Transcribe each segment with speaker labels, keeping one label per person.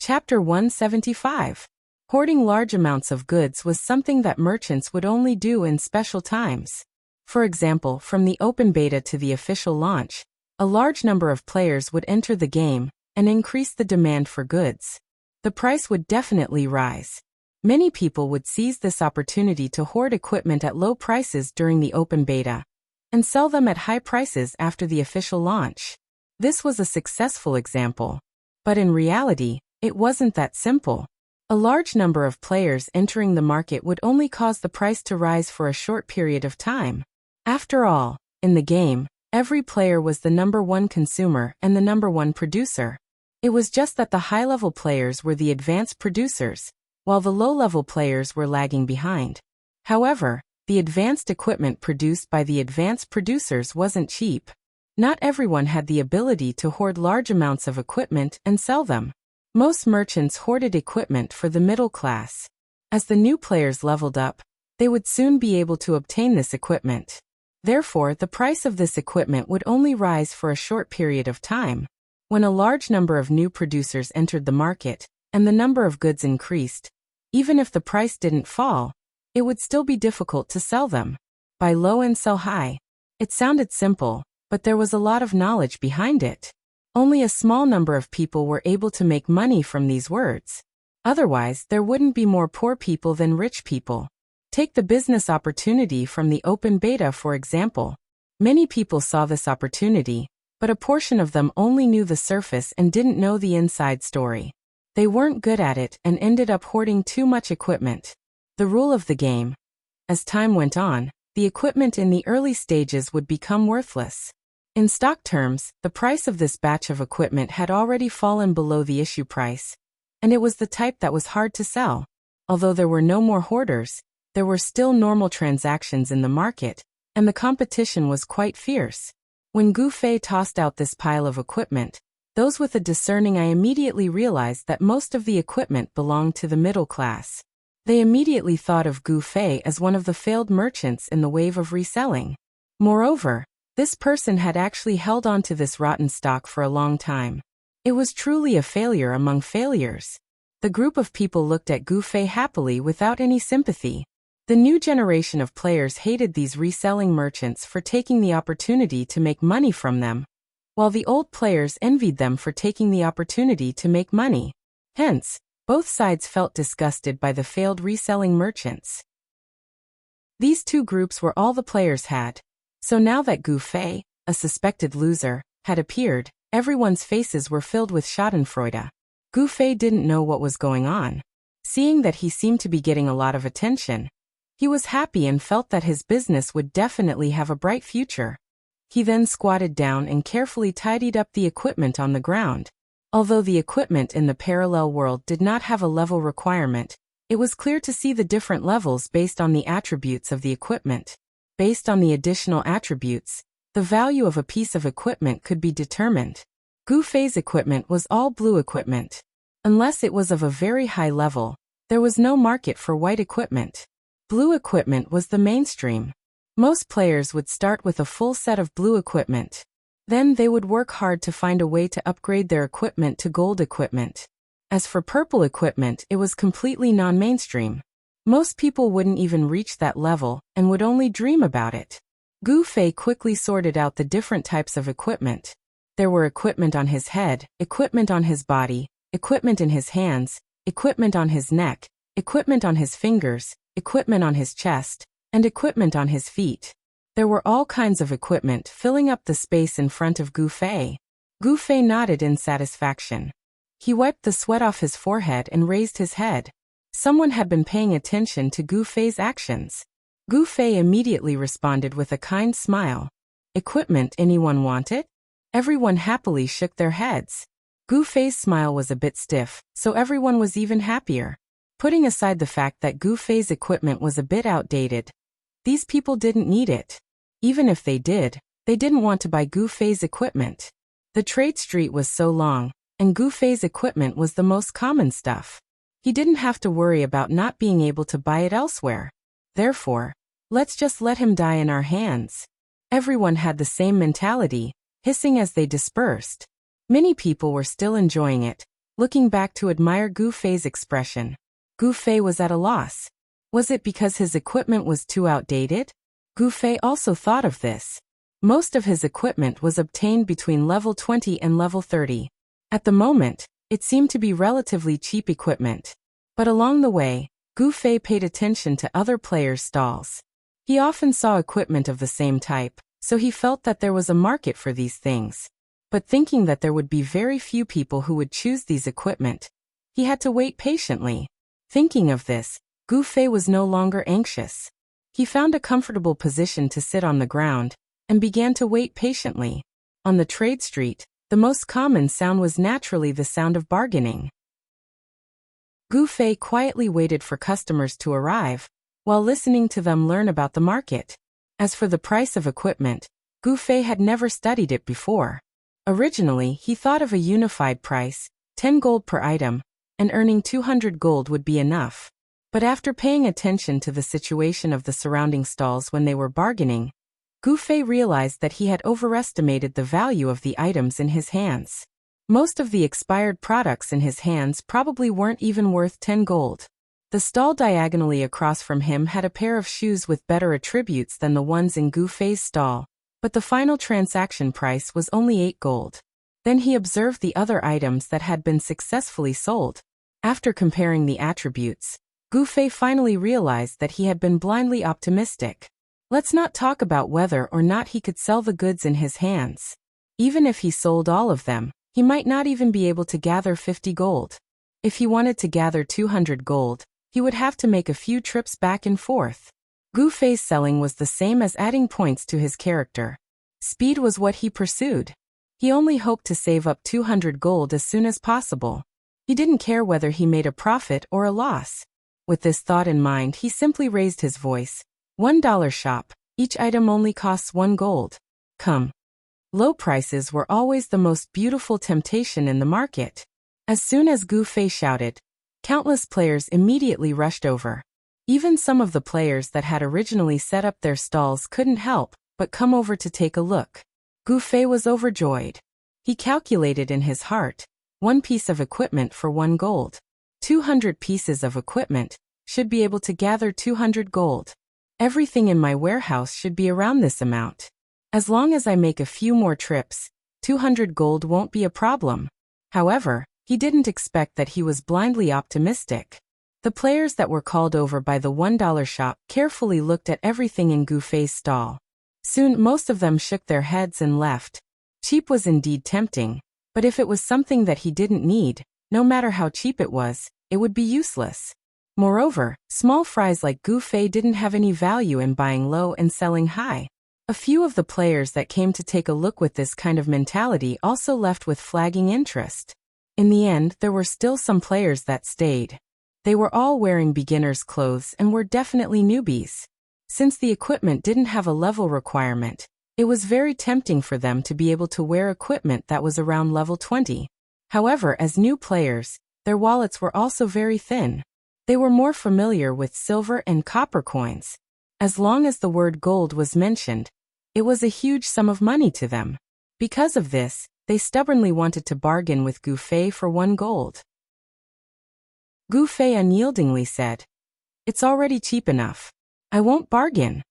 Speaker 1: Chapter 175. Hoarding large amounts of goods was something that merchants would only do in special times. For example, from the open beta to the official launch, a large number of players would enter the game and increase the demand for goods. The price would definitely rise. Many people would seize this opportunity to hoard equipment at low prices during the open beta and sell them at high prices after the official launch. This was a successful example. But in reality, it wasn't that simple. A large number of players entering the market would only cause the price to rise for a short period of time. After all, in the game, every player was the number one consumer and the number one producer. It was just that the high-level players were the advanced producers, while the low-level players were lagging behind. However, the advanced equipment produced by the advanced producers wasn't cheap. Not everyone had the ability to hoard large amounts of equipment and sell them. Most merchants hoarded equipment for the middle class. As the new players leveled up, they would soon be able to obtain this equipment. Therefore, the price of this equipment would only rise for a short period of time. When a large number of new producers entered the market, and the number of goods increased, even if the price didn't fall, it would still be difficult to sell them. Buy low and sell high. It sounded simple, but there was a lot of knowledge behind it. Only a small number of people were able to make money from these words. Otherwise, there wouldn't be more poor people than rich people. Take the business opportunity from the open beta, for example. Many people saw this opportunity, but a portion of them only knew the surface and didn't know the inside story. They weren't good at it and ended up hoarding too much equipment. The rule of the game. As time went on, the equipment in the early stages would become worthless. In stock terms, the price of this batch of equipment had already fallen below the issue price, and it was the type that was hard to sell. Although there were no more hoarders, there were still normal transactions in the market, and the competition was quite fierce. When Gu Fei tossed out this pile of equipment, those with a discerning eye immediately realized that most of the equipment belonged to the middle class. They immediately thought of Gu Fei as one of the failed merchants in the wave of reselling. Moreover, this person had actually held on to this rotten stock for a long time. It was truly a failure among failures. The group of people looked at Gu Fei happily without any sympathy. The new generation of players hated these reselling merchants for taking the opportunity to make money from them, while the old players envied them for taking the opportunity to make money. Hence, both sides felt disgusted by the failed reselling merchants. These two groups were all the players had. So now that Gu Fei, a suspected loser, had appeared, everyone's faces were filled with schadenfreude. Gu Fei didn't know what was going on. Seeing that he seemed to be getting a lot of attention, he was happy and felt that his business would definitely have a bright future. He then squatted down and carefully tidied up the equipment on the ground. Although the equipment in the parallel world did not have a level requirement, it was clear to see the different levels based on the attributes of the equipment. Based on the additional attributes, the value of a piece of equipment could be determined. Gu Fei's equipment was all blue equipment. Unless it was of a very high level, there was no market for white equipment. Blue equipment was the mainstream. Most players would start with a full set of blue equipment. Then they would work hard to find a way to upgrade their equipment to gold equipment. As for purple equipment, it was completely non-mainstream. Most people wouldn't even reach that level and would only dream about it. Gu Fei quickly sorted out the different types of equipment. There were equipment on his head, equipment on his body, equipment in his hands, equipment on his neck, equipment on his fingers, equipment on his chest, and equipment on his feet. There were all kinds of equipment filling up the space in front of Gu Fei. Gu Fei nodded in satisfaction. He wiped the sweat off his forehead and raised his head. Someone had been paying attention to Gu Fei's actions. Gu Fei immediately responded with a kind smile. Equipment anyone wanted? Everyone happily shook their heads. Gu Fei's smile was a bit stiff, so everyone was even happier. Putting aside the fact that Gu Fei's equipment was a bit outdated, these people didn't need it. Even if they did, they didn't want to buy Gu Fei's equipment. The trade street was so long, and Gu Fei's equipment was the most common stuff. He didn't have to worry about not being able to buy it elsewhere. Therefore, let's just let him die in our hands. Everyone had the same mentality, hissing as they dispersed. Many people were still enjoying it, looking back to admire Gu Fei's expression. Gu Fei was at a loss. Was it because his equipment was too outdated? Gu Fei also thought of this. Most of his equipment was obtained between level 20 and level 30. At the moment, it seemed to be relatively cheap equipment. But along the way, Gu Fei paid attention to other players' stalls. He often saw equipment of the same type, so he felt that there was a market for these things. But thinking that there would be very few people who would choose these equipment, he had to wait patiently. Thinking of this, Gu Fei was no longer anxious. He found a comfortable position to sit on the ground, and began to wait patiently. On the trade street, the most common sound was naturally the sound of bargaining. Gu Fei quietly waited for customers to arrive, while listening to them learn about the market. As for the price of equipment, Gu Fei had never studied it before. Originally, he thought of a unified price, 10 gold per item, and earning 200 gold would be enough. But after paying attention to the situation of the surrounding stalls when they were bargaining, Gu Fei realized that he had overestimated the value of the items in his hands. Most of the expired products in his hands probably weren't even worth 10 gold. The stall diagonally across from him had a pair of shoes with better attributes than the ones in Gu Fei's stall, but the final transaction price was only 8 gold. Then he observed the other items that had been successfully sold. After comparing the attributes, Gu Fei finally realized that he had been blindly optimistic. Let's not talk about whether or not he could sell the goods in his hands. Even if he sold all of them, he might not even be able to gather 50 gold. If he wanted to gather 200 gold, he would have to make a few trips back and forth. Gu Fei's selling was the same as adding points to his character. Speed was what he pursued. He only hoped to save up 200 gold as soon as possible. He didn't care whether he made a profit or a loss. With this thought in mind, he simply raised his voice. $1 shop, each item only costs 1 gold. Come. Low prices were always the most beautiful temptation in the market. As soon as Gu Fei shouted, countless players immediately rushed over. Even some of the players that had originally set up their stalls couldn't help but come over to take a look. Gu Fei was overjoyed. He calculated in his heart, 1 piece of equipment for 1 gold. 200 pieces of equipment should be able to gather 200 gold. Everything in my warehouse should be around this amount. As long as I make a few more trips, 200 gold won't be a problem. However, he didn't expect that he was blindly optimistic. The players that were called over by the $1 shop carefully looked at everything in Gu Fei's stall. Soon most of them shook their heads and left. Cheap was indeed tempting, but if it was something that he didn't need, no matter how cheap it was, it would be useless. Moreover, small fries like Gu Fei didn't have any value in buying low and selling high. A few of the players that came to take a look with this kind of mentality also left with flagging interest. In the end, there were still some players that stayed. They were all wearing beginners' clothes and were definitely newbies. Since the equipment didn't have a level requirement, it was very tempting for them to be able to wear equipment that was around level 20. However, as new players, their wallets were also very thin. They were more familiar with silver and copper coins. As long as the word gold was mentioned, it was a huge sum of money to them. Because of this, they stubbornly wanted to bargain with Gu Fei for 1 gold. Gu Fei unyieldingly said, "It's already cheap enough. I won't bargain."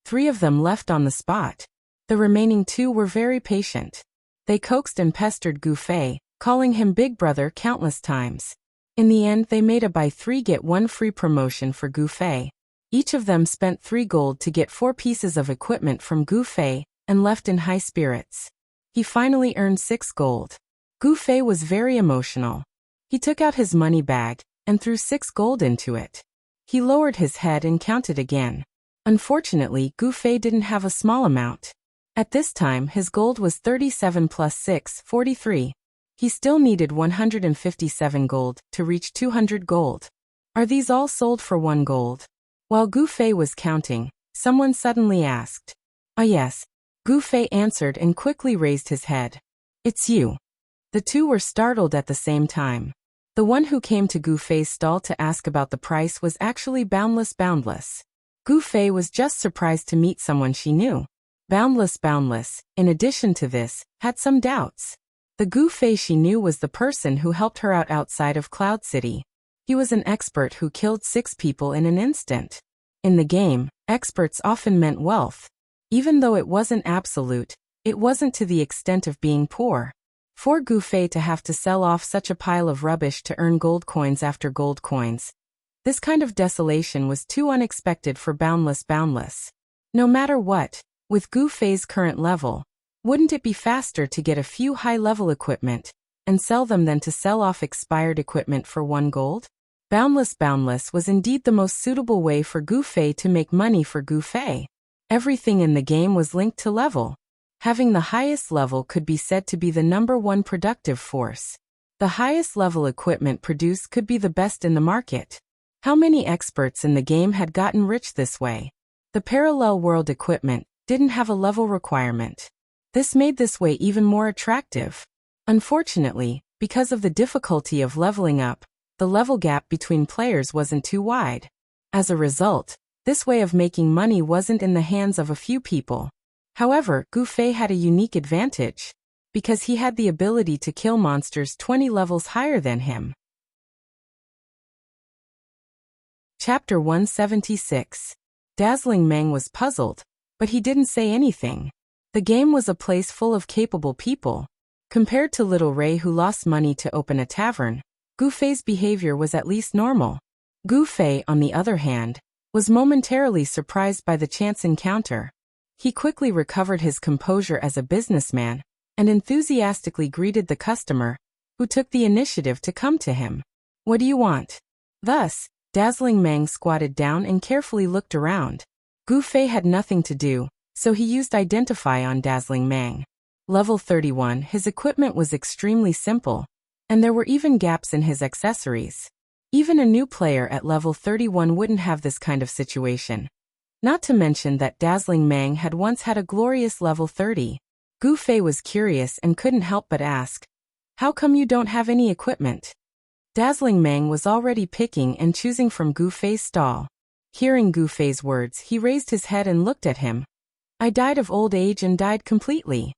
Speaker 1: 3 of them left on the spot. The remaining 2 were very patient. They coaxed and pestered Gu Fei, calling him Big Brother countless times. In the end, they made a buy 3 get 1 free promotion for Gu Fei. Each of them spent 3 gold to get 4 pieces of equipment from Gu Fei and left in high spirits. He finally earned 6 gold. Gu Fei was very emotional. He took out his money bag and threw 6 gold into it. He lowered his head and counted again. Unfortunately, Gu Fei didn't have a small amount. At this time, his gold was 37 plus 6, 43. He still needed 157 gold to reach 200 gold. Are these all sold for 1 gold? While Gu Fei was counting, someone suddenly asked. "Ah yes." Gu Fei answered and quickly raised his head. "It's you." The 2 were startled at the same time. The one who came to Gu Fei's stall to ask about the price was actually Boundless. Gu Fei was just surprised to meet someone she knew. Boundless, in addition to this, had some doubts. The Gu Fei she knew was the person who helped her out outside of Cloud City. He was an expert who killed 6 people in an instant. In the game, experts often meant wealth. Even though it wasn't absolute, it wasn't to the extent of being poor. For Gu Fei to have to sell off such a pile of rubbish to earn gold coins after gold coins. This kind of desolation was too unexpected for Boundless. No matter what, with Gu Fei's current level, wouldn't it be faster to get a few high-level equipment and sell them than to sell off expired equipment for 1 gold? Boundless was indeed the most suitable way for Gu Fei to make money for Gu Fei. Everything in the game was linked to level. Having the highest level could be said to be the #1 productive force. The highest level equipment produced could be the best in the market. How many experts in the game had gotten rich this way? The parallel world equipment didn't have a level requirement. This made this way even more attractive. Unfortunately, because of the difficulty of leveling up, the level gap between players wasn't too wide. As a result, this way of making money wasn't in the hands of a few people. However, Gu Fei had a unique advantage, because he had the ability to kill monsters 20 levels higher than him. Chapter 176. Dazzling Mang was puzzled, but he didn't say anything. The game was a place full of capable people. Compared to Little Ray who lost money to open a tavern, Gu Fei's behavior was at least normal. Gu Fei, on the other hand, was momentarily surprised by the chance encounter. He quickly recovered his composure as a businessman and enthusiastically greeted the customer, who took the initiative to come to him. "What do you want?" Thus, Dazzling Mang squatted down and carefully looked around. Gu Fei had nothing to do, so he used Identify on Dazzling Mang. Level 31, his equipment was extremely simple, and there were even gaps in his accessories. Even a new player at level 31 wouldn't have this kind of situation. Not to mention that Dazzling Mang had once had a glorious level 30. Gu Fei was curious and couldn't help but ask, "How come you don't have any equipment?" Dazzling Mang was already picking and choosing from Gu Fei's stall. Hearing Gu Fei's words, he raised his head and looked at him. "I died of old age and died completely."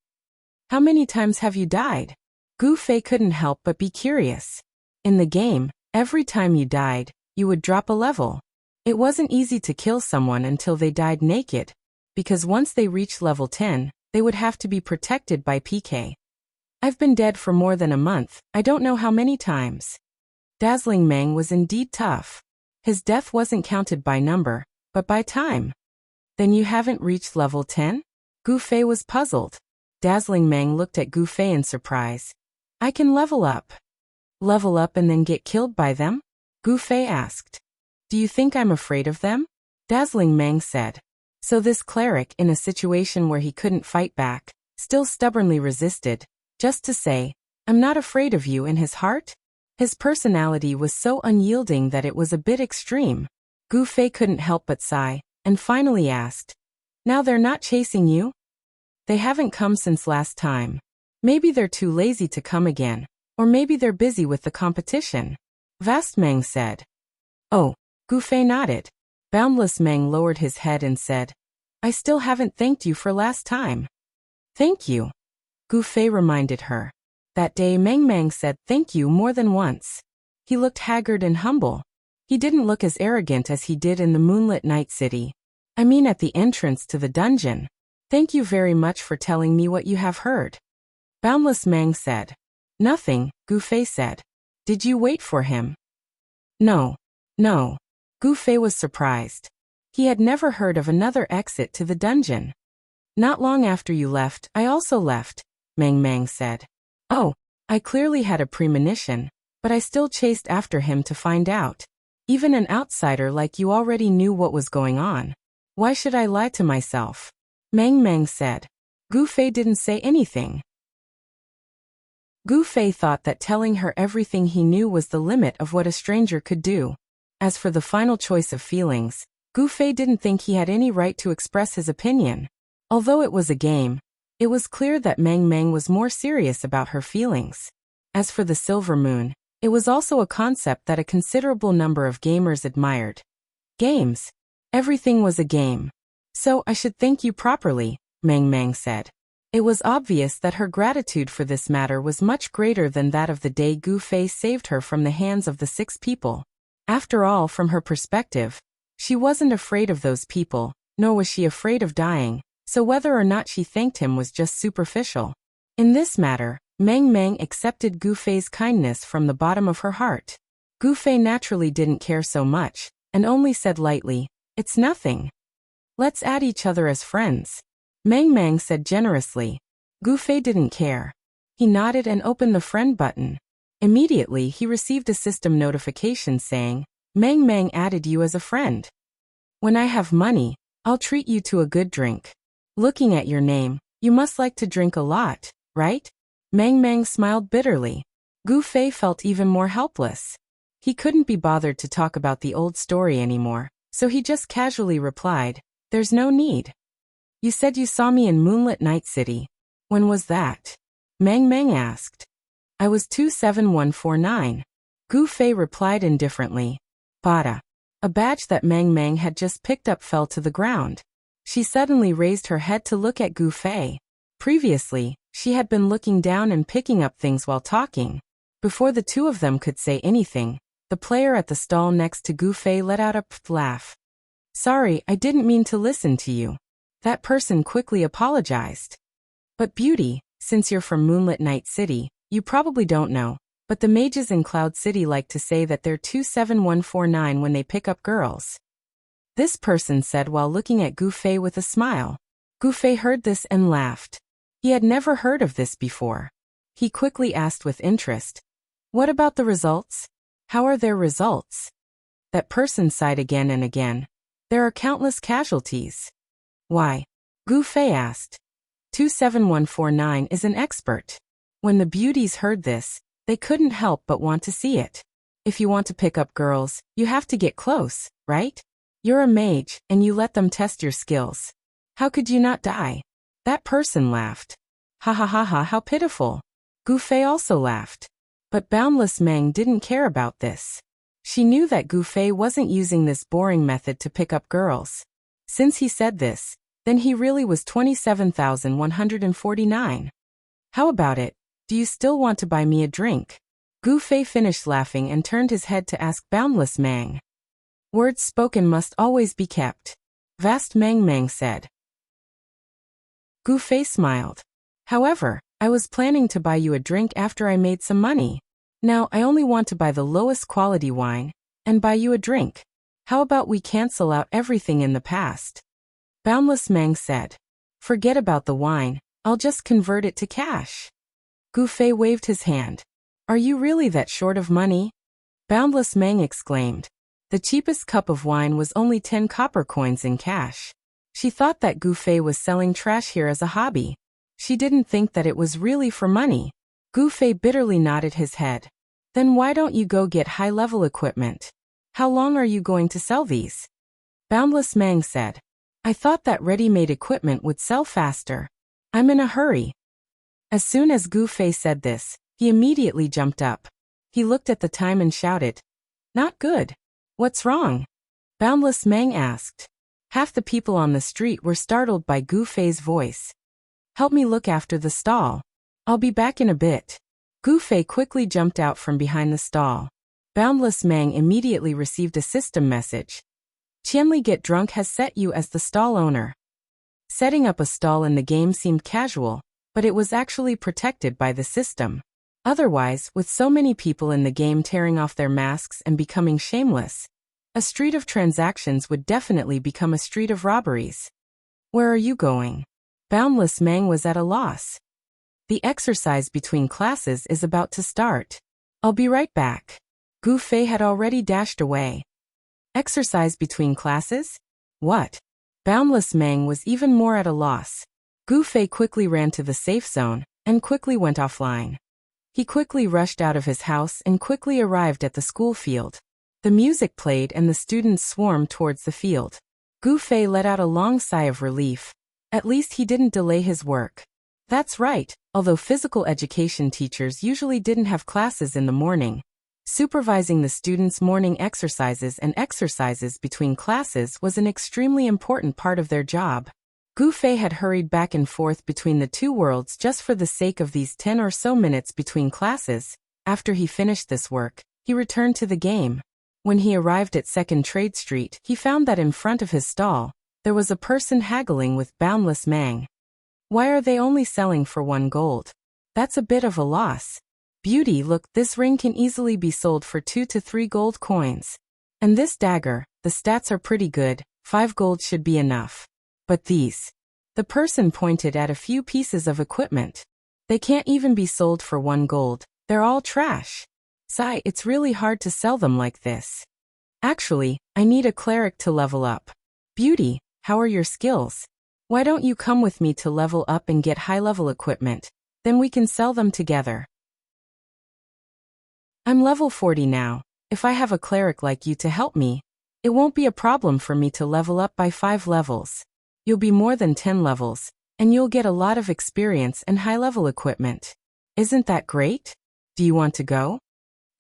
Speaker 1: "How many times have you died?" Gu Fei couldn't help but be curious. In the game, every time you died, you would drop a level. It wasn't easy to kill someone until they died naked, because once they reached level 10, they would have to be protected by PK. "I've been dead for more than a month, I don't know how many times." Dazzling Mang was indeed tough. His death wasn't counted by number, but by time. "Then you haven't reached level 10? Gu Fei was puzzled. Dazzling Mang looked at Gu Fei in surprise. "I can level up." "Level up and then get killed by them?" Gu Fei asked. "Do you think I'm afraid of them?" Dazzling Mang said. So this cleric, in a situation where he couldn't fight back, still stubbornly resisted, just to say, "I'm not afraid of you," in his heart? His personality was so unyielding that it was a bit extreme. Gu Fei couldn't help but sigh, and finally asked, "Now they're not chasing you?" "They haven't come since last time. Maybe they're too lazy to come again, or maybe they're busy with the competition," Vast Mang said. "Oh." Gu Fei nodded. Boundless Mang lowered his head and said, "I still haven't thanked you for last time." "Thank you," Gu Fei reminded her. That day Mang said thank you more than once. He looked haggard and humble. He didn't look as arrogant as he did in the moonlit night city. "I mean at the entrance to the dungeon. Thank you very much for telling me what you have heard." Boundless Mang said. "Nothing," Gu Fei said. "Did you wait for him?" No. Gu Fei was surprised. He had never heard of another exit to the dungeon. "Not long after you left, I also left," Mang said. "Oh, I clearly had a premonition, but I still chased after him to find out. Even an outsider like you already knew what was going on. Why should I lie to myself?" Mang said. Gu Fei didn't say anything. Gu Fei thought that telling her everything he knew was the limit of what a stranger could do. As for the final choice of feelings, Gu Fei didn't think he had any right to express his opinion. Although it was a game, it was clear that Mang was more serious about her feelings. As for the Silver Moon, it was also a concept that a considerable number of gamers admired. Games. Everything was a game. "So I should thank you properly," Mang said. It was obvious that her gratitude for this matter was much greater than that of the day Gu Fei saved her from the hands of the 6 people. After all, from her perspective, she wasn't afraid of those people, nor was she afraid of dying, so whether or not she thanked him was just superficial. In this matter, Meng Meng accepted Gu Fei's kindness from the bottom of her heart. Gu Fei naturally didn't care so much, and only said lightly, "It's nothing. Let's add each other as friends." Meng Meng said generously. Gu Fei didn't care. He nodded and opened the friend button. Immediately he received a system notification saying, "Meng Meng added you as a friend. When I have money, I'll treat you to a good drink. Looking at your name, you must like to drink a lot, right?" Meng Meng smiled bitterly. Gu Fei felt even more helpless. He couldn't be bothered to talk about the old story anymore, so he just casually replied, "There's no need. You said you saw me in Moonlit Night City. When was that?" Meng Meng asked. "I was 27149. Gu Fei replied indifferently. Bada. A badge that Meng Meng had just picked up fell to the ground. She suddenly raised her head to look at Gu Fei. Previously, she had been looking down and picking up things while talking. Before the two of them could say anything, the player at the stall next to Gu Fei let out a laugh. "Sorry, I didn't mean to listen to you." That person quickly apologized. "But Beauty, since you're from Moonlit Night City, you probably don't know, but the mages in Cloud City like to say that they're 27149 when they pick up girls." This person said while looking at Gu Fei with a smile. Gu Fei heard this and laughed. He had never heard of this before. He quickly asked with interest, "What about the results? How are their results?" That person sighed again and again. "There are countless casualties." "Why?" Gu Fei asked. 27149 is an expert. When the beauties heard this, they couldn't help but want to see it. If you want to pick up girls, you have to get close, right? You're a mage, and you let them test your skills. How could you not die? That person laughed. Ha ha ha ha, how pitiful. Gu Fei also laughed. But Boundless Meng didn't care about this. She knew that Gu Fei wasn't using this boring method to pick up girls. Since he said this, then he really was 27,149. "How about it? Do you still want to buy me a drink?" Gu Fei finished laughing and turned his head to ask Boundless Meng. "Words spoken must always be kept," Vast Meng Meng said. Gu Fei smiled. "However, I was planning to buy you a drink after I made some money. Now I only want to buy the lowest quality wine, and buy you a drink. How about we cancel out everything in the past?" Boundless Meng said. "Forget about the wine, I'll just convert it to cash." Gu Fei waved his hand. "Are you really that short of money?" Boundless Meng exclaimed. The cheapest cup of wine was only 10 copper coins in cash. She thought that Gu Fei was selling trash here as a hobby. She didn't think that it was really for money. Gu Fei bitterly nodded his head. "Then why don't you go get high-level equipment? How long are you going to sell these?" Boundless Meng said. "I thought that ready-made equipment would sell faster. I'm in a hurry." As soon as Gu Fei said this, he immediately jumped up. He looked at the time and shouted, "Not good. What's wrong?" Boundless Meng asked. Half the people on the street were startled by Gu Fei's voice. "Help me look after the stall. I'll be back in a bit." Gu Fei quickly jumped out from behind the stall. Boundless Meng immediately received a system message. "Qianli Get Drunk has set you as the stall owner." Setting up a stall in the game seemed casual, but it was actually protected by the system. Otherwise, with so many people in the game tearing off their masks and becoming shameless, a street of transactions would definitely become a street of robberies. "Where are you going?" Boundless Meng was at a loss. "The exercise between classes is about to start. I'll be right back." Gu Fei had already dashed away. Exercise between classes? What? Boundless Meng was even more at a loss. Gu Fei quickly ran to the safe zone, and quickly went offline. He quickly rushed out of his house and quickly arrived at the school field. The music played and the students swarmed towards the field. Gu Fei let out a long sigh of relief. At least he didn't delay his work. That's right, although physical education teachers usually didn't have classes in the morning, supervising the students' morning exercises and exercises between classes was an extremely important part of their job. Gu Fei had hurried back and forth between the two worlds just for the sake of these 10 or so minutes between classes. After he finished this work, he returned to the game. When he arrived at 2nd Trade Street, he found that in front of his stall, there was a person haggling with Boundless Mang. Why are they only selling for 1 gold? That's a bit of a loss. Beauty, look, this ring can easily be sold for 2 to 3 gold coins. And this dagger, the stats are pretty good, 5 gold should be enough. But these. The person pointed at a few pieces of equipment. They can't even be sold for 1 gold, they're all trash. Sigh, it's really hard to sell them like this. Actually, I need a cleric to level up. Beauty, how are your skills? Why don't you come with me to level up and get high-level equipment? Then we can sell them together. I'm level 40 now. If I have a cleric like you to help me, it won't be a problem for me to level up by 5 levels. You'll be more than 10 levels, and you'll get a lot of experience and high-level equipment. Isn't that great? Do you want to go?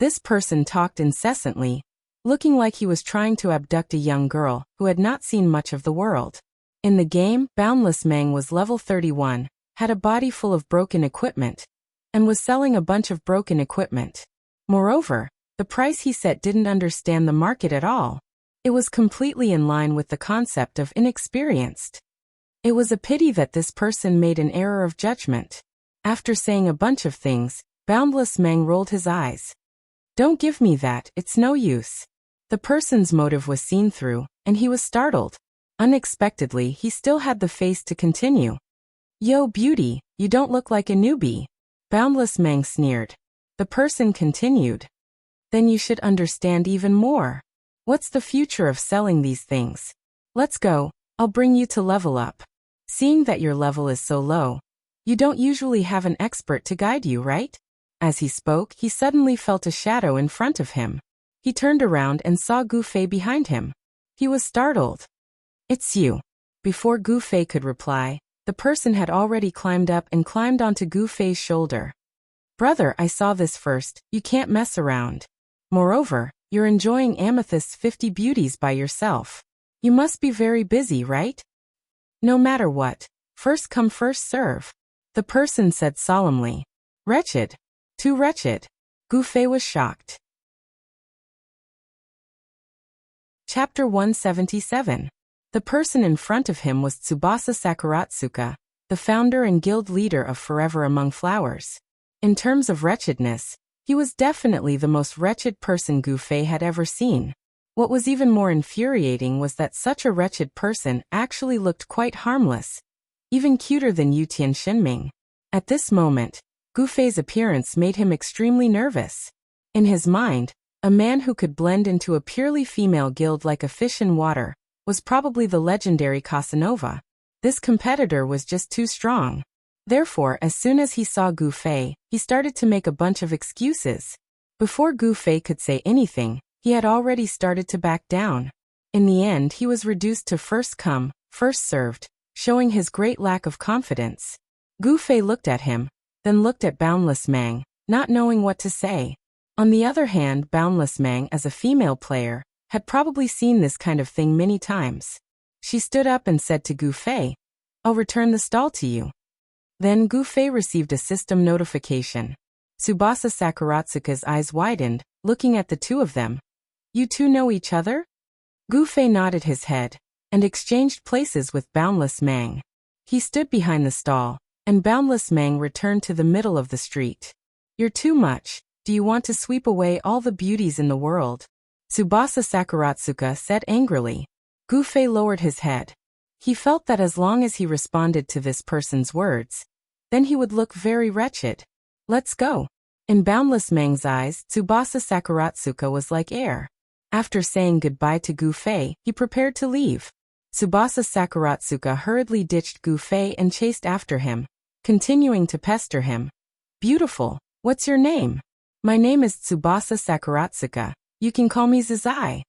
Speaker 1: This person talked incessantly, looking like he was trying to abduct a young girl who had not seen much of the world. In the game, Boundless Mang was level 31, had a body full of broken equipment, and was selling a bunch of broken equipment. Moreover, the price he set didn't understand the market at all. It was completely in line with the concept of inexperienced. It was a pity that this person made an error of judgment. After saying a bunch of things, Boundless Mang rolled his eyes. Don't give me that, it's no use. The person's motive was seen through, and he was startled. Unexpectedly, he still had the face to continue. Yo, Beauty, you don't look like a newbie. Boundless Mang sneered. The person continued. Then you should understand even more. What's the future of selling these things? Let's go, I'll bring you to level up. Seeing that your level is so low, you don't usually have an expert to guide you, right? As he spoke, he suddenly felt a shadow in front of him. He turned around and saw Gu Fei behind him. He was startled. It's you. Before Gu Fei could reply, the person had already climbed up and climbed onto Gu Fei's shoulder. Brother, I saw this first, you can't mess around. Moreover, you're enjoying Amethyst's 50 beauties by yourself. You must be very busy, right? No matter what, first come first serve. The person said solemnly. Wretched. Too wretched. Gu Fei was shocked. Chapter 177. The person in front of him was Tsubasa Sakuratsuka, the founder and guild leader of Forever Among Flowers. In terms of wretchedness, he was definitely the most wretched person Gu Fei had ever seen. What was even more infuriating was that such a wretched person actually looked quite harmless, even cuter than Yu Tianxinming. At this moment, Gu Fei's appearance made him extremely nervous. In his mind, a man who could blend into a purely female guild like a fish in water was probably the legendary Casanova. This competitor was just too strong. Therefore, as soon as he saw Gu Fei, he started to make a bunch of excuses. Before Gu Fei could say anything, he had already started to back down. In the end, he was reduced to first come, first served, showing his great lack of confidence. Gu Fei looked at him, then looked at Boundless Mang, not knowing what to say. On the other hand, Boundless Mang, as a female player, had probably seen this kind of thing many times. She stood up and said to Gu Fei, I'll return the stall to you. Then Gu Fei received a system notification. Tsubasa Sakuratsuka's eyes widened, looking at the two of them. You two know each other? Gu Fei nodded his head, and exchanged places with Boundless Mang. He stood behind the stall, and Boundless Mang returned to the middle of the street. You're too much. Do you want to sweep away all the beauties in the world? Tsubasa Sakuratsuka said angrily. Gu Fei lowered his head. He felt that as long as he responded to this person's words, then he would look very wretched. Let's go. In Boundless Mang's eyes, Tsubasa Sakuratsuka was like air. After saying goodbye to Gu Fei, he prepared to leave. Tsubasa Sakuratsuka hurriedly ditched Gu Fei and chased after him, continuing to pester him. Beautiful, what's your name? My name is Tsubasa Sakuratsuka. You can call me Zizai.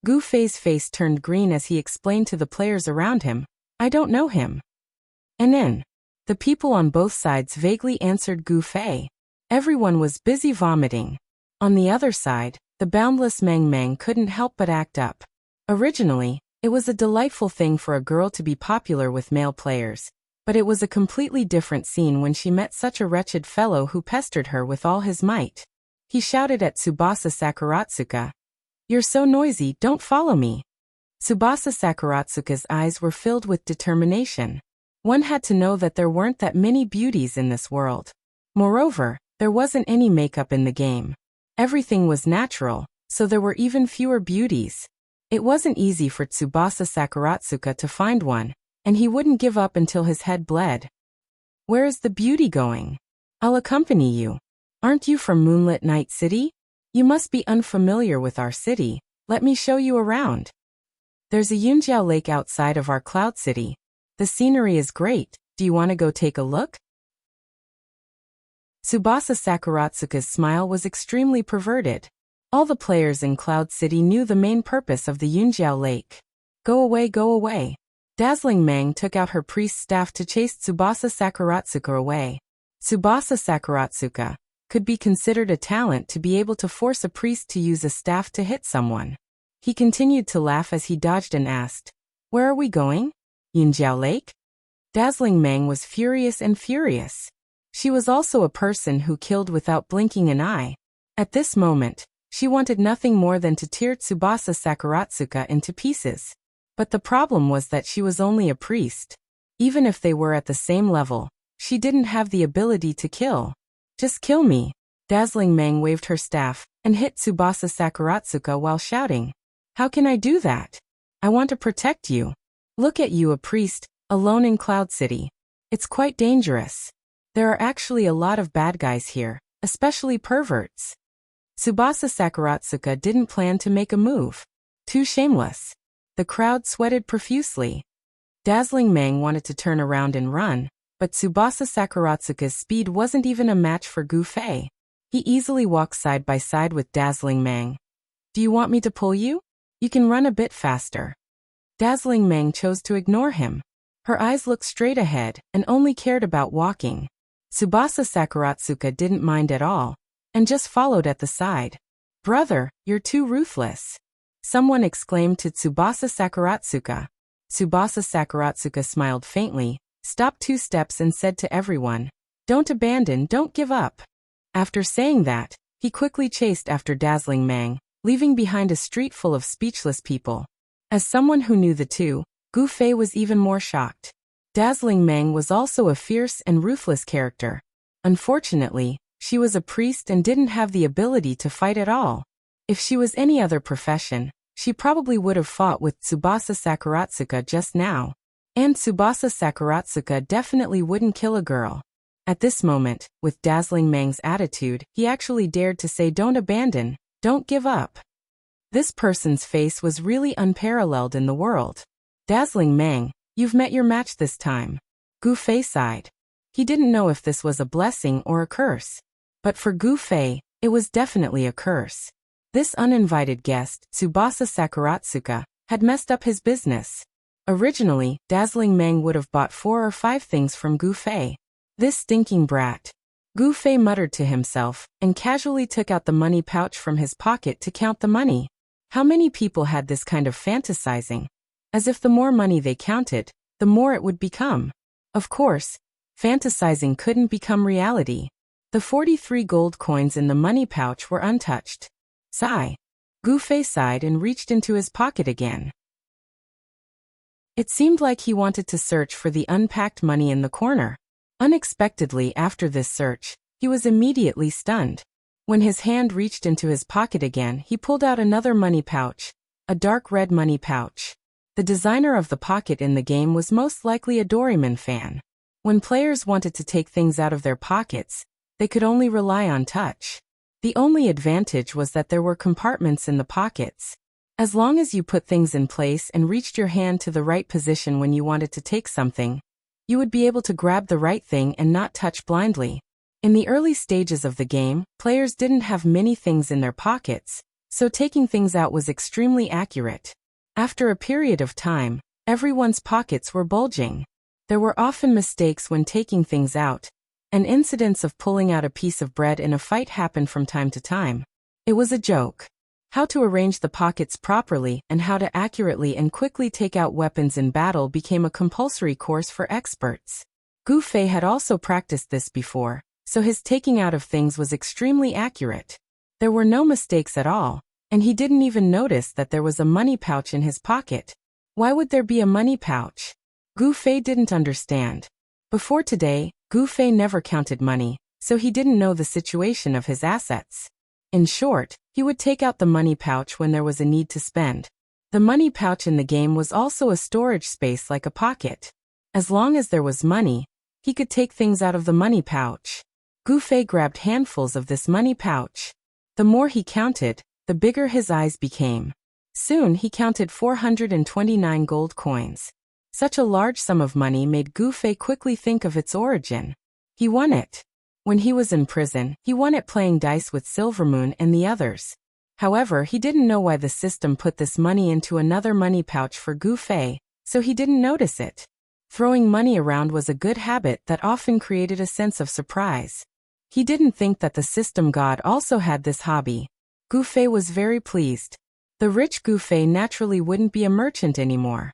Speaker 1: Gu Fei's face turned green as he explained to the players around him, I don't know him. And then, the people on both sides vaguely answered Gu Fei. Everyone was busy vomiting. On the other side, the Boundless Mang couldn't help but act up. Originally, It was a delightful thing for a girl to be popular with male players, but it was a completely different scene when she met such a wretched fellow who pestered her with all his might. He shouted at Tsubasa Sakuratsuka, "You're so noisy, don't follow me." Tsubasa Sakuratsuka's eyes were filled with determination. One had to know that there weren't that many beauties in this world. Moreover, there wasn't any makeup in the game. Everything was natural, so there were even fewer beauties. It wasn't easy for Tsubasa Sakuratsuka to find one, and he wouldn't give up until his head bled. "Where is the beauty going? I'll accompany you. Aren't you from Moonlit Night City? You must be unfamiliar with our city. Let me show you around. There's a Yunjiao lake outside of our Cloud City. The scenery is great. Do you want to go take a look?" Tsubasa Sakuratsuka's smile was extremely perverted. All the players in Cloud City knew the main purpose of the Yunjiao lake. "Go away, go away." Dazzling Mang took out her priest's staff to chase Tsubasa Sakuratsuka away. Tsubasa Sakuratsuka could be considered a talent to be able to force a priest to use a staff to hit someone. He continued to laugh as he dodged and asked, "Where are we going? Yunjiao Lake?" Dazzling Mang was furious and furious. She was also a person who killed without blinking an eye. At this moment, she wanted nothing more than to tear Tsubasa Sakuratsuka into pieces. But the problem was that she was only a priest. Even if they were at the same level, she didn't have the ability to kill. "Just kill me." Dazzling Mang waved her staff and hit Tsubasa Sakuratsuka while shouting, "How can I do that? I want to protect you. Look at you, a priest, alone in Cloud City. It's quite dangerous. There are actually a lot of bad guys here, especially perverts." Tsubasa Sakuratsuka didn't plan to make a move. Too shameless. The crowd sweated profusely. Dazzling Mang wanted to turn around and run, but Tsubasa Sakuratsuka's speed wasn't even a match for Gu Fei. He easily walked side by side with Dazzling Mang. "Do you want me to pull you? You can run a bit faster." Dazzling Mang chose to ignore him. Her eyes looked straight ahead and only cared about walking. Tsubasa Sakuratsuka didn't mind at all, and just followed at the side. "Brother, you're too ruthless," someone exclaimed to Tsubasa Sakuratsuka. Tsubasa Sakuratsuka smiled faintly, stopped 2 steps and said to everyone, "Don't abandon, don't give up." After saying that, he quickly chased after Dazzling Mang, leaving behind a street full of speechless people. As someone who knew the two, Gu Fei was even more shocked. Dazzling Mang was also a fierce and ruthless character. Unfortunately, she was a priest and didn't have the ability to fight at all. If she was any other profession, she probably would have fought with Tsubasa Sakuratsuka just now. And Tsubasa Sakuratsuka definitely wouldn't kill a girl. At this moment, with Dazzling Mang's attitude, he actually dared to say, "Don't abandon, don't give up." This person's face was really unparalleled in the world. "Dazzling Mang, you've met your match this time." Gu Fei sighed. He didn't know if this was a blessing or a curse. But for Gu Fei, it was definitely a curse. This uninvited guest, Tsubasa Sakuratsuka, had messed up his business. Originally, Dazzling Mang would have bought 4 or 5 things from Gu Fei. This stinking brat. Gu Fei muttered to himself, and casually took out the money pouch from his pocket to count the money. How many people had this kind of fantasizing? As if the more money they counted, the more it would become. Of course, fantasizing couldn't become reality. The 43 gold coins in the money pouch were untouched. Sigh. Gu Fei sighed and reached into his pocket again. It seemed like he wanted to search for the unpacked money in the corner. Unexpectedly, after this search, he was immediately stunned. When his hand reached into his pocket again, he pulled out another money pouch, a dark red money pouch. The designer of the pocket in the game was most likely a Doraemon fan. When players wanted to take things out of their pockets, they could only rely on touch. The only advantage was that there were compartments in the pockets. As long as you put things in place and reached your hand to the right position when you wanted to take something, you would be able to grab the right thing and not touch blindly. In the early stages of the game, players didn't have many things in their pockets, so taking things out was extremely accurate. After a period of time, everyone's pockets were bulging. There were often mistakes when taking things out, and incidents of pulling out a piece of bread in a fight happened from time to time. It was a joke. How to arrange the pockets properly and how to accurately and quickly take out weapons in battle became a compulsory course for experts. Gu Fei had also practiced this before, so his taking out of things was extremely accurate. There were no mistakes at all, and he didn't even notice that there was a money pouch in his pocket. Why would there be a money pouch? Gu Fei didn't understand. Before today, Gu Fei never counted money, so he didn't know the situation of his assets. In short, he would take out the money pouch when there was a need to spend. The money pouch in the game was also a storage space like a pocket. As long as there was money, he could take things out of the money pouch. Gu Fei grabbed handfuls of this money pouch. The more he counted, the bigger his eyes became. Soon he counted 429 gold coins. Such a large sum of money made Gu Fei quickly think of its origin. He won it. When he was in prison, he won it playing dice with Silvermoon and the others. However, he didn't know why the system put this money into another money pouch for Gu Fei, so he didn't notice it. Throwing money around was a good habit that often created a sense of surprise. He didn't think that the system god also had this hobby. Gu Fei was very pleased. The rich Gu Fei naturally wouldn't be a merchant anymore.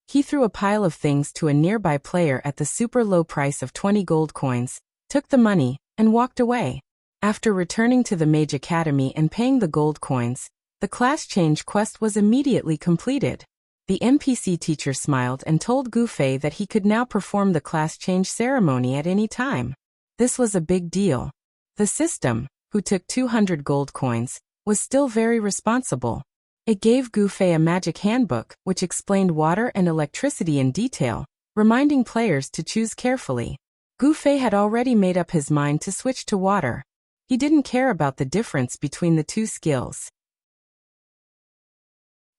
Speaker 1: He threw a pile of things to a nearby player at the super low price of 20 gold coins, took the money, and walked away. After returning to the Mage Academy and paying the gold coins, the class change quest was immediately completed. The NPC teacher smiled and told Gu Fei that he could now perform the class change ceremony at any time. This was a big deal. The system, who took 200 gold coins, was still very responsible. It gave Gu Fei a magic handbook which explained water and electricity in detail, reminding players to choose carefully. Gu Fei had already made up his mind to switch to water. He didn't care about the difference between the two skills.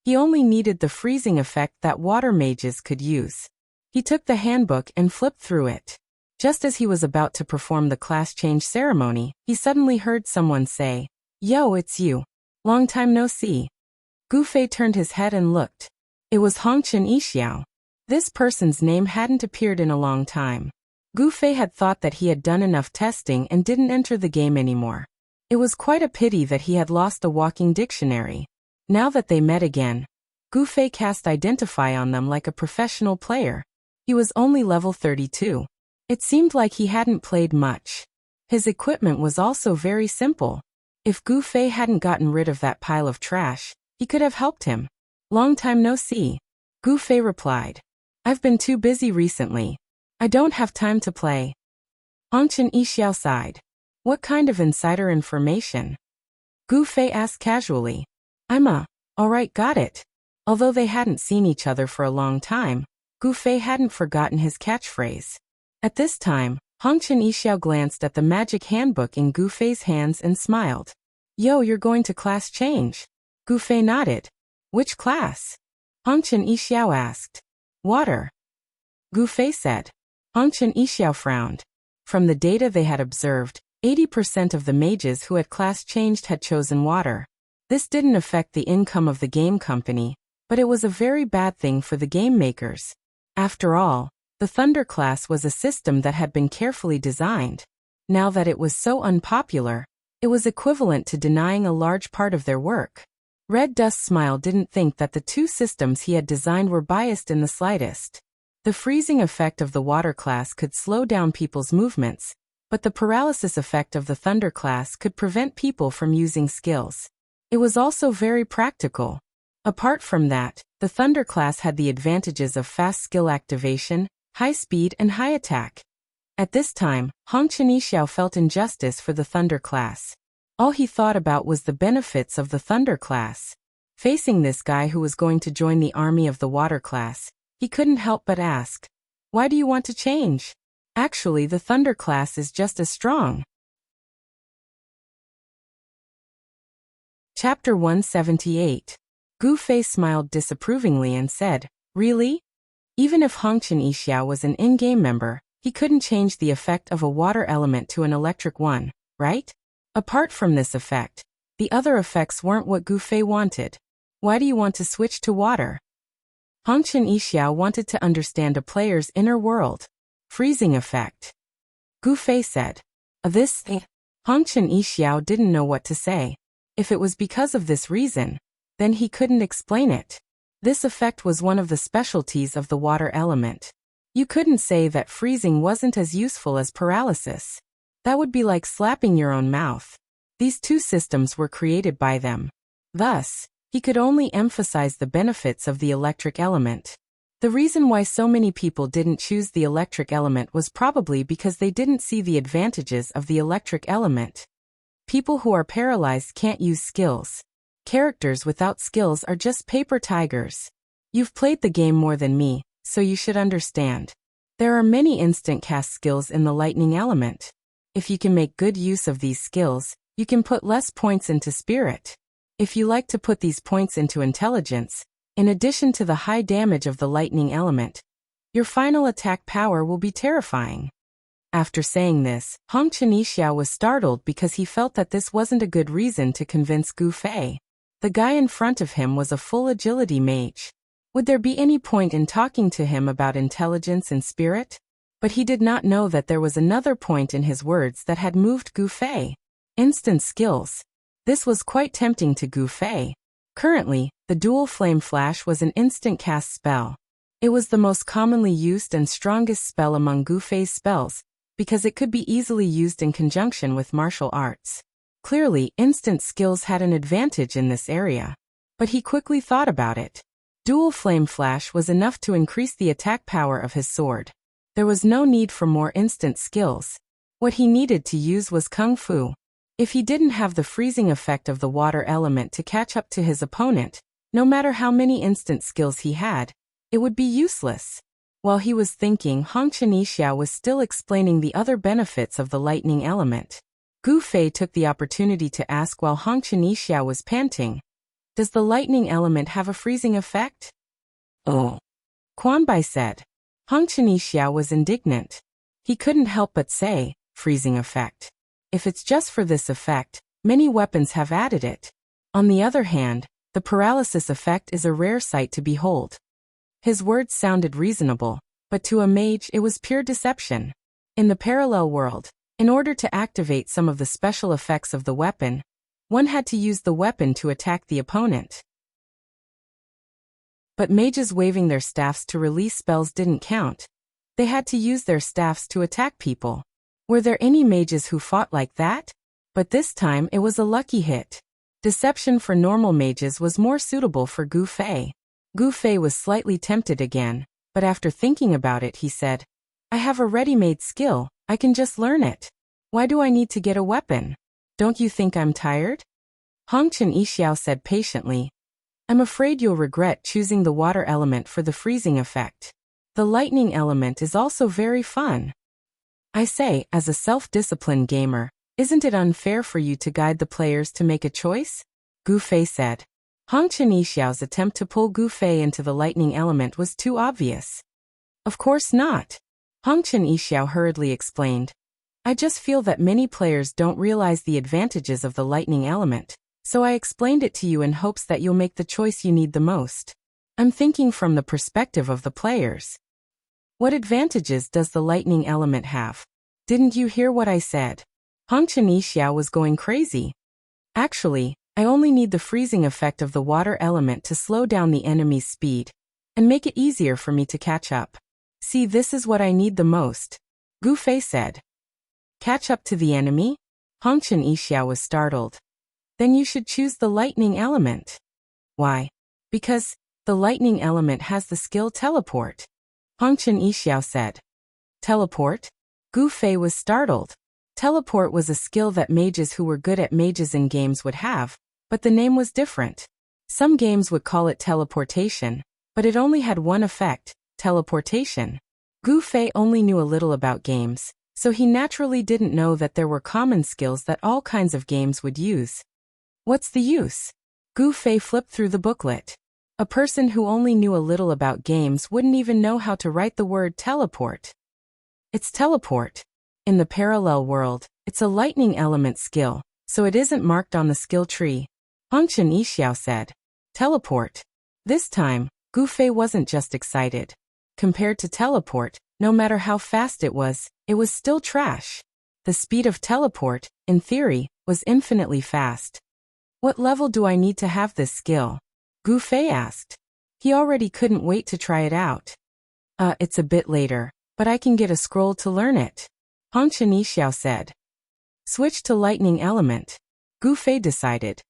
Speaker 1: He only needed the freezing effect that water mages could use. He took the handbook and flipped through it. Just as he was about to perform the class change ceremony, he suddenly heard someone say, "Yo, it's you. Long time no see." Gu Fei turned his head and looked. It was Hongchen Yixiao. This person's name hadn't appeared in a long time. Gu Fei had thought that he had done enough testing and didn't enter the game anymore. It was quite a pity that he had lost a walking dictionary. Now that they met again, Gu Fei cast Identify on them like a professional player. He was only level 32. It seemed like he hadn't played much. His equipment was also very simple. If Gu Fei hadn't gotten rid of that pile of trash, he could have helped him. "Long time no see." Gu Fei replied. "I've been too busy recently. I don't have time to play." Hongchen Yixiao sighed. "What kind of insider information?" Gu Fei asked casually. Alright, got it." Although they hadn't seen each other for a long time, Gu Fei hadn't forgotten his catchphrase. At this time, Hongchen Yixiao glanced at the magic handbook in Gu Fei's hands and smiled. "Yo, you're going to class change?" Gu Fei nodded. "Which class?" Hongchen Yixiao asked. "Water," Gu Fei said. Hongchen Yixiao frowned. From the data they had observed, 80% of the mages who had class changed had chosen water. This didn't affect the income of the game company, but it was a very bad thing for the game makers. After all, the Thunder class was a system that had been carefully designed. Now that it was so unpopular, it was equivalent to denying a large part of their work. Red Dust Smile didn't think that the two systems he had designed were biased in the slightest. The freezing effect of the water class could slow down people's movements, but the paralysis effect of the Thunder class could prevent people from using skills. It was also very practical. Apart from that, the Thunder class had the advantages of fast skill activation, high speed and high attack. At this time, Hongchen Yixiao felt injustice for the Thunder class. All he thought about was the benefits of the Thunder class. Facing this guy who was going to join the army of the Water class, he couldn't help but ask, "Why do you want to change? Actually, the Thunder class is just as strong." Chapter 178. Gu Fei smiled disapprovingly and said, "Really? Even if Hongchen Yixiao was an in-game member, he couldn't change the effect of a water element to an electric one, right? Apart from this effect, the other effects weren't what Gu Fei wanted. Why do you want to switch to water?" Hongchen Yixiao wanted to understand a player's inner world. Freezing effect. Gu Fei said. This thing. Hongchen Yixiao didn't know what to say. If it was because of this reason, then he couldn't explain it. This effect was one of the specialties of the water element. You couldn't say that freezing wasn't as useful as paralysis. That would be like slapping your own mouth. These two systems were created by them. Thus, he could only emphasize the benefits of the electric element. The reason why so many people didn't choose the electric element was probably because they didn't see the advantages of the electric element. People who are paralyzed can't use skills. Characters without skills are just paper tigers. You've played the game more than me, so you should understand. There are many instant cast skills in the lightning element. If you can make good use of these skills, you can put less points into spirit. If you like to put these points into intelligence, in addition to the high damage of the lightning element, your final attack power will be terrifying. After saying this, Hong Xiao was startled because he felt that this wasn't a good reason to convince Gu Fei. The guy in front of him was a full agility mage. Would there be any point in talking to him about intelligence and spirit? But he did not know that there was another point in his words that had moved Gu Fei. Instant skills. This was quite tempting to Gu Fei. Currently, the dual flame flash was an instant cast spell. It was the most commonly used and strongest spell among Gu Fei's spells, because it could be easily used in conjunction with martial arts. Clearly, instant skills had an advantage in this area. But he quickly thought about it. Dual flame flash was enough to increase the attack power of his sword. There was no need for more instant skills. What he needed to use was kung fu. If he didn't have the freezing effect of the water element to catch up to his opponent, no matter how many instant skills he had, it would be useless. While he was thinking, Hong Xiao was still explaining the other benefits of the lightning element. Gu Fei took the opportunity to ask while Hong Xiao was panting, "Does the lightning element have a freezing effect?" "Oh," Quan Bai said. Hong Xiao was indignant. He couldn't help but say, "Freezing effect. If it's just for this effect, many weapons have added it. On the other hand, the paralysis effect is a rare sight to behold." His words sounded reasonable, but to a mage it was pure deception. In the parallel world, in order to activate some of the special effects of the weapon, one had to use the weapon to attack the opponent. But mages waving their staffs to release spells didn't count. They had to use their staffs to attack people. Were there any mages who fought like that? But this time it was a lucky hit. Deception for normal mages was more suitable for Gu Fei. Gu Fei was slightly tempted again, but after thinking about it he said, "I have a ready-made skill, I can just learn it. Why do I need to get a weapon? Don't you think I'm tired?" Hong Xiao said patiently, "I'm afraid you'll regret choosing the water element for the freezing effect. The lightning element is also very fun. I say, as a self-disciplined gamer, isn't it unfair for you to guide the players to make a choice?" Gu Fei said. Hong Xiao's attempt to pull Gu Fei into the lightning element was too obvious. "Of course not," Hong Xiao hurriedly explained. "I just feel that many players don't realize the advantages of the lightning element, so I explained it to you in hopes that you'll make the choice you need the most. I'm thinking from the perspective of the players. What advantages does the lightning element have? Didn't you hear what I said?" Hong Xiao was going crazy. "Actually, I only need the freezing effect of the water element to slow down the enemy's speed and make it easier for me to catch up. See, this is what I need the most," Gu Fei said. "Catch up to the enemy?" Hong Xiao was startled. "Then you should choose the lightning element." "Why?" "Because the lightning element has the skill teleport," Hong Xiao said. "Teleport?" Gu Fei was startled. Teleport was a skill that mages who were good at mages in games would have, but the name was different. Some games would call it teleportation, but it only had one effect, teleportation. Gu Fei only knew a little about games, so he naturally didn't know that there were common skills that all kinds of games would use. What's the use? Gu Fei flipped through the booklet. A person who only knew a little about games wouldn't even know how to write the word teleport. It's teleport. In the parallel world, it's a lightning element skill, so it isn't marked on the skill tree, Hong Xiao said. Teleport. This time, Gu Fei wasn't just excited. Compared to teleport, no matter how fast it was still trash. The speed of teleport, in theory, was infinitely fast. What level do I need to have this skill? Gu Fei asked. He already couldn't wait to try it out. It's a bit later, but I can get a scroll to learn it. Hong Xiao said. Switch to lightning element. Gu Fei decided.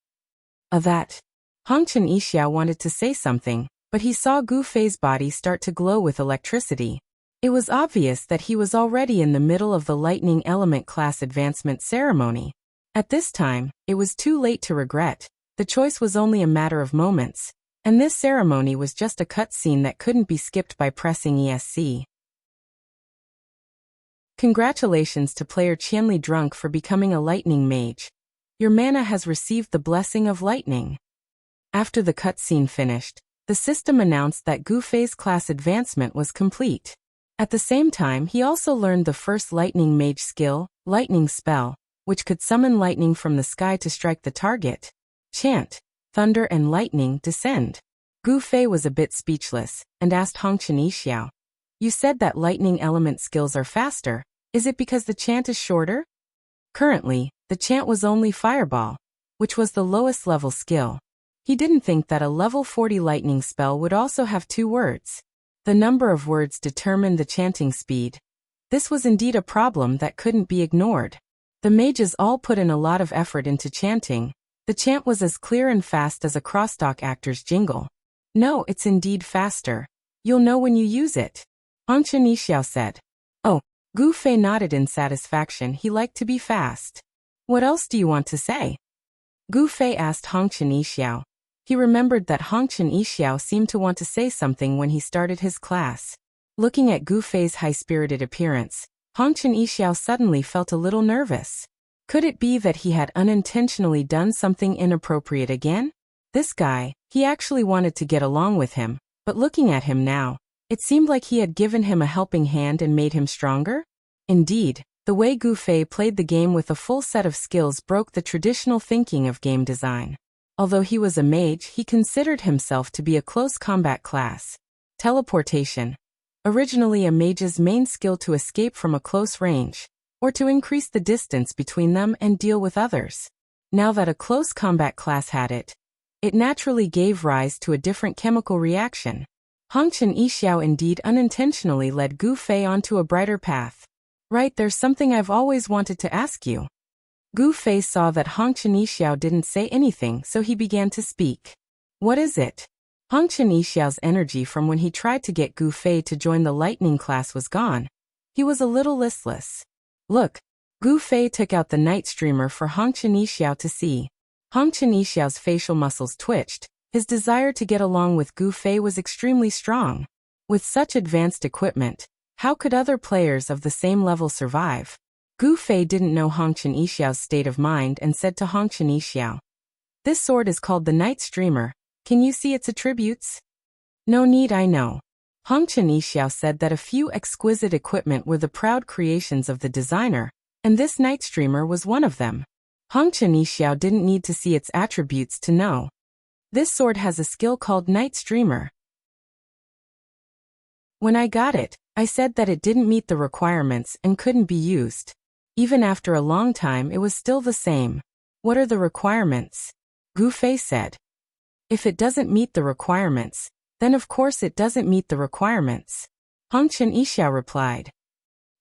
Speaker 1: That. Hong Xiao wanted to say something, but he saw Gu Fei's body start to glow with electricity. It was obvious that he was already in the middle of the lightning element class advancement ceremony. At this time, it was too late to regret. The choice was only a matter of moments, and this ceremony was just a cutscene that couldn't be skipped by pressing ESC. Congratulations to player Qianli Drunk for becoming a lightning mage. Your mana has received the blessing of lightning. After the cutscene finished, the system announced that Gu Fei's class advancement was complete. At the same time, he also learned the first lightning mage skill, lightning spell, which could summon lightning from the sky to strike the target. Chant, thunder and lightning descend. Gu Fei was a bit speechless, and asked Hong Xiao. You said that lightning element skills are faster. Is it because the chant is shorter? Currently, the chant was only Fireball, which was the lowest level skill. He didn't think that a level 40 lightning spell would also have 2 words. The number of words determined the chanting speed. This was indeed a problem that couldn't be ignored. The mages all put in a lot of effort into chanting. The chant was as clear and fast as a crosstalk actor's jingle. No, it's indeed faster. You'll know when you use it. Hong Xiao said. Oh, Gu Fei nodded in satisfaction. He liked to be fast. What else do you want to say? Gu Fei asked Hong Xiao. He remembered that Hong Xiao seemed to want to say something when he started his class. Looking at Gu Fei's high-spirited appearance, Hong Xiao suddenly felt a little nervous. Could it be that he had unintentionally done something inappropriate again? This guy, he actually wanted to get along with him, but looking at him now, it seemed like he had given him a helping hand and made him stronger. Indeed, the way Gu Fei played the game with a full set of skills broke the traditional thinking of game design. Although he was a mage, he considered himself to be a close combat class. Teleportation. Originally a mage's main skill to escape from a close range, or to increase the distance between them and deal with others. Now that a close combat class had it, it naturally gave rise to a different chemical reaction. Hong Xiao indeed unintentionally led Gu Fei onto a brighter path. Right, there's something I've always wanted to ask you. Gu Fei saw that Hong Xiao didn't say anything, so he began to speak. What is it? Hong Xiao's energy from when he tried to get Gu Fei to join the lightning class was gone. He was a little listless. Look, Gu Fei took out the night streamer for Hong Xiao to see. Hong Xiao's facial muscles twitched. His desire to get along with Gu Fei was extremely strong. With such advanced equipment, how could other players of the same level survive? Gu Fei didn't know Hong Xiao's state of mind and said to Hong Xiao, "This sword is called the Night Streamer. Can you see its attributes?" "No need, I know." Hong Xiao said that a few exquisite equipment were the proud creations of the designer, and this Night Streamer was one of them. Hong Xiao didn't need to see its attributes to know. This sword has a skill called Night Streamer. When I got it, I said that it didn't meet the requirements and couldn't be used. Even after a long time it was still the same. What are the requirements? Gu Fei said. If it doesn't meet the requirements, then of course it doesn't meet the requirements. Hong Xiao replied.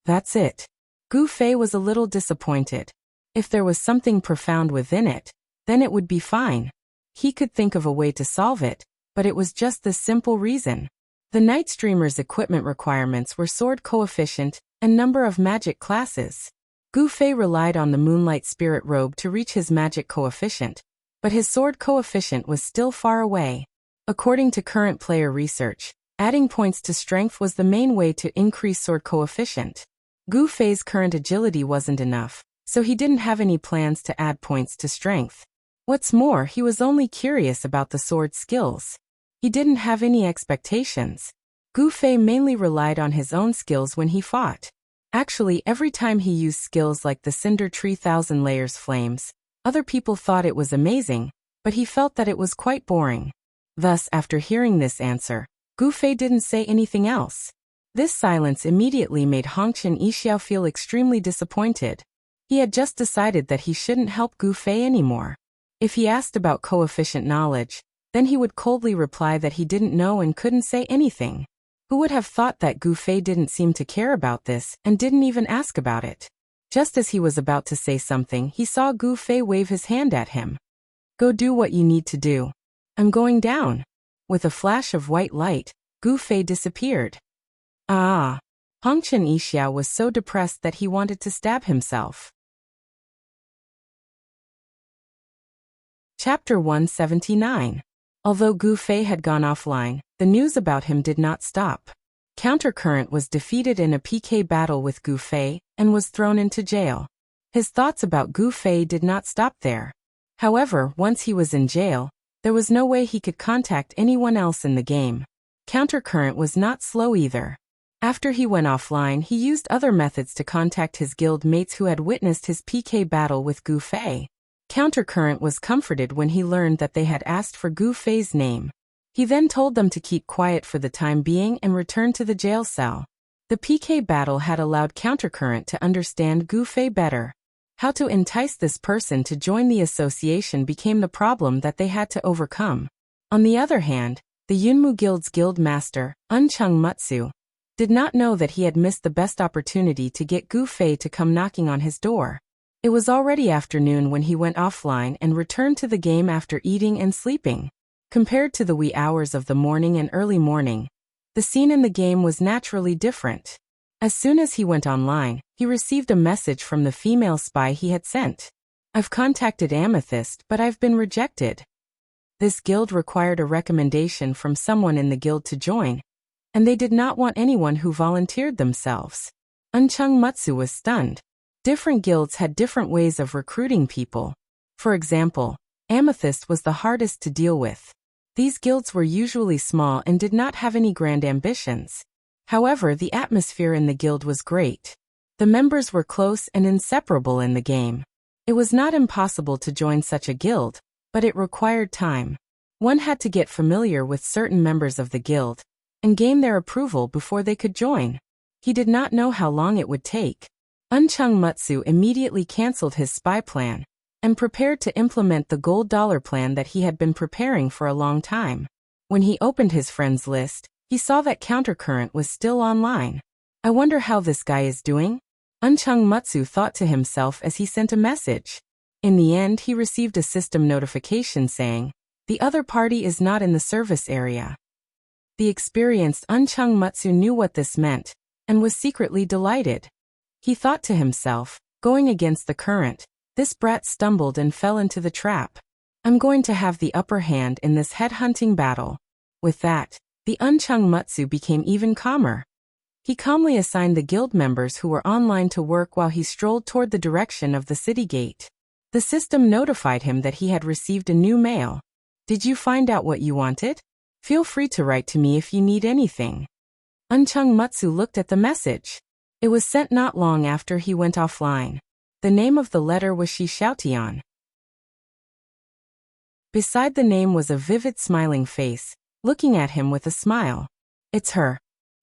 Speaker 1: That's it. Gu Fei was a little disappointed. If there was something profound within it, then it would be fine. He could think of a way to solve it, but it was just this simple reason. The Night Streamer's equipment requirements were sword coefficient and number of magic classes. Gu Fei relied on the Moonlight Spirit Robe to reach his magic coefficient, but his sword coefficient was still far away. According to current player research, adding points to strength was the main way to increase sword coefficient. Gu Fei's current agility wasn't enough, so he didn't have any plans to add points to strength. What's more, he was only curious about the sword skills. He didn't have any expectations. Gu Fei mainly relied on his own skills when he fought. Actually, every time he used skills like the Cinder Tree Thousand Layers Flames, other people thought it was amazing, but he felt that it was quite boring. Thus, after hearing this answer, Gu Fei didn't say anything else. This silence immediately made Hong Xiao feel extremely disappointed. He had just decided that he shouldn't help Gu Fei anymore. If he asked about coefficient knowledge, then he would coldly reply that he didn't know and couldn't say anything. Who would have thought that Gu Fei didn't seem to care about this and didn't even ask about it? Just as he was about to say something, he saw Gu Fei wave his hand at him. Go do what you need to do. I'm going down. With a flash of white light, Gu Fei disappeared. Ah! Hongchen Yixia was so depressed that he wanted to stab himself. Chapter 179. Although Gu Fei had gone offline, the news about him did not stop. Countercurrent was defeated in a PK battle with Gu Fei and was thrown into jail. His thoughts about Gu Fei did not stop there. However, once he was in jail, there was no way he could contact anyone else in the game. Countercurrent was not slow either. After he went offline, he used other methods to contact his guild mates who had witnessed his PK battle with Gu Fei. Countercurrent was comforted when he learned that they had asked for Gu Fei's name. He then told them to keep quiet for the time being and return to the jail cell. The PK battle had allowed Countercurrent to understand Gu Fei better. How to entice this person to join the association became the problem that they had to overcome. On the other hand, the Yunmu Guild's guild master, Unchung Mutsu, did not know that he had missed the best opportunity to get Gu Fei to come knocking on his door. It was already afternoon when he went offline and returned to the game after eating and sleeping. Compared to the wee hours of the morning and early morning, the scene in the game was naturally different. As soon as he went online, he received a message from the female spy he had sent. I've contacted Amethyst, but I've been rejected. This guild required a recommendation from someone in the guild to join, and they did not want anyone who volunteered themselves. Unchung Mutsu was stunned. Different guilds had different ways of recruiting people. For example, Amethyst was the hardest to deal with. These guilds were usually small and did not have any grand ambitions. However, the atmosphere in the guild was great. The members were close and inseparable in the game. It was not impossible to join such a guild, but it required time. One had to get familiar with certain members of the guild and gain their approval before they could join. He did not know how long it would take. Unchung Mutsu immediately cancelled his spy plan and prepared to implement the gold dollar plan that he had been preparing for a long time. When he opened his friends list, he saw that Countercurrent was still online. I wonder how this guy is doing? Unchung Mutsu thought to himself as he sent a message. In the end, he received a system notification saying, the other party is not in the service area. The experienced Unchung Mutsu knew what this meant and was secretly delighted. He thought to himself, going against the current, this brat stumbled and fell into the trap. I'm going to have the upper hand in this headhunting battle. With that, the Unchung Mutsu became even calmer. He calmly assigned the guild members who were online to work while he strolled toward the direction of the city gate. The system notified him that he had received a new mail. Did you find out what you wanted? Feel free to write to me if you need anything. Unchung Mutsu looked at the message. It was sent not long after he went offline. The name of the letter was Shi Xiaotian. Beside the name was a vivid smiling face, looking at him with a smile. It's her.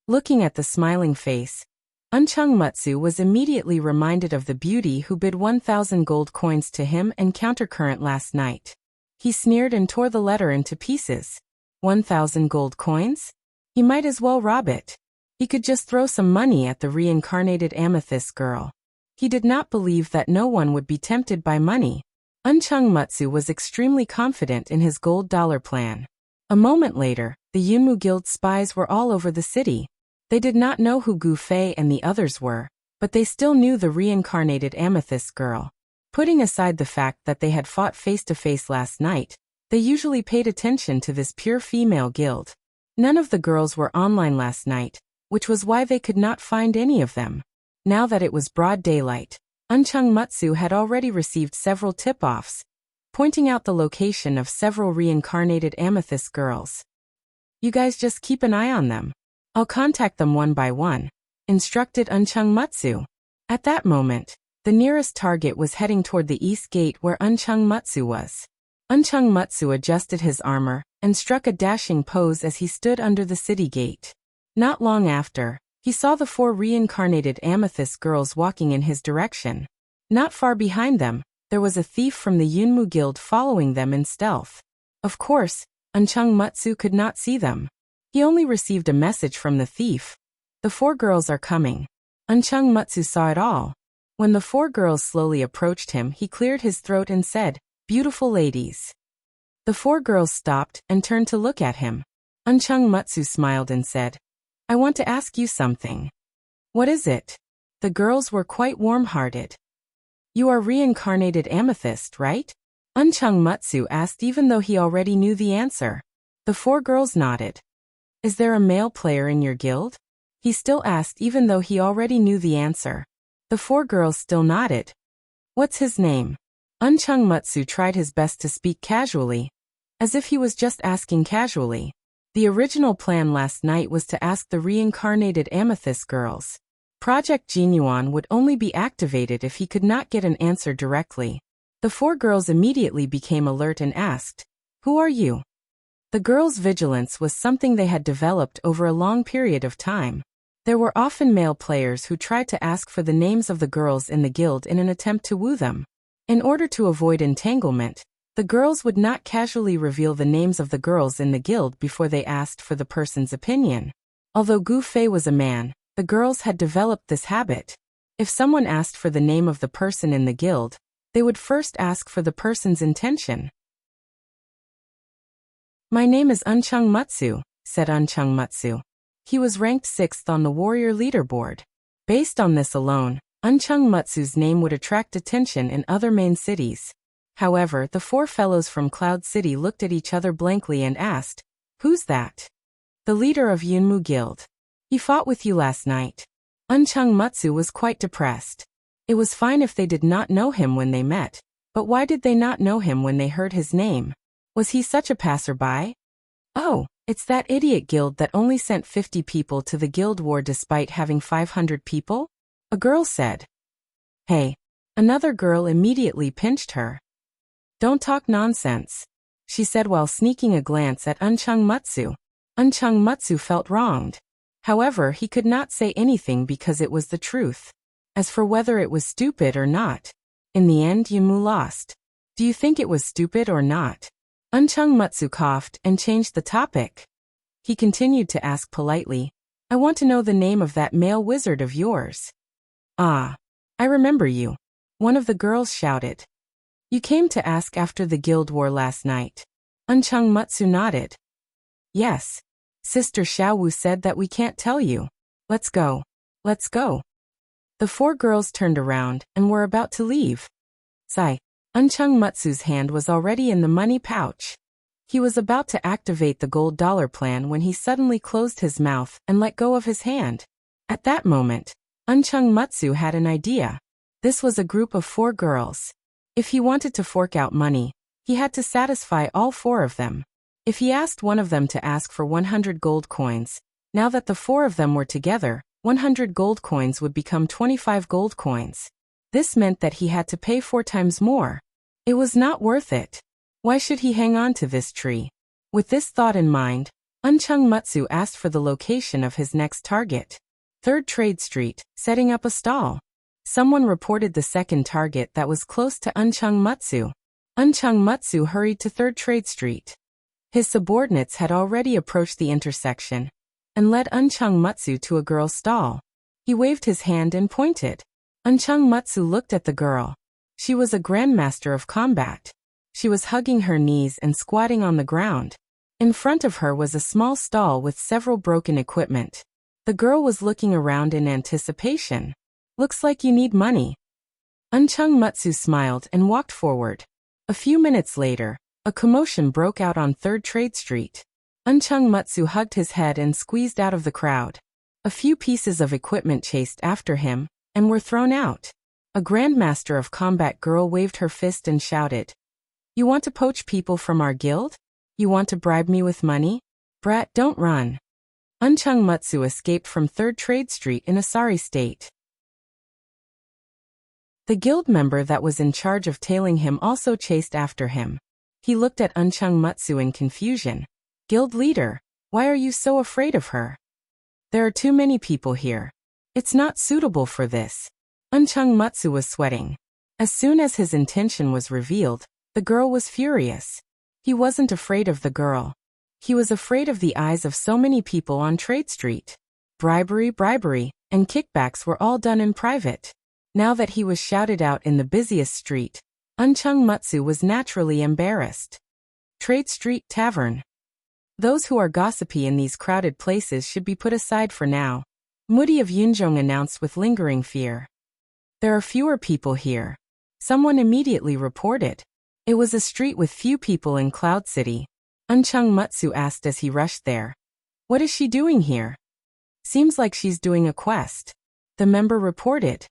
Speaker 1: Looking at the smiling face, Unchung Mutsu was immediately reminded of the beauty who bid 1,000 gold coins to him and Countercurrent last night. He sneered and tore the letter into pieces. 1,000 gold coins? He might as well rob it. He could just throw some money at the reincarnated amethyst girl. He did not believe that no one would be tempted by money. Unchung Mutsu was extremely confident in his gold dollar plan. A moment later, the Yunmu Guild spies were all over the city. They did not know who Gu Fei and the others were, but they still knew the reincarnated amethyst girl. Putting aside the fact that they had fought face-to-face last night, they usually paid attention to this pure female guild. None of the girls were online last night, which was why they could not find any of them. Now that it was broad daylight, Unchung Mutsu had already received several tip-offs, pointing out the location of several reincarnated amethyst girls. You guys just keep an eye on them. I'll contact them one by one, instructed Unchung Mutsu. At that moment, the nearest target was heading toward the east gate where Unchung Mutsu was. Unchung Mutsu adjusted his armor and struck a dashing pose as he stood under the city gate. Not long after, he saw the 4 reincarnated amethyst girls walking in his direction. Not far behind them, There was a thief from the Yunmu Guild following them in stealth. Of course, Unchung Matsu could not see them. He only received a message from the thief. The 4 girls are coming. Unchung Matsu saw it all. When the 4 girls slowly approached him, he cleared his throat and said, "Beautiful ladies." The 4 girls stopped and turned to look at him. Unchung Matsu smiled and said, "I want to ask you something." "What is it?" The girls were quite warm-hearted. "You are reincarnated amethyst, right?" Unchung Matsu asked even though he already knew the answer. The 4 girls nodded. "Is there a male player in your guild?" He still asked even though he already knew the answer. The 4 girls still nodded. "What's his name?" Unchung Matsu tried his best to speak casually, as if he was just asking casually. The original plan last night was to ask the reincarnated amethyst girls. Project Jinyuan would only be activated if he could not get an answer directly. The 4 girls immediately became alert and asked, "Who are you?" The girls' vigilance was something they had developed over a long period of time. There were often male players who tried to ask for the names of the girls in the guild in an attempt to woo them. In order to avoid entanglement, the girls would not casually reveal the names of the girls in the guild before they asked for the person's opinion. Although Gu Fei was a man, the girls had developed this habit. If someone asked for the name of the person in the guild, they would first ask for the person's intention. "My name is Unchung Matsu," said Unchung Matsu. He was ranked 6th on the warrior leaderboard. Based on this alone, Unchung Matsu's name would attract attention in other main cities. However, the 4 fellows from Cloud City looked at each other blankly and asked, "Who's that?" "The leader of Yunmu Guild. He fought with you last night." Unchung Matsu was quite depressed. It was fine if they did not know him when they met, but why did they not know him when they heard his name? Was he such a passerby? "Oh, it's that idiot guild that only sent 50 people to the guild war despite having 500 people?" a girl said. "Hey." Another girl immediately pinched her. "Don't talk nonsense," she said while sneaking a glance at Unchung Matsu. Unchung Matsu felt wronged. However, he could not say anything because it was the truth. As for whether it was stupid or not, in the end Yunmu lost. "Do you think it was stupid or not?" Unchung Matsu coughed and changed the topic. He continued to ask politely, "I want to know the name of that male wizard of yours." "Ah, I remember you," one of the girls shouted. "You came to ask after the guild war last night." Unchung Matsu nodded. "Yes. Sister Xiaowu said that we can't tell you. Let's go. Let's go." The 4 girls turned around and were about to leave. Sigh. Unchung Matsu's hand was already in the money pouch. He was about to activate the gold dollar plan when he suddenly closed his mouth and let go of his hand. At that moment, Unchung Matsu had an idea. This was a group of 4 girls. If he wanted to fork out money, he had to satisfy all 4 of them. If he asked one of them to ask for 100 gold coins, now that the 4 of them were together, 100 gold coins would become 25 gold coins. This meant that he had to pay 4 times more. It was not worth it. Why should he hang on to this tree? With this thought in mind, Unchung Matsu asked for the location of his next target. 3rd Trade Street, setting up a stall. Someone reported the second target that was close to Unchung Matsu. Unchung Matsu hurried to 3rd Trade Street. His subordinates had already approached the intersection and led Unchung Matsu to a girl's stall. He waved his hand and pointed. Unchung Matsu looked at the girl. She was a grandmaster of combat. She was hugging her knees and squatting on the ground. In front of her was a small stall with several broken equipment. The girl was looking around in anticipation. "Looks like you need money." Unchung Matsu smiled and walked forward. A few minutes later, a commotion broke out on 3rd Trade Street. Unchung Matsu hugged his head and squeezed out of the crowd. A few pieces of equipment chased after him and were thrown out. A grandmaster of combat girl waved her fist and shouted, "You want to poach people from our guild? You want to bribe me with money? Brat, don't run." Unchung Matsu escaped from 3rd Trade Street in a sorry state. The guild member that was in charge of tailing him also chased after him. He looked at Unchung Matsu in confusion. "Guild leader, why are you so afraid of her?" "There are too many people here. It's not suitable for this." Unchung Matsu was sweating. As soon as his intention was revealed, the girl was furious. He wasn't afraid of the girl. He was afraid of the eyes of so many people on Trade Street. Bribery, and kickbacks were all done in private. Now that he was shouted out in the busiest street, Unchung Mutsu was naturally embarrassed. Trade Street Tavern. Those who are gossipy in these crowded places should be put aside for now, Moody of Yunjong announced with lingering fear. There are fewer people here. Someone immediately reported. It was a street with few people in Cloud City. Unchung Mutsu asked as he rushed there. What is she doing here? Seems like she's doing a quest. The member reported.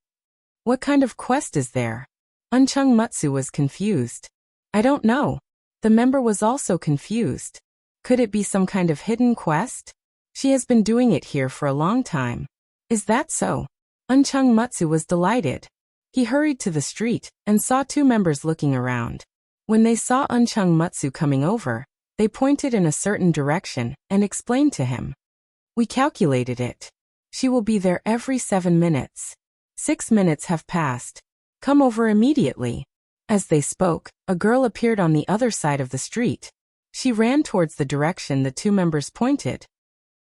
Speaker 1: What kind of quest is there? Unchung Mutsu was confused. I don't know. The member was also confused. Could it be some kind of hidden quest? She has been doing it here for a long time. Is that so? Unchung Mutsu was delighted. He hurried to the street and saw two members looking around. When they saw Unchung Mutsu coming over, they pointed in a certain direction and explained to him. We calculated it. She will be there every 7 minutes. 6 minutes have passed. Come over immediately. As they spoke, a girl appeared on the other side of the street. She ran towards the direction the two members pointed.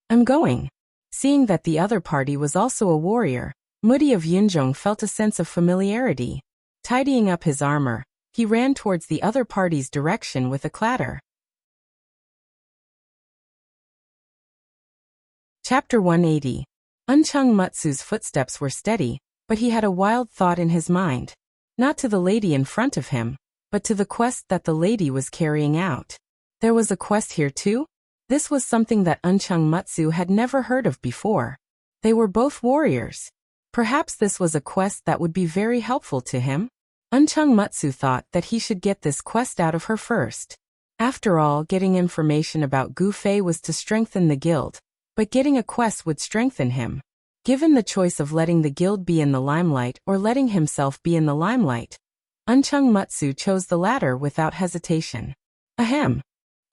Speaker 1: I'm going. Seeing that the other party was also a warrior, Moody of Yunjong felt a sense of familiarity. Tidying up his armor, he ran towards the other party's direction with a clatter. Chapter 180. Unchung Mutsu's footsteps were steady, but he had a wild thought in his mind. Not to the lady in front of him, but to the quest that the lady was carrying out. There was a quest here too? This was something that Unchung Mutsu had never heard of before. They were both warriors. Perhaps this was a quest that would be very helpful to him? Unchung Mutsu thought that he should get this quest out of her first. After all, getting information about Gu Fei was to strengthen the guild, but getting a quest would strengthen him. Given the choice of letting the guild be in the limelight or letting himself be in the limelight, Unchung Mutsu chose the latter without hesitation. Ahem.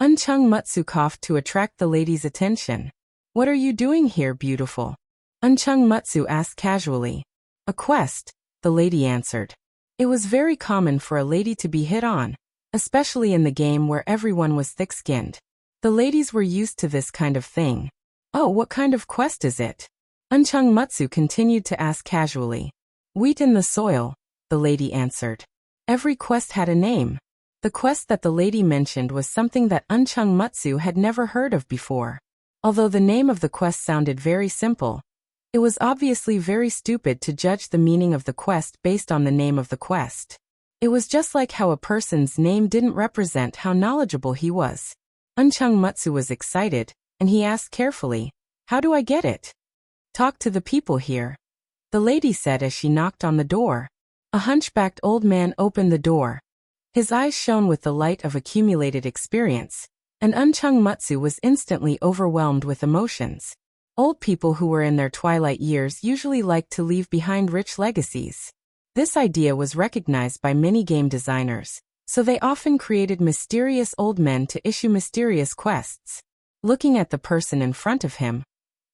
Speaker 1: Unchung Mutsu coughed to attract the lady's attention. What are you doing here, beautiful? Unchung Mutsu asked casually. A quest, the lady answered. It was very common for a lady to be hit on, especially in the game where everyone was thick-skinned. The ladies were used to this kind of thing. Oh, what kind of quest is it? Unchung Mutsu continued to ask casually. Wheat in the soil, the lady answered. Every quest had a name. The quest that the lady mentioned was something that Unchung Mutsu had never heard of before. Although the name of the quest sounded very simple, it was obviously very stupid to judge the meaning of the quest based on the name of the quest. It was just like how a person's name didn't represent how knowledgeable he was. Unchung Mutsu was excited, and he asked carefully, How do I get it? Talk to the people here, the lady said as she knocked on the door. A hunchbacked old man opened the door. His eyes shone with the light of accumulated experience, and Unchung Mutsu was instantly overwhelmed with emotions. Old people who were in their twilight years usually liked to leave behind rich legacies. This idea was recognized by many game designers, so they often created mysterious old men to issue mysterious quests. Looking at the person in front of him,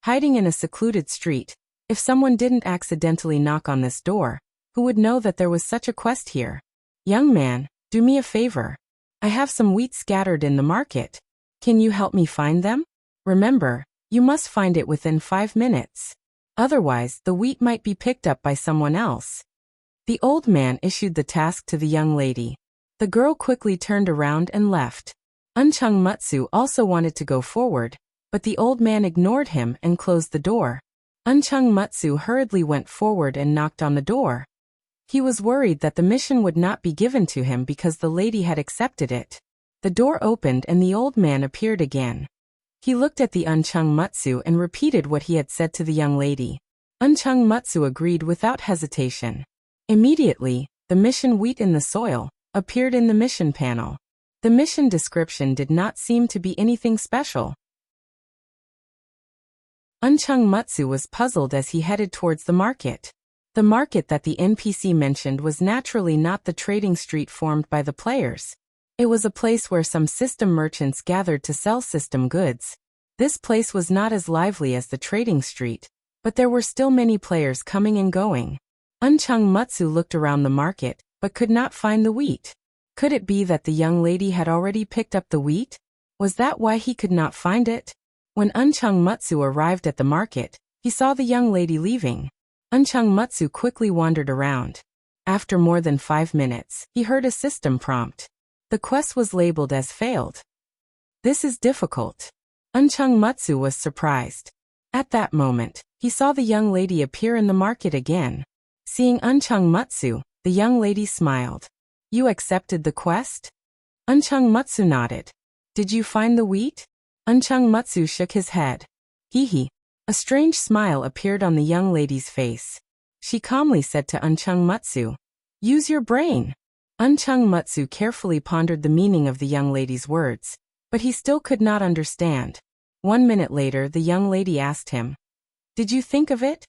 Speaker 1: hiding in a secluded street, if someone didn't accidentally knock on this door, who would know that there was such a quest here? Young man, do me a favor. I have some wheat scattered in the market. Can you help me find them? Remember, you must find it within 5 minutes. Otherwise, the wheat might be picked up by someone else. The old man issued the task to the young lady. The girl quickly turned around and left. Unchung Mutsu also wanted to go forward, but the old man ignored him and closed the door. Unchung Mutsu hurriedly went forward and knocked on the door. He was worried that the mission would not be given to him because the lady had accepted it. The door opened and the old man appeared again. He looked at the Unchung Mutsu and repeated what he had said to the young lady. Unchung Mutsu agreed without hesitation. Immediately, the mission Wheat in the Soil appeared in the mission panel. The mission description did not seem to be anything special. Unchung Mutsu was puzzled as he headed towards the market. The market that the NPC mentioned was naturally not the trading street formed by the players. It was a place where some system merchants gathered to sell system goods. This place was not as lively as the trading street, but there were still many players coming and going. Unchung Mutsu looked around the market but could not find the wheat. Could it be that the young lady had already picked up the wheat? Was that why he could not find it? When Unchung Mutsu arrived at the market, he saw the young lady leaving. Unchung Mutsu quickly wandered around. After more than 5 minutes, he heard a system prompt. The quest was labeled as failed. This is difficult. Unchung Mutsu was surprised. At that moment, he saw the young lady appear in the market again. Seeing Unchung Mutsu, the young lady smiled. You accepted the quest? Unchung Mutsu nodded. Did you find the wheat? Unchung Mutsu shook his head. Hee. A strange smile appeared on the young lady's face. She calmly said to Unchung Mutsu, use your brain. Unchung Mutsu carefully pondered the meaning of the young lady's words, but he still could not understand. 1 minute later, the young lady asked him, did you think of it?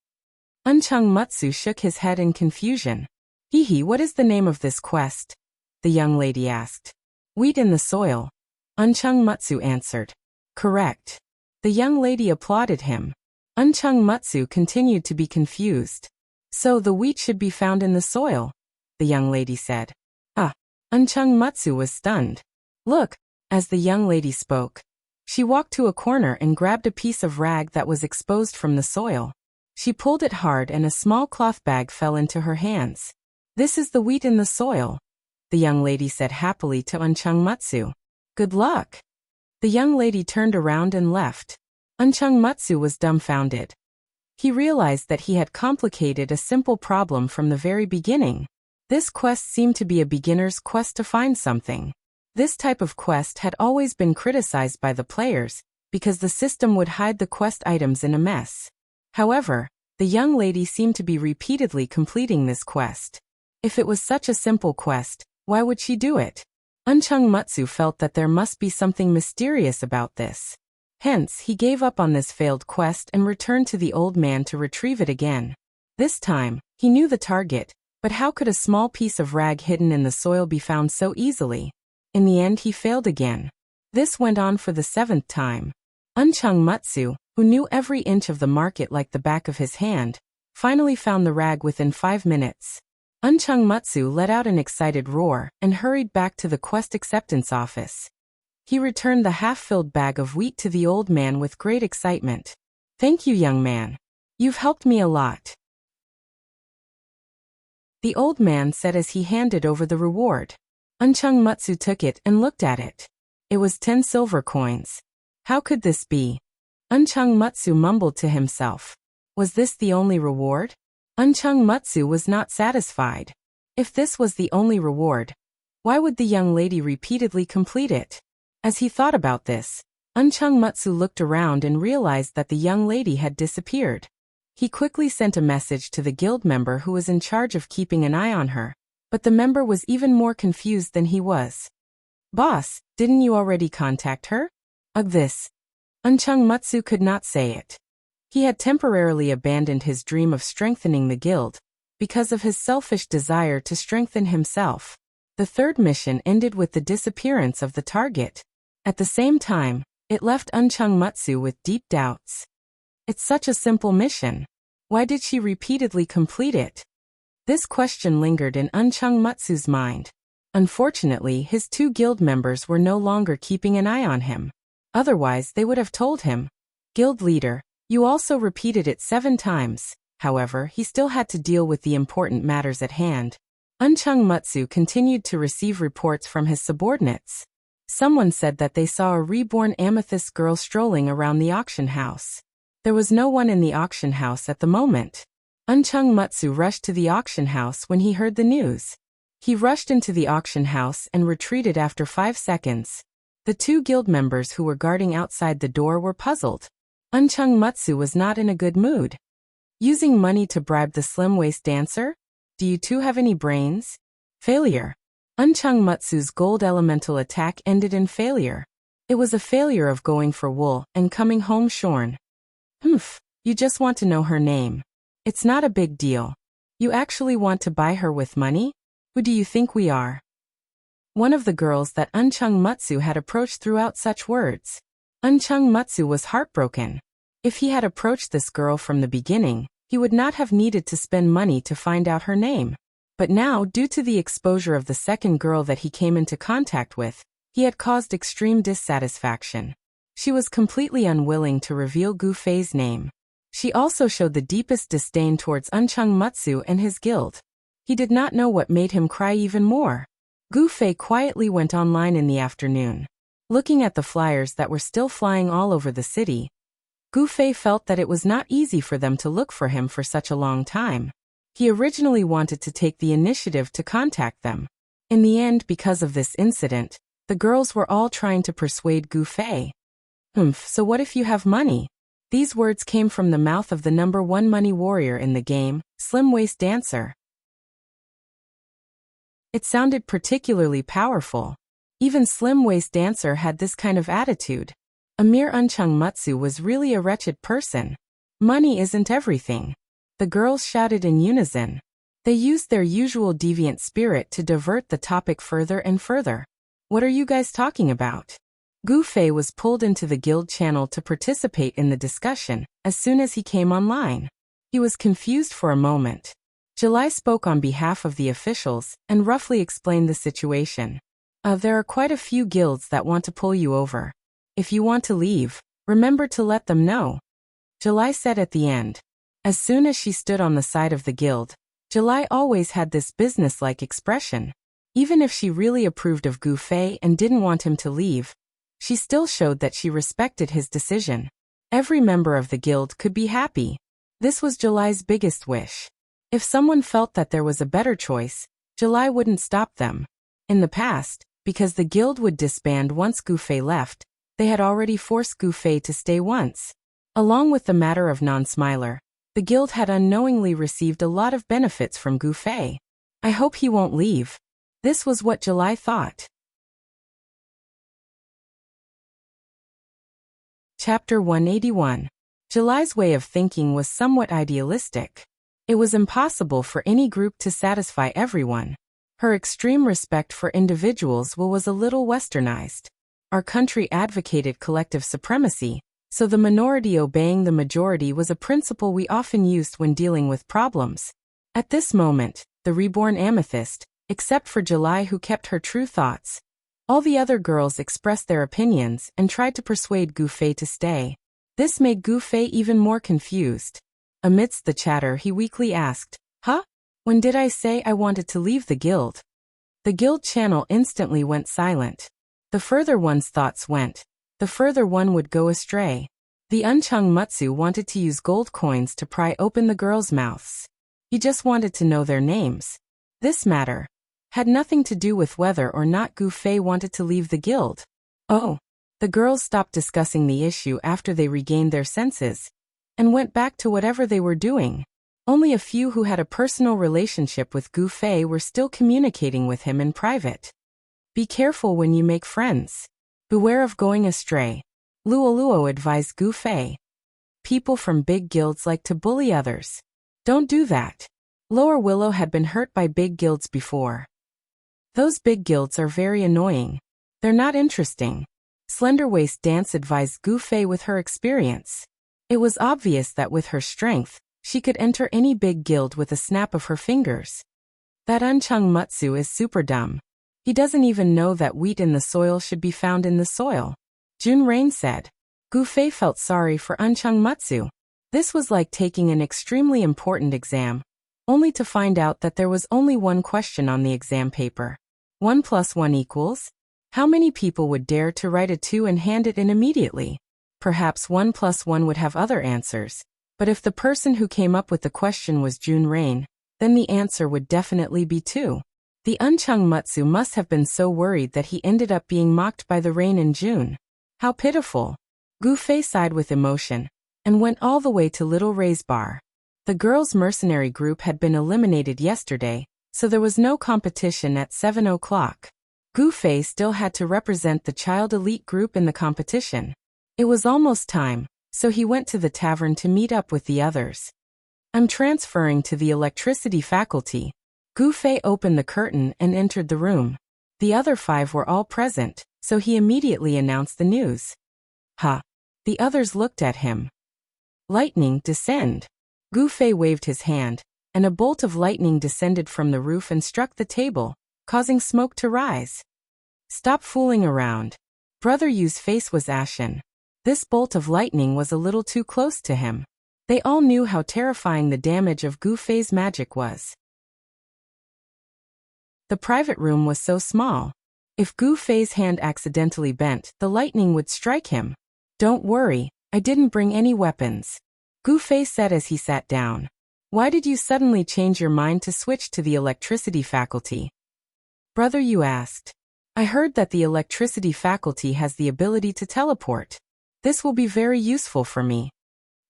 Speaker 1: Unchung Mutsu shook his head in confusion. Hee, what is the name of this quest? The young lady asked. Wheat in the soil. Unchung Mutsu answered. Correct. The young lady applauded him. Unchung Mutsu continued to be confused. So the wheat should be found in the soil, the young lady said. Unchung Mutsu was stunned. Look, as the young lady spoke, she walked to a corner and grabbed a piece of rag that was exposed from the soil. She pulled it hard and a small cloth bag fell into her hands. This is the wheat in the soil, the young lady said happily to Unchung Mutsu. Good luck. The young lady turned around and left. Unchung Mutsu was dumbfounded. He realized that he had complicated a simple problem from the very beginning. This quest seemed to be a beginner's quest to find something. This type of quest had always been criticized by the players, because the system would hide the quest items in a mess. However, the young lady seemed to be repeatedly completing this quest. If it was such a simple quest, why would she do it? Unchung Mutsu felt that there must be something mysterious about this. Hence, he gave up on this failed quest and returned to the old man to retrieve it again. This time, he knew the target, but how could a small piece of rag hidden in the soil be found so easily? In the end, he failed again. This went on for the 7th time. Unchung Mutsu, who knew every inch of the market like the back of his hand, finally found the rag within 5 minutes. Unchung Mutsu let out an excited roar and hurried back to the quest acceptance office. He returned the half-filled bag of wheat to the old man with great excitement. Thank you, young man. You've helped me a lot, the old man said as he handed over the reward. Unchung Mutsu took it and looked at it. It was 10 silver coins. How could this be? Unchung Mutsu mumbled to himself. Was this the only reward? Unchung Mutsu was not satisfied. If this was the only reward, why would the young lady repeatedly complete it? As he thought about this, Unchung Mutsu looked around and realized that the young lady had disappeared. He quickly sent a message to the guild member who was in charge of keeping an eye on her, but the member was even more confused than he was. Boss, didn't you already contact her? This. Unchung Mutsu could not say it. He had temporarily abandoned his dream of strengthening the guild, because of his selfish desire to strengthen himself. The 3rd mission ended with the disappearance of the target. At the same time, it left Unchung Mutsu with deep doubts. It's such a simple mission. Why did she repeatedly complete it? This question lingered in Unchung Mutsu's mind. Unfortunately, his 2 guild members were no longer keeping an eye on him. Otherwise, they would have told him. Guild leader, you also repeated it 7 times. However, he still had to deal with the important matters at hand. Unchung Mutsu continued to receive reports from his subordinates. Someone said that they saw a reborn amethyst girl strolling around the auction house. There was no one in the auction house at the moment. Unchung Mutsu rushed to the auction house when he heard the news. He rushed into the auction house and retreated after 5 seconds. The 2 guild members who were guarding outside the door were puzzled. Unchung Mutsu was not in a good mood. Using money to bribe the slim-waist dancer? Do you 2 have any brains? Failure. Unchung Mutsu's gold elemental attack ended in failure. It was a failure of going for wool and coming home shorn. You just want to know her name. It's not a big deal. You actually want to buy her with money? Who do you think we are? One of the girls that Unchung Mutsu had approached threw out such words. Unchung Mutsu was heartbroken. If he had approached this girl from the beginning, he would not have needed to spend money to find out her name. But now, due to the exposure of the second girl that he came into contact with, he had caused extreme dissatisfaction. She was completely unwilling to reveal Gu Fei's name. She also showed the deepest disdain towards Uncheng Mutsu and his guild. He did not know what made him cry even more. Gu Fei quietly went online in the afternoon. Looking at the flyers that were still flying all over the city, Gu Fei felt that it was not easy for them to look for him for such a long time. He originally wanted to take the initiative to contact them. In the end, because of this incident, the girls were all trying to persuade Gu Fei. So what if you have money? These words came from the mouth of the number one money warrior in the game, Slim Waist Dancer. It sounded particularly powerful. Even Slim Waist Dancer had this kind of attitude. A mere Uncheng Mutsu was really a wretched person. Money isn't everything. The girls shouted in unison. They used their usual deviant spirit to divert the topic further and further. What are you guys talking about? Gu Fei was pulled into the guild channel to participate in the discussion as soon as he came online. He was confused for a moment. July spoke on behalf of the officials and roughly explained the situation. There are quite a few guilds that want to pull you over. If you want to leave, remember to let them know, July said at the end. As soon as she stood on the side of the guild, July always had this businesslike expression. Even if she really approved of Gu Fei and didn't want him to leave, she still showed that she respected his decision. Every member of the guild could be happy. This was July's biggest wish. If someone felt that there was a better choice, July wouldn't stop them. In the past, because the guild would disband once Gu Fei left, they had already forced Gu Fei to stay once. Along with the matter of non-smiler, the guild had unknowingly received a lot of benefits from Gu Fei. I hope he won't leave. This was what July thought. Chapter 181. July's way of thinking was somewhat idealistic. It was impossible for any group to satisfy everyone. Her extreme respect for individuals was a little westernized. Our country advocated collective supremacy, so the minority obeying the majority was a principle we often used when dealing with problems. At this moment, the reborn amethyst, except for July who kept her true thoughts, all the other girls expressed their opinions and tried to persuade Gu Fei to stay. This made Gu Fei even more confused. Amidst the chatter, he weakly asked, When did I say I wanted to leave the guild? The guild channel instantly went silent. The further one's thoughts went, the further one would go astray. The Uncheng Mutsu wanted to use gold coins to pry open the girls' mouths. He just wanted to know their names. This matter had nothing to do with whether or not Gu Fei wanted to leave the guild. The girls stopped discussing the issue after they regained their senses and went back to whatever they were doing. Only a few who had a personal relationship with Gu Fei were still communicating with him in private. Be careful when you make friends. Beware of going astray, Luo advised Gu Fei. People from big guilds like to bully others. Don't do that. Lower Willow had been hurt by big guilds before. Those big guilds are very annoying. They're not interesting. Slender Waist Dance advised Gu Fei with her experience. It was obvious that with her strength, she could enter any big guild with a snap of her fingers. That Uncheng Mutsu is super dumb. He doesn't even know that wheat in the soil should be found in the soil, Jun Rain said. Gu Fei felt sorry for Uncheng Mutsu. This was like taking an extremely important exam, only to find out that there was only one question on the exam paper. 1 + 1 equals? How many people would dare to write a 2 and hand it in immediately? Perhaps 1 + 1 would have other answers, but if the person who came up with the question was Jun Rain, then the answer would definitely be 2. The Uncheng Mutsu must have been so worried that he ended up being mocked by the Rain in June. How pitiful. Gu Fei sighed with emotion and went all the way to Little Ray's bar. The girls' mercenary group had been eliminated yesterday, so there was no competition at 7 o'clock. Gu Fei still had to represent the child elite group in the competition. It was almost time, so he went to the tavern to meet up with the others. I'm transferring to the electricity faculty. Gu Fei opened the curtain and entered the room. The other 5 were all present, so he immediately announced the news. The others looked at him. Lightning, descend. Gu Fei waved his hand, and a bolt of lightning descended from the roof and struck the table, causing smoke to rise. Stop fooling around. Brother Yu's face was ashen. This bolt of lightning was a little too close to him. They all knew how terrifying the damage of Gu Fei's magic was. The private room was so small. If Gu Fei's hand accidentally bent, the lightning would strike him. Don't worry, I didn't bring any weapons, Gu Fei said as he sat down. Why did you suddenly change your mind to switch to the electricity faculty? Brother Yu asked. I heard that the electricity faculty has the ability to teleport. This will be very useful for me,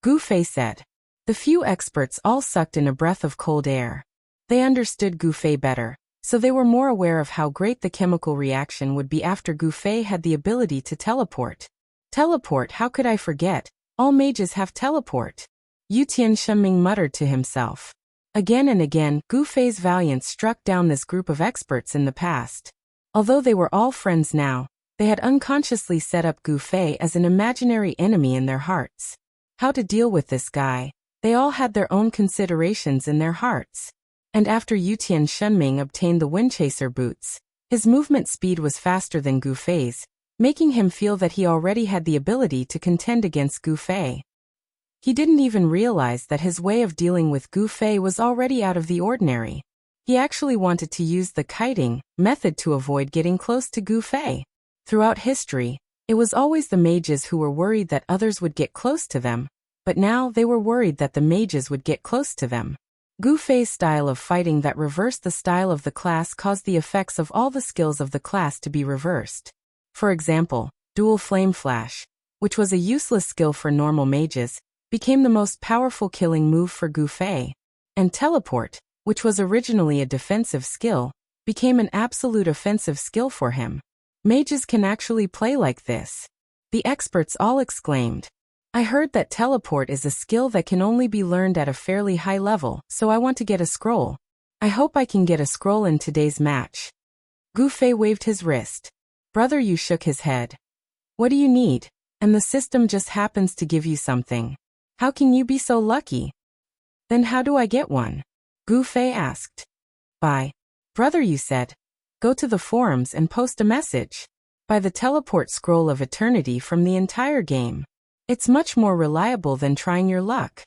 Speaker 1: Gu Fei said. The few experts all sucked in a breath of cold air. They understood Gu Fei better, so they were more aware of how great the chemical reaction would be after Gu Fei had the ability to teleport. Teleport, how could I forget? All mages have teleport. Yu Tianshengming muttered to himself. Again and again, Gu Fei's valiance struck down this group of experts in the past. Although they were all friends now, they had unconsciously set up Gu Fei as an imaginary enemy in their hearts. How to deal with this guy? They all had their own considerations in their hearts. And after Yu Tianshengming obtained the Windchaser boots, his movement speed was faster than Gu Fei's, making him feel that he already had the ability to contend against Gu Fei. He didn't even realize that his way of dealing with Gu Fei was already out of the ordinary. He actually wanted to use the kiting method to avoid getting close to Gu Fei. Throughout history, it was always the mages who were worried that others would get close to them, but now they were worried that the mages would get close to them. Gu Fei's style of fighting that reversed the style of the class caused the effects of all the skills of the class to be reversed. For example, Dual Flame Flash, which was a useless skill for normal mages, became the most powerful killing move for Gu Fei. And Teleport, which was originally a defensive skill, became an absolute offensive skill for him. Mages can actually play like this. The experts all exclaimed. I heard that Teleport is a skill that can only be learned at a fairly high level, so I want to get a scroll. I hope I can get a scroll in today's match. Gu Fei waved his wrist. Brother Yu shook his head. What do you need? And the system just happens to give you something. How can you be so lucky? Then how do I get one? Gu Fei asked. By. Brother Yu said. Go to the forums and post a message. Buy the teleport scroll of eternity from the entire game. It's much more reliable than trying your luck.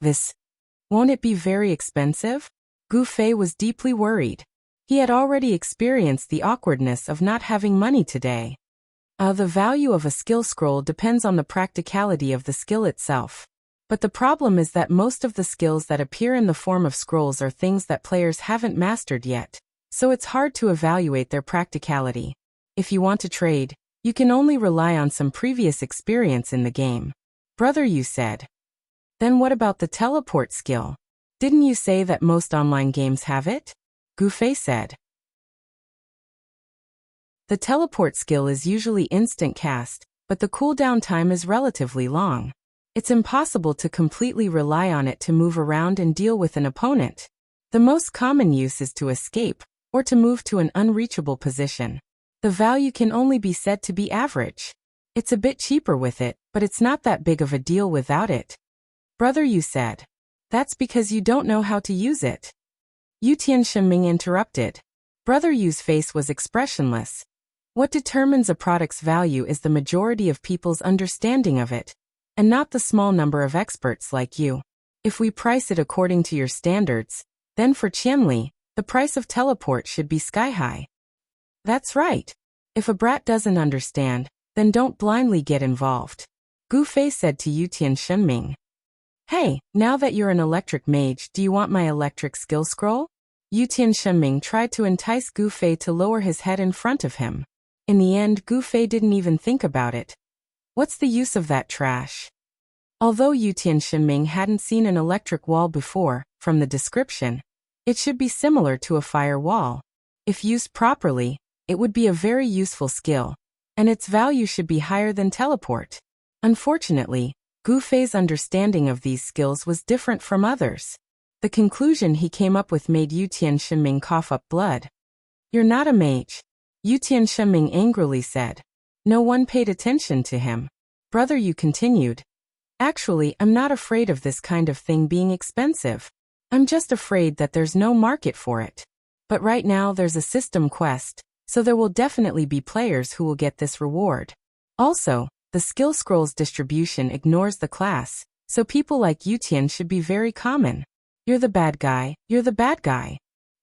Speaker 1: This. Won't it be very expensive? Gu Fei was deeply worried. He had already experienced the awkwardness of not having money today. The value of a skill scroll depends on the practicality of the skill itself. But the problem is that most of the skills that appear in the form of scrolls are things that players haven't mastered yet, so it's hard to evaluate their practicality. If you want to trade, you can only rely on some previous experience in the game. Brother Yu said. Then what about the teleport skill? Didn't you say that most online games have it? Gu Fei said. The teleport skill is usually instant cast, but the cooldown time is relatively long. It's impossible to completely rely on it to move around and deal with an opponent. The most common use is to escape, or to move to an unreachable position. The value can only be said to be average. It's a bit cheaper with it, but it's not that big of a deal without it. Brother Yu said. That's because you don't know how to use it. Yu Tianshengming interrupted. Brother Yu's face was expressionless. What determines a product's value is the majority of people's understanding of it, and not the small number of experts like you. If we price it according to your standards, then for Qianli, the price of teleport should be sky-high. That's right. If a brat doesn't understand, then don't blindly get involved. Gu Fei said to Yu Tianshengming. Hey, now that you're an electric mage, do you want my electric skill scroll? Yu Tianshengming tried to entice Gu Fei to lower his head in front of him. In the end, Gu Fei didn't even think about it. What's the use of that trash? Although Yu Tianshengming hadn't seen an electric wall before, from the description, it should be similar to a fire wall. If used properly, it would be a very useful skill, and its value should be higher than teleport. Unfortunately, Gu Fei's understanding of these skills was different from others. The conclusion he came up with made Yu Tianshengming cough up blood. You're not a mage, Yu Tianshengming angrily said. No one paid attention to him. Brother Yu continued. Actually, I'm not afraid of this kind of thing being expensive. I'm just afraid that there's no market for it. But right now there's a system quest, so there will definitely be players who will get this reward. Also, the skill scrolls distribution ignores the class, so people like Yutian should be very common. You're the bad guy, you're the bad guy.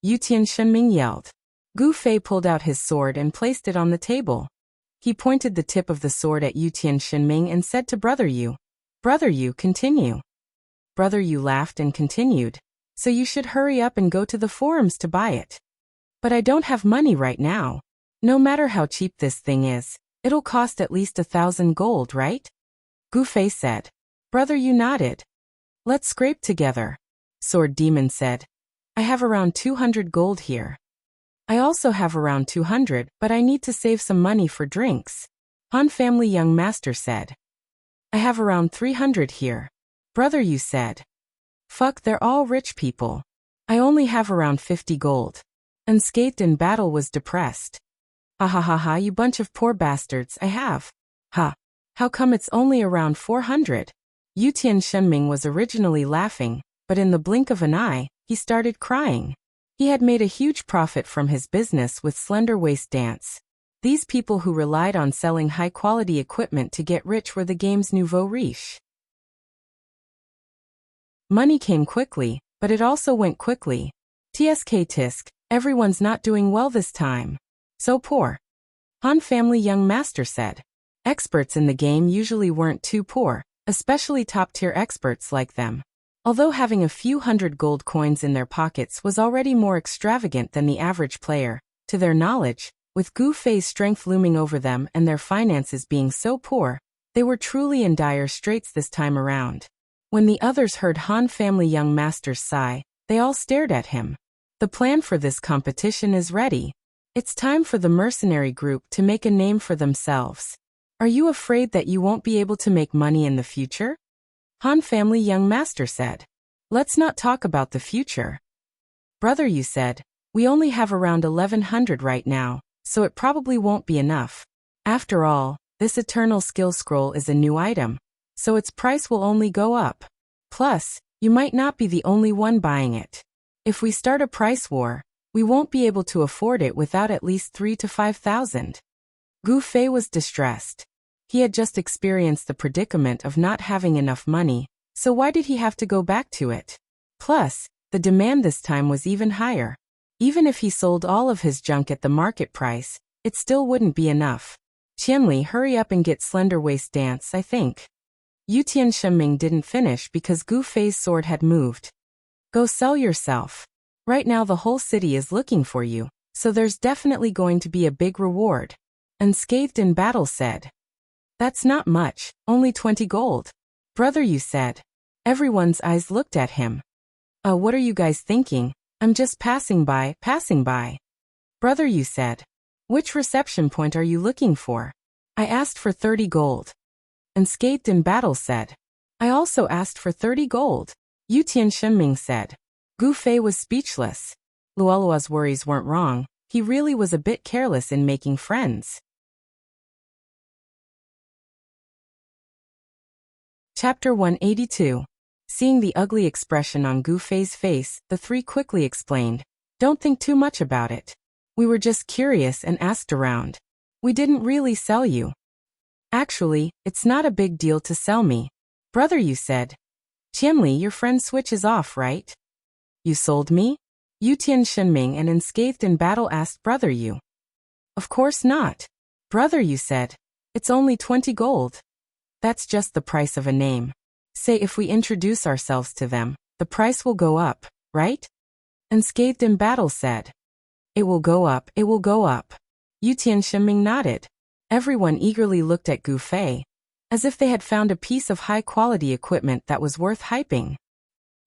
Speaker 1: Yutian Shenming yelled. Gu Fei pulled out his sword and placed it on the table. He pointed the tip of the sword at Yutian Shenming and said to Brother Yu, Brother Yu, continue. Brother Yu laughed and continued. So you should hurry up and go to the forums to buy it. But I don't have money right now. No matter how cheap this thing is, it'll cost at least 1,000 gold, right? Gu Fei said. Brother Yu nodded. Let's scrape together. Sword Demon said. I have around 200 gold here. I also have around 200, but I need to save some money for drinks. Han Family Young Master said. I have around 300 here. Brother Yu said. Fuck, they're all rich people. I only have around 50 gold. Unscathed in Battle was depressed. Ha ha ha ha, you bunch of poor bastards, I have. Ha. How come it's only around 400? Yutian Shenming was originally laughing, but in the blink of an eye, he started crying. He had made a huge profit from his business with slender waist dance. These people who relied on selling high-quality equipment to get rich were the game's nouveau riche. Money came quickly, but it also went quickly. TSK Tisk, everyone's not doing well this time. So poor. Han Family Young Master said. Experts in the game usually weren't too poor, especially top-tier experts like them. Although having a few hundred gold coins in their pockets was already more extravagant than the average player, to their knowledge, with Gu Fei's strength looming over them and their finances being so poor, they were truly in dire straits this time around. When the others heard Han Family Young Master's sigh, they all stared at him. The plan for this competition is ready. It's time for the mercenary group to make a name for themselves. Are you afraid that you won't be able to make money in the future? Han Family Young Master said. Let's not talk about the future. Brother Yu said, we only have around 1100 right now, so it probably won't be enough. After all, this eternal skill scroll is a new item, so its price will only go up. Plus, you might not be the only one buying it. If we start a price war, we won't be able to afford it without at least 3,000 to 5,000. Gu Fei was distressed. He had just experienced the predicament of not having enough money, so why did he have to go back to it? Plus, the demand this time was even higher. Even if he sold all of his junk at the market price, it still wouldn't be enough. Qianli, hurry up and get slender waist dance, I think. Yutian Shenming didn't finish because Gu Fei's sword had moved. Go sell yourself. Right now the whole city is looking for you, so there's definitely going to be a big reward. Unscathed in Battle said. That's not much, only 20 gold. Brother Yu said. Everyone's eyes looked at him. What are you guys thinking? I'm just passing by. Brother Yu said. Which reception point are you looking for? I asked for 30 gold. Unscathed in Battle said. I also asked for 30 gold. Yutian Shenming said. Gu Fei was speechless. Luolua's worries weren't wrong, he really was a bit careless in making friends. Chapter 182. Seeing the ugly expression on Gu Fei's face, the three quickly explained. Don't think too much about it. We were just curious and asked around. We didn't really sell you. Actually, it's not a big deal to sell me. Brother Yu said. Qianli, your friend Switch is off, right? You sold me? Yutian Shenming and Unscathed in Battle asked Brother Yu. Of course not. Brother Yu said. It's only 20 gold. That's just the price of a name. Say if we introduce ourselves to them, the price will go up, right? Unscathed in Battle said. It will go up, it will go up. Yutian Shenming nodded. Everyone eagerly looked at Gu Fei, as if they had found a piece of high-quality equipment that was worth hyping.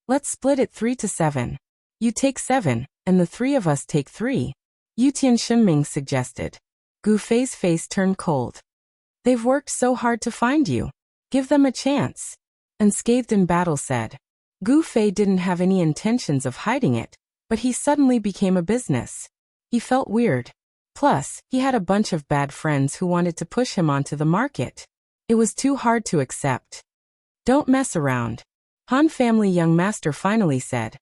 Speaker 1: Let's split it 3 to 7. You take 7, and the 3 of us take 3. Yutian Shenming suggested. Gu Fei's face turned cold. They've worked so hard to find you. Give them a chance. Unscathed in Battle said. Gu Fei didn't have any intentions of hiding it, but he suddenly became a business. He felt weird. Plus, he had a bunch of bad friends who wanted to push him onto the market. It was too hard to accept. Don't mess around. Han Family Young Master finally said.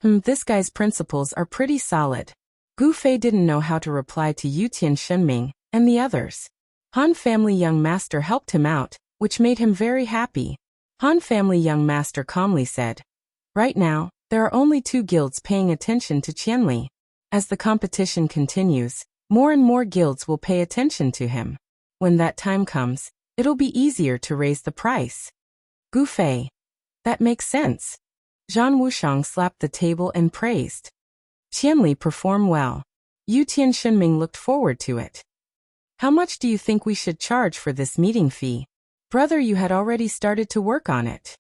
Speaker 1: This guy's principles are pretty solid. Gu Fei didn't know how to reply to Yu Tianxinming and the others. Han family young master helped him out, which made him very happy. Han family young master calmly said, "Right now, there are only 2 guilds paying attention to Qianli. As the competition continues, more and more guilds will pay attention to him. When that time comes, it'll be easier to raise the price." Gu Fei. That makes sense. Zhan Wushang slapped the table and praised. Qianli performed well. Yu Tianxinming looked forward to it. How much do you think we should charge for this meeting fee? Brother, you had already started to work on it.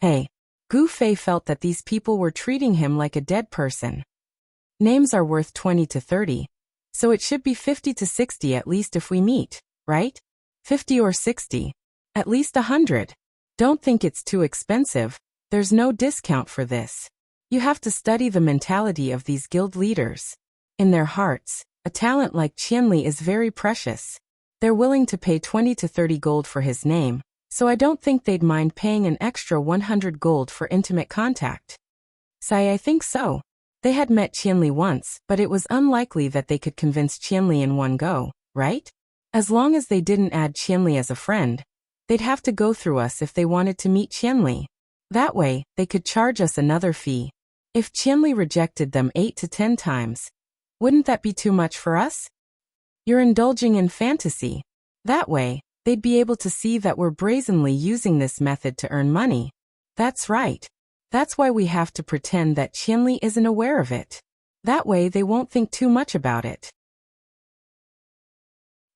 Speaker 1: Hey. Gu Fei felt that these people were treating him like a dead person. Names are worth 20 to 30, so it should be 50 to 60 at least if we meet, right? 50 or 60. At least 100. Don't think it's too expensive. There's no discount for this. You have to study the mentality of these guild leaders. In their hearts, a talent like Qianli is very precious. They're willing to pay 20 to 30 gold for his name, so I don't think they'd mind paying an extra 100 gold for intimate contact. I think so. They had met Qianli once, but it was unlikely that they could convince Qianli in one go, right? As long as they didn't add Qianli as a friend, they'd have to go through us if they wanted to meet Qianli. That way, they could charge us another fee. If Qianli rejected them 8 to 10 times, wouldn't that be too much for us? You're indulging in fantasy. That way, they'd be able to see that we're brazenly using this method to earn money. That's right. That's why we have to pretend that Qianli isn't aware of it. That way they won't think too much about it.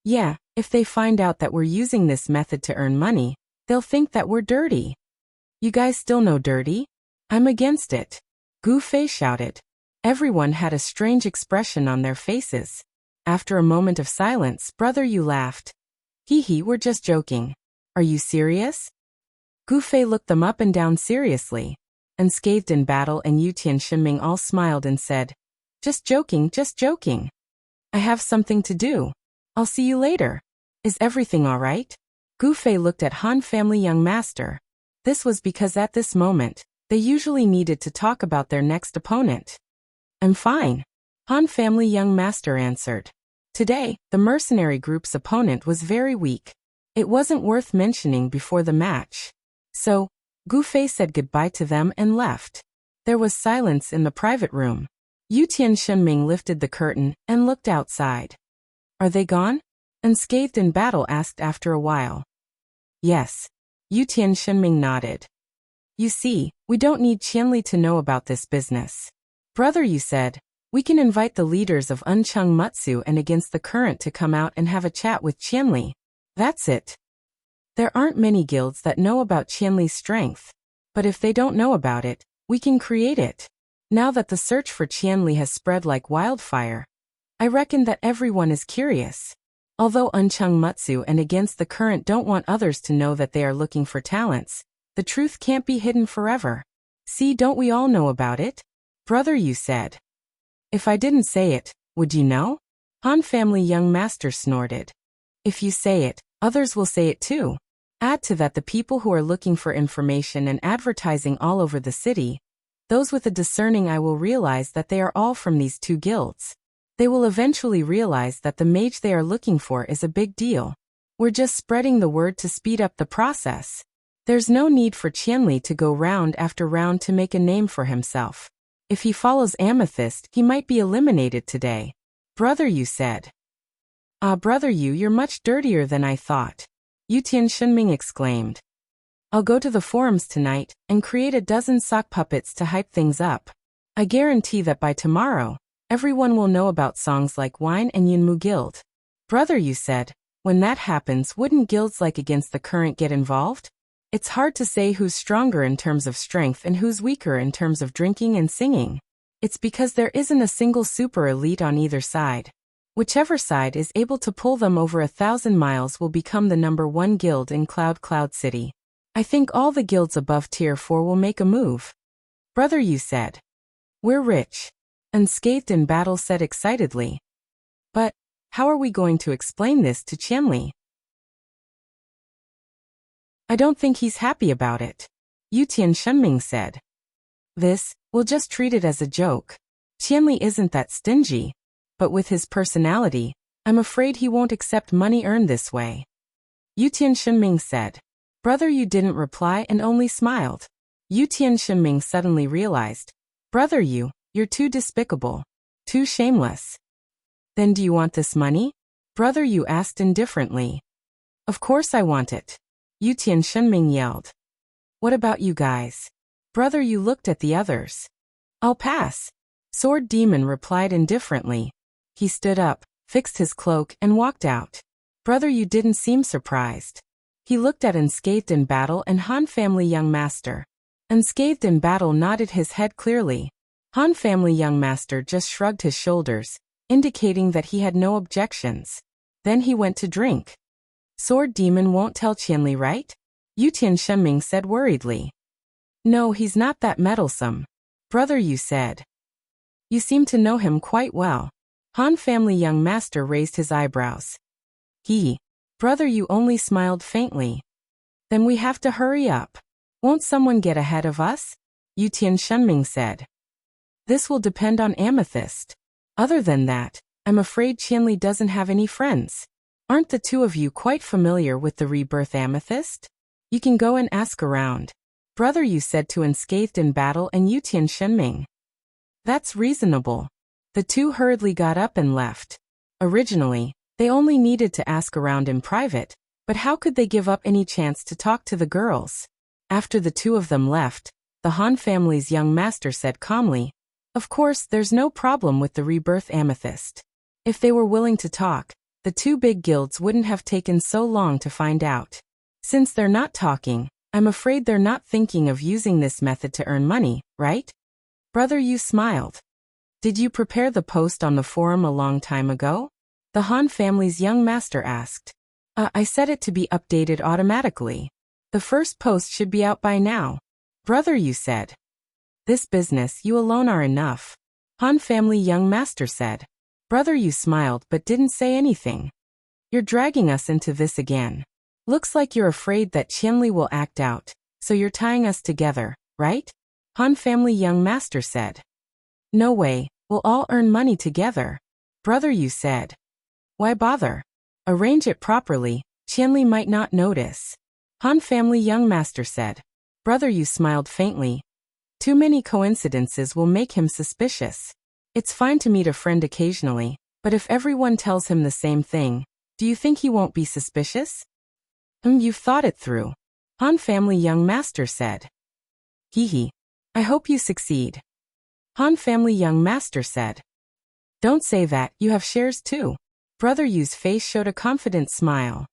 Speaker 1: Yeah, if they find out that we're using this method to earn money, they'll think that we're dirty. You guys still know dirty? I'm against it. Gu Fei shouted. Everyone had a strange expression on their faces. After a moment of silence, Brother Yu laughed. Hee, we're just joking. Are you serious? Gu Fei looked them up and down seriously. Unscathed in battle and Yu Tianxinming all smiled and said, Just joking, just joking. I have something to do. I'll see you later. Is everything all right? Gu Fei looked at Han family young master. This was because at this moment, they usually needed to talk about their next opponent. I'm fine. Han family young master answered. Today, the mercenary group's opponent was very weak. It wasn't worth mentioning before the match. So, Gu Fei said goodbye to them and left. There was silence in the private room. Yu Tianxinming lifted the curtain and looked outside. Are they gone? Unscathed in battle asked after a while. Yes. Yu Tianxinming nodded. You see, we don't need Qianli to know about this business. Brother, you said, we can invite the leaders of Uncheng Mutsu and Against the Current to come out and have a chat with Qianli. That's it. There aren't many guilds that know about Qianli's strength. But if they don't know about it, we can create it. Now that the search for Qianli has spread like wildfire, I reckon that everyone is curious. Although Uncheng Mutsu and Against the Current don't want others to know that they are looking for talents, the truth can't be hidden forever. See, don't we all know about it? Brother, you said. If I didn't say it, would you know? Han family young master snorted. If you say it, others will say it too. Add to that the people who are looking for information and advertising all over the city. Those with a discerning eye will realize that they are all from these 2 guilds. They will eventually realize that the mage they are looking for is a big deal. We're just spreading the word to speed up the process. There's no need for Qianli to go round after round to make a name for himself. If he follows Amethyst, he might be eliminated today. Brother, you said. Brother Yu, you're much dirtier than I thought. Yu Tianxinming exclaimed. I'll go to the forums tonight and create a dozen sock puppets to hype things up. I guarantee that by tomorrow, everyone will know about songs like Wine and Yunmu Guild. Brother, you said, when that happens, wouldn't guilds like Against the Current get involved? It's hard to say who's stronger in terms of strength and who's weaker in terms of drinking and singing. It's because there isn't a single super elite on either side. Whichever side is able to pull them over 1,000 miles will become the #1 guild in Cloud City. I think all the guilds above Tier 4 will make a move. Brother, you said. We're rich. Unscathed in battle said excitedly. But, how are we going to explain this to Qianli? I don't think he's happy about it. Yu Tianxinming said. We'll just treat it as a joke. Qianli isn't that stingy. But with his personality, I'm afraid he won't accept money earned this way. Yutian Shenming said. Brother Yu didn't reply and only smiled. Yutian Shenming suddenly realized. Brother Yu, you're too despicable. Too shameless. Then do you want this money? Brother Yu asked indifferently. Of course I want it. Yutian Shenming yelled. What about you guys? Brother Yu looked at the others. I'll pass. Sword Demon replied indifferently. He stood up, fixed his cloak and walked out. Brother Yu didn't seem surprised. He looked at Unscathed in Battle and Han Family Young Master. Unscathed in Battle nodded his head clearly. Han Family Young Master just shrugged his shoulders, indicating that he had no objections. Then he went to drink. Sword Demon won't tell Qianli, right? Yutian Shenming said worriedly. No, he's not that meddlesome. Brother Yu said. You seem to know him quite well. Han Family Young Master raised his eyebrows. Brother Yu only smiled faintly. Then we have to hurry up. Won't someone get ahead of us? Yutian Shenming said. This will depend on Amethyst. Other than that, I'm afraid Qianli doesn't have any friends. Aren't the two of you quite familiar with the Rebirth Amethyst? You can go and ask around. Brother Yu said to Unscathed in Battle and Yutian Shenming. That's reasonable. The two hurriedly got up and left. Originally, they only needed to ask around in private, but how could they give up any chance to talk to the girls? After the two of them left, the Han family's young master said calmly, of course, there's no problem with the Rebirth Amethyst. If they were willing to talk, the two big guilds wouldn't have taken so long to find out. Since they're not talking, I'm afraid they're not thinking of using this method to earn money, right? Brother Yu smiled. Did you prepare the post on the forum a long time ago? The Han family's young master asked. I set it to be updated automatically. The first post should be out by now. Brother Yu said. This business you alone are enough. Han family young master said. Brother Yu smiled but didn't say anything. You're dragging us into this again. Looks like you're afraid that Qianli will act out, so you're tying us together, right? Han family young master said. No way, we'll all earn money together. Brother Yu said. Why bother? Arrange it properly, Qianli might not notice. Han family young master said. Brother Yu smiled faintly. Too many coincidences will make him suspicious. It's fine to meet a friend occasionally, but if everyone tells him the same thing, do you think he won't be suspicious? You've thought it through. Han family young master said. I hope you succeed. Han family young master said. Don't say that, you have shares too. Brother Yu's face showed a confident smile.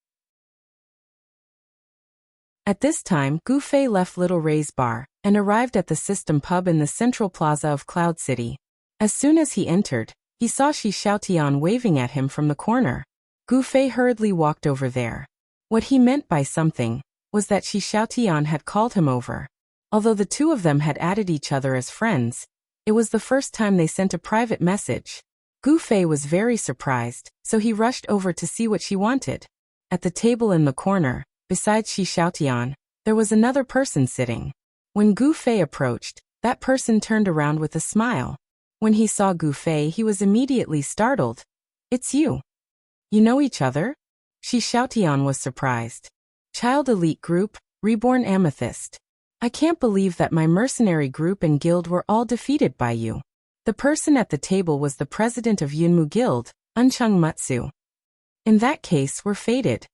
Speaker 1: At this time, Gu Fei left Little Ray's bar and arrived at the System Pub in the central plaza of Cloud City. As soon as he entered, he saw Shi Xiaotian waving at him from the corner. Gu Fei hurriedly walked over there. What he meant by something was that Shi Xiaotian had called him over. Although the two of them had added each other as friends, it was the first time they sent a private message. Gu Fei was very surprised, so he rushed over to see what she wanted. At the table in the corner, besides Shi Xiaotian, there was another person sitting. When Gu Fei approached, that person turned around with a smile. When he saw Gu Fei, he was immediately startled. It's you. You know each other? Shi Xiaotian was surprised. Child Elite Group, Reborn Amethyst. I can't believe that my mercenary group and guild were all defeated by you. The person at the table was the president of Yunmu Guild, Uncheng Mutsu. In that case, we're fated.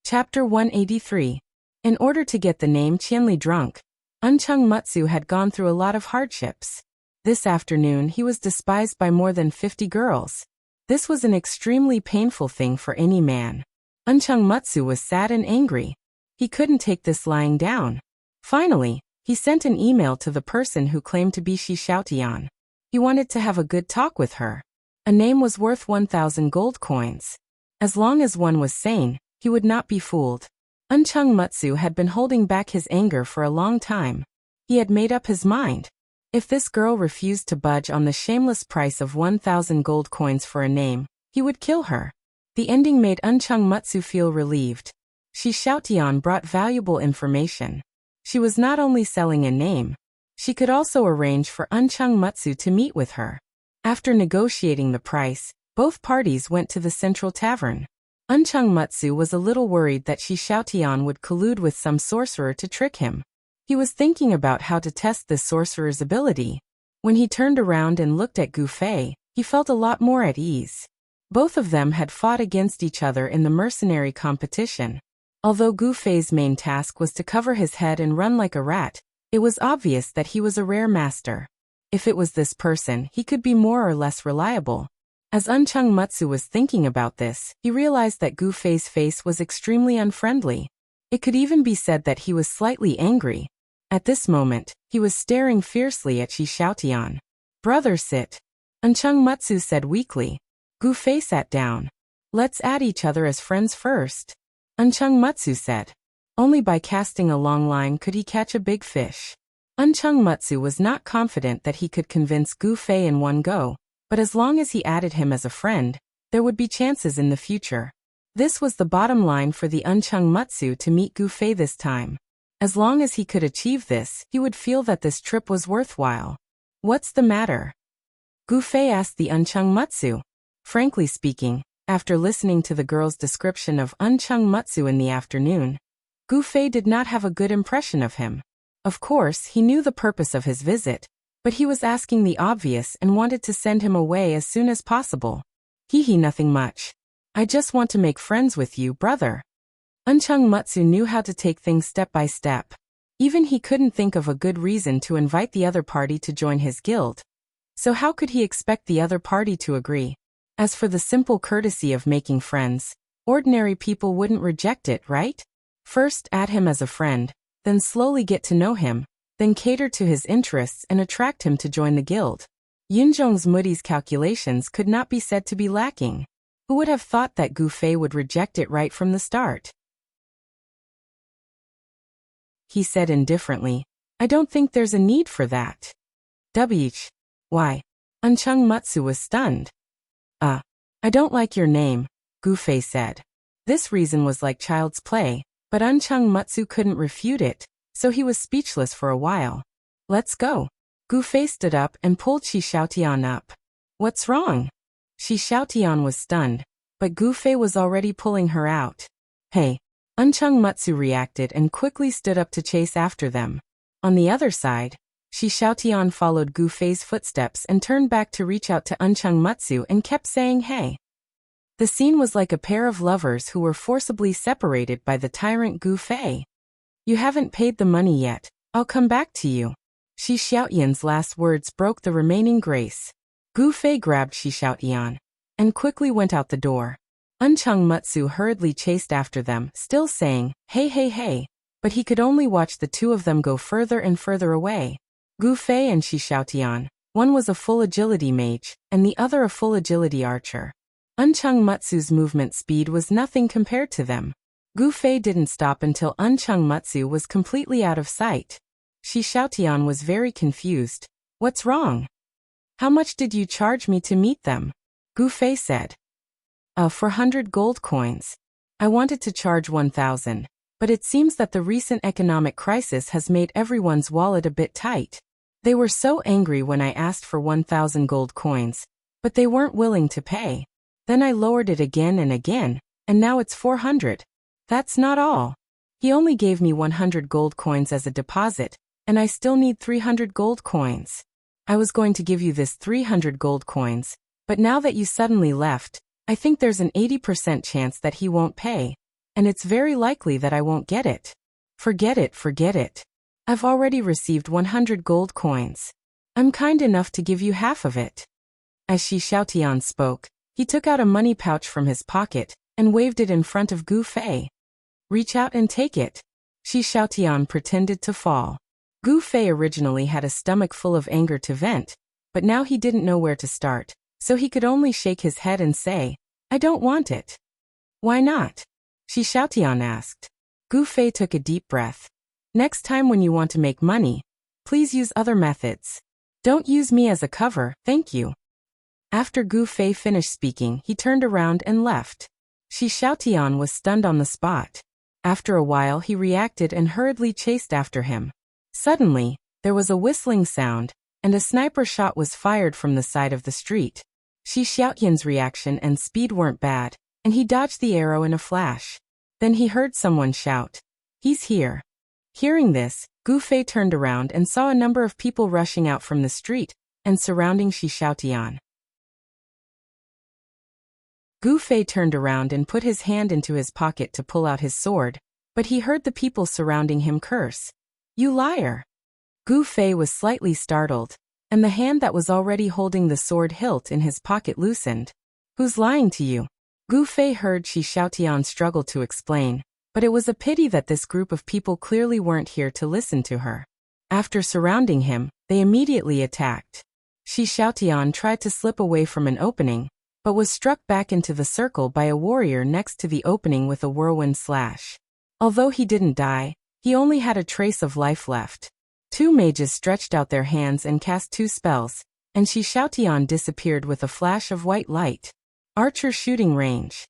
Speaker 1: Chapter 183. In order to get the name Qianli drunk, Uncheng Mutsu had gone through a lot of hardships. This afternoon he was despised by more than 50 girls. This was an extremely painful thing for any man. Uncheng Mutsu was sad and angry. He couldn't take this lying down. Finally, he sent an email to the person who claimed to be Shi Xiaotian. He wanted to have a good talk with her. A name was worth 1,000 gold coins. As long as one was sane, he would not be fooled. Uncheng Mutsu had been holding back his anger for a long time. He had made up his mind. If this girl refused to budge on the shameless price of 1,000 gold coins for a name, he would kill her. The ending made Uncheng Mutsu feel relieved. Shi Xiaotian brought valuable information. She was not only selling a name, she could also arrange for Uncheng Mutsu to meet with her. After negotiating the price, both parties went to the central tavern. Uncheng Mutsu was a little worried that Shi Xiaotian would collude with some sorcerer to trick him. He was thinking about how to test this sorcerer's ability. When he turned around and looked at Gu Fei, he felt a lot more at ease. Both of them had fought against each other in the mercenary competition. Although Gu Fei's main task was to cover his head and run like a rat, it was obvious that he was a rare master. If it was this person, he could be more or less reliable. As Uncheng Mutsu was thinking about this, he realized that Gu Fei's face was extremely unfriendly. It could even be said that he was slightly angry. At this moment, he was staring fiercely at Shi Xiaotian. "Brother, sit," Uncheng Mutsu said weakly. Gu Fei sat down. "Let's add each other as friends first," Uncheng Mutsu said. Only by casting a long line could he catch a big fish. Uncheng Mutsu was not confident that he could convince Gu Fei in one go, but as long as he added him as a friend, there would be chances in the future. This was the bottom line for the Uncheng Mutsu to meet Gu Fei this time. As long as he could achieve this, he would feel that this trip was worthwhile. "What's the matter?" Gu Fei asked the Uncheng Mutsu. Frankly speaking, after listening to the girl's description of Uncheng Mutsu in the afternoon, Gu Fei did not have a good impression of him. Of course, he knew the purpose of his visit, but he was asking the obvious and wanted to send him away as soon as possible. Nothing much. I just want to make friends with you, brother." Uncheng Mutsu knew how to take things step by step. Even he couldn't think of a good reason to invite the other party to join his guild. So how could he expect the other party to agree? As for the simple courtesy of making friends, ordinary people wouldn't reject it, right? First add him as a friend, then slowly get to know him, then cater to his interests and attract him to join the guild. Yunzhong's Moody's calculations could not be said to be lacking. Who would have thought that Gu Fei would reject it right from the start? He said indifferently, "I don't think there's a need for that." Why? Uncheng Mutsu was stunned. I don't like your name," Gu Fei said. This reason was like child's play, but Uncheng Mutsu couldn't refute it, so he was speechless for a while. "Let's go." Gu Fei stood up and pulled Shi Xiaotian up. "What's wrong?" Shi Xiaotian was stunned, but Gu Fei was already pulling her out. "Hey!" Uncheng Mutsu reacted and quickly stood up to chase after them. On the other side, Shi Xiaotian followed Gu Fei's footsteps and turned back to reach out to Uncheng Mutsu and kept saying hey. The scene was like a pair of lovers who were forcibly separated by the tyrant Gu Fei. "You haven't paid the money yet, I'll come back to you." Shi Xiaotian's last words broke the remaining grace. Gu Fei grabbed Shi Xiaotian and quickly went out the door. Uncheng Mutsu hurriedly chased after them, still saying, "Hey, hey, hey," but he could only watch the two of them go further and further away. Gu Fei and Shi Xiaotian, one was a full agility mage, and the other a full agility archer. Uncheng Mutsu's movement speed was nothing compared to them. Gu Fei didn't stop until Uncheng Mutsu was completely out of sight. Shi Xiaotian was very confused. "What's wrong? How much did you charge me to meet them?" Gu Fei said. 400 gold coins. I wanted to charge 1,000, but it seems that the recent economic crisis has made everyone's wallet a bit tight. They were so angry when I asked for 1,000 gold coins, but they weren't willing to pay. Then I lowered it again and again, and now it's 400. That's not all. He only gave me 100 gold coins as a deposit, and I still need 300 gold coins. I was going to give you this 300 gold coins, but now that you suddenly left, I think there's an 80% chance that he won't pay, and it's very likely that I won't get it. Forget it. I've already received 100 gold coins. I'm kind enough to give you half of it." As Shi Xiaotian spoke, he took out a money pouch from his pocket and waved it in front of Gu Fei. "Reach out and take it." Shi Xiaotian pretended to fall. Gu Fei originally had a stomach full of anger to vent, but now he didn't know where to start, so he could only shake his head and say, "I don't want it." "Why not?" Shi Xiaotian asked. Gu Fei took a deep breath. "Next time when you want to make money, please use other methods. Don't use me as a cover, thank you." After Gu Fei finished speaking, he turned around and left. Shi Xiaotian was stunned on the spot. After a while he reacted and hurriedly chased after him. Suddenly, there was a whistling sound, and a sniper shot was fired from the side of the street. Shi Xiaoyan's reaction and speed weren't bad, and he dodged the arrow in a flash. Then he heard someone shout, "He's here." Hearing this, Gu Fei turned around and saw a number of people rushing out from the street and surrounding Shi Xiaotian. Gu Fei turned around and put his hand into his pocket to pull out his sword, but he heard the people surrounding him curse, "You liar!" Gu Fei was slightly startled, and the hand that was already holding the sword hilt in his pocket loosened. "Who's lying to you?" Gu Fei heard Shi Xiaotian struggle to explain, but it was a pity that this group of people clearly weren't here to listen to her. After surrounding him, they immediately attacked. Shi Xiaotian tried to slip away from an opening, but was struck back into the circle by a warrior next to the opening with a whirlwind slash. Although he didn't die, he only had a trace of life left. Two mages stretched out their hands and cast two spells, and Shi Xiaotian disappeared with a flash of white light. Archer shooting range.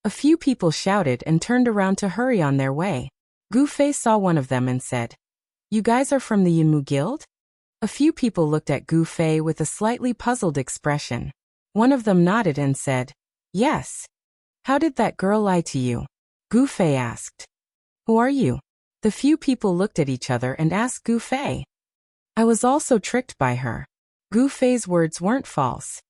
Speaker 1: A few people shouted and turned around to hurry on their way. Gu Fei saw one of them and said, "You guys are from the Yunmu Guild?" A few people looked at Gu Fei with a slightly puzzled expression. One of them nodded and said, "Yes." "How did that girl lie to you?" Gu Fei asked. "Who are you?" The few people looked at each other and asked Gu Fei. "I was also tricked by her." Gu Fei's words weren't false.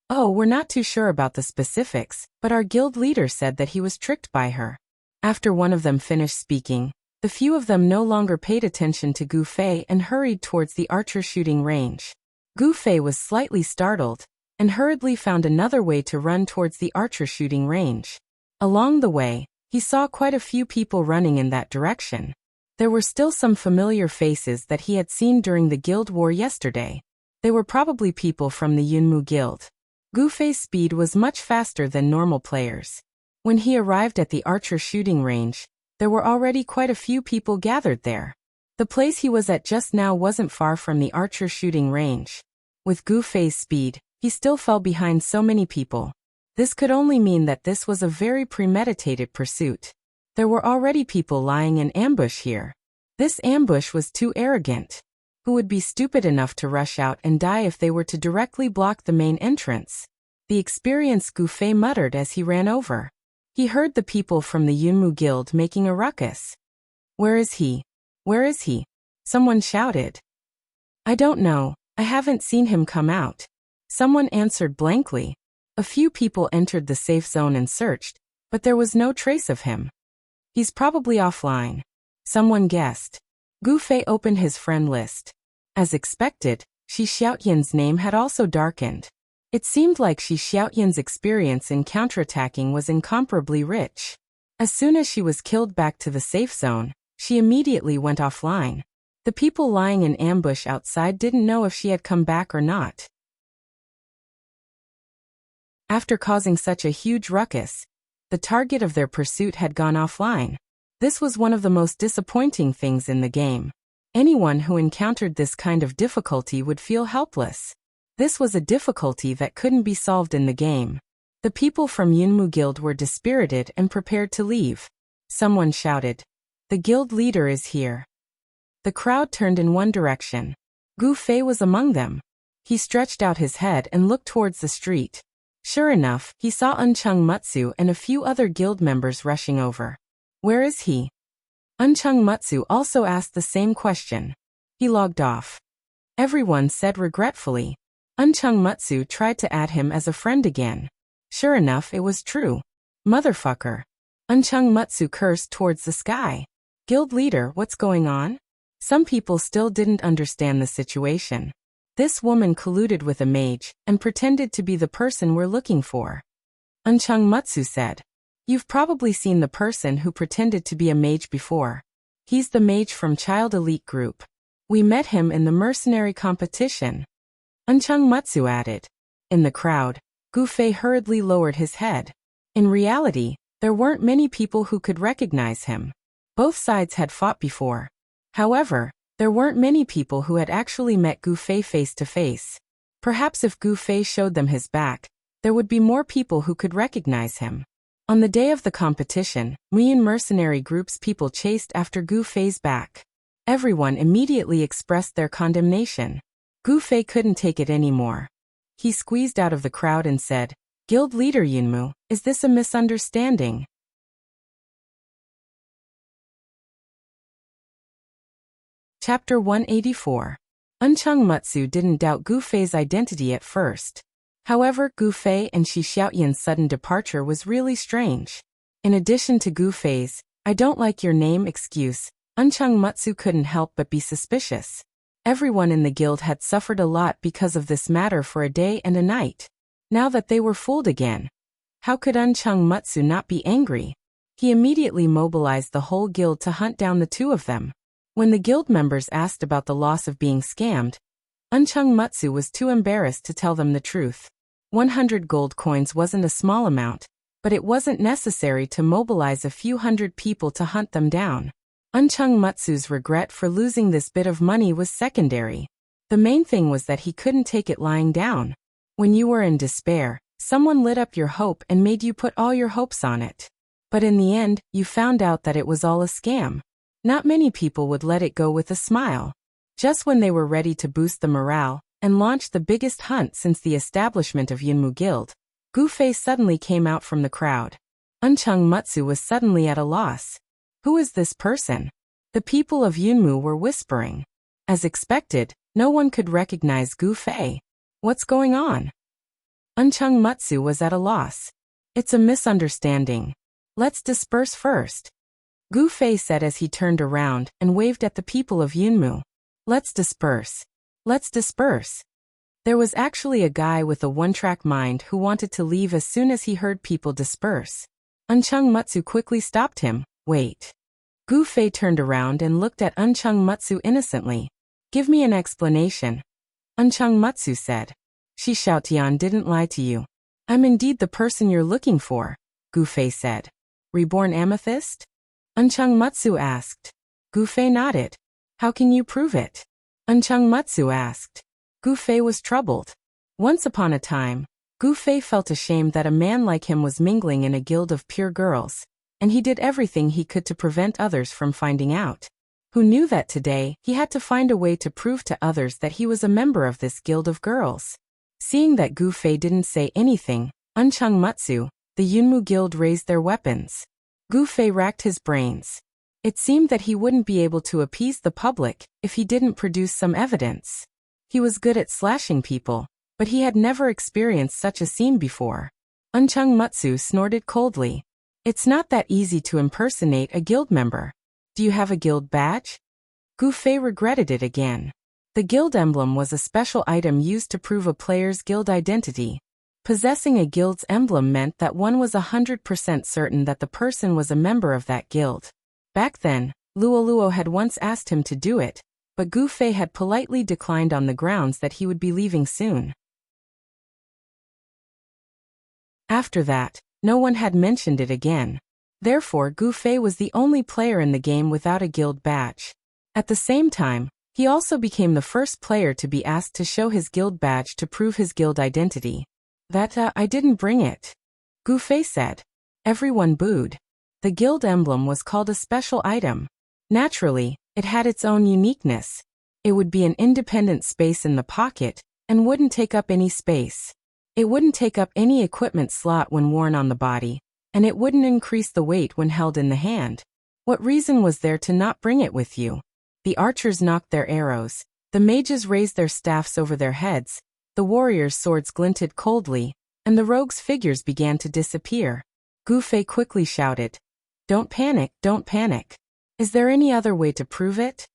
Speaker 1: "Oh, we're not too sure about the specifics, but our guild leader said that he was tricked by her." After one of them finished speaking, the few of them no longer paid attention to Gu Fei and hurried towards the archer shooting range. Gu Fei was slightly startled, and hurriedly found another way to run towards the archer shooting range. Along the way, he saw quite a few people running in that direction. There were still some familiar faces that he had seen during the guild war yesterday. They were probably people from the Yunmu Guild. Gu Fei's speed was much faster than normal players. When he arrived at the archer shooting range, there were already quite a few people gathered there. The place he was at just now wasn't far from the archer shooting range. With Gu Fei's speed, he still fell behind so many people. This could only mean that this was a very premeditated pursuit. There were already people lying in ambush here. This ambush was too arrogant. Who would be stupid enough to rush out and die if they were to directly block the main entrance? The experienced Gu Fei muttered as he ran over. He heard the people from the Yunmu Guild making a ruckus. "Where is he? Where is he?" Someone shouted. "I don't know, I haven't seen him come out." Someone answered blankly. A few people entered the safe zone and searched, but there was no trace of him. "He's probably offline," someone guessed. Gu Fei opened his friend list. As expected, Shi Xiaoyan's name had also darkened. It seemed like Shi Xiaoyan's experience in counterattacking was incomparably rich. As soon as she was killed back to the safe zone, she immediately went offline. The people lying in ambush outside didn't know if she had come back or not. After causing such a huge ruckus, the target of their pursuit had gone offline. This was one of the most disappointing things in the game. Anyone who encountered this kind of difficulty would feel helpless. This was a difficulty that couldn't be solved in the game. The people from Yunmu Guild were dispirited and prepared to leave. Someone shouted, "The guild leader is here." The crowd turned in one direction. Gu Fei was among them. He stretched out his head and looked towards the street. Sure enough, he saw Uncheng Mutsu and a few other guild members rushing over. "Where is he?" Uncheng Mutsu also asked the same question. He logged off. Everyone said regretfully. Uncheng Mutsu tried to add him as a friend again. Sure enough, it was true. "Motherfucker." Uncheng Mutsu cursed towards the sky. "Guild leader, what's going on?" Some people still didn't understand the situation. This woman colluded with a mage and pretended to be the person we're looking for. Uncheng Mutsu said, "You've probably seen the person who pretended to be a mage before. He's the mage from Child Elite Group. We met him in the mercenary competition." Uncheng Mutsu added. In the crowd, Gu Fei hurriedly lowered his head. In reality, there weren't many people who could recognize him. Both sides had fought before. However, there weren't many people who had actually met Gu Fei face to face. Perhaps if Gu Fei showed them his back, there would be more people who could recognize him. On the day of the competition, Muyin mercenary group's people chased after Gu Fei's back. Everyone immediately expressed their condemnation. Gu Fei couldn't take it anymore. He squeezed out of the crowd and said, "Guild leader Yunmu, is this a misunderstanding?" Chapter 184. Uncheng Mutsu didn't doubt Gu Fei's identity at first. However, Gu Fei and Shi Xiaoyan's sudden departure was really strange. In addition to Gu Fei's "I don't like your name" excuse, Uncheng Mutsu couldn't help but be suspicious. Everyone in the guild had suffered a lot because of this matter for a day and a night. Now that they were fooled again, how could Uncheng Mutsu not be angry? He immediately mobilized the whole guild to hunt down the two of them. When the guild members asked about the loss of being scammed, Uncheng Mutsu was too embarrassed to tell them the truth. 100 gold coins wasn't a small amount, but it wasn't necessary to mobilize a few hundred people to hunt them down. Uncheng Mutsu's regret for losing this bit of money was secondary. The main thing was that he couldn't take it lying down. When you were in despair, someone lit up your hope and made you put all your hopes on it. But in the end, you found out that it was all a scam. Not many people would let it go with a smile. Just when they were ready to boost the morale and launch the biggest hunt since the establishment of Yunmu Guild, Gu Fei suddenly came out from the crowd. Uncheng Mutsu was suddenly at a loss. Who is this person? The people of Yunmu were whispering. As expected, no one could recognize Gu Fei. What's going on? Uncheng Mutsu was at a loss. It's a misunderstanding. Let's disperse first, Gu Fei said as he turned around and waved at the people of Yunmu. Let's disperse. Let's disperse. There was actually a guy with a one-track mind who wanted to leave as soon as he heard people disperse. Uncheng Mutsu quickly stopped him. Wait. Gu Fei turned around and looked at Uncheng Mutsu innocently. Give me an explanation. Uncheng Mutsu said. Shi Xiaotian didn't lie to you. I'm indeed the person you're looking for, Gu Fei said. Reborn Amethyst? Uncheng Mutsu asked. Gu Fei nodded. How can you prove it? Uncheng Mutsu asked. Gu Fei was troubled. Once upon a time, Gu Fei felt ashamed that a man like him was mingling in a guild of pure girls, and he did everything he could to prevent others from finding out. Who knew that today he had to find a way to prove to others that he was a member of this guild of girls? Seeing that Gu Fei didn't say anything, Uncheng Mutsu, the Yunmu guild raised their weapons. Gu Fei racked his brains. It seemed that he wouldn't be able to appease the public if he didn't produce some evidence. He was good at slashing people, but he had never experienced such a scene before. Uncheng Mutsu snorted coldly. It's not that easy to impersonate a guild member. Do you have a guild badge? Gu Fei regretted it again. The guild emblem was a special item used to prove a player's guild identity. Possessing a guild's emblem meant that one was 100% certain that the person was a member of that guild. Back then, Luoluo had once asked him to do it, but Gu Fei had politely declined on the grounds that he would be leaving soon. After that, no one had mentioned it again. Therefore, Gu Fei was the only player in the game without a guild badge. At the same time, he also became the first player to be asked to show his guild badge to prove his guild identity. I didn't bring it, Gu Fei said. Everyone booed. The guild emblem was called a special item. Naturally, it had its own uniqueness. It would be an independent space in the pocket and wouldn't take up any space. It wouldn't take up any equipment slot when worn on the body, and it wouldn't increase the weight when held in the hand. What reason was there to not bring it with you? The archers knocked their arrows, the mages raised their staffs over their heads, the warriors' swords glinted coldly, and the rogues' figures began to disappear. Gu Fei quickly shouted, Don't panic, don't panic. Is there any other way to prove it?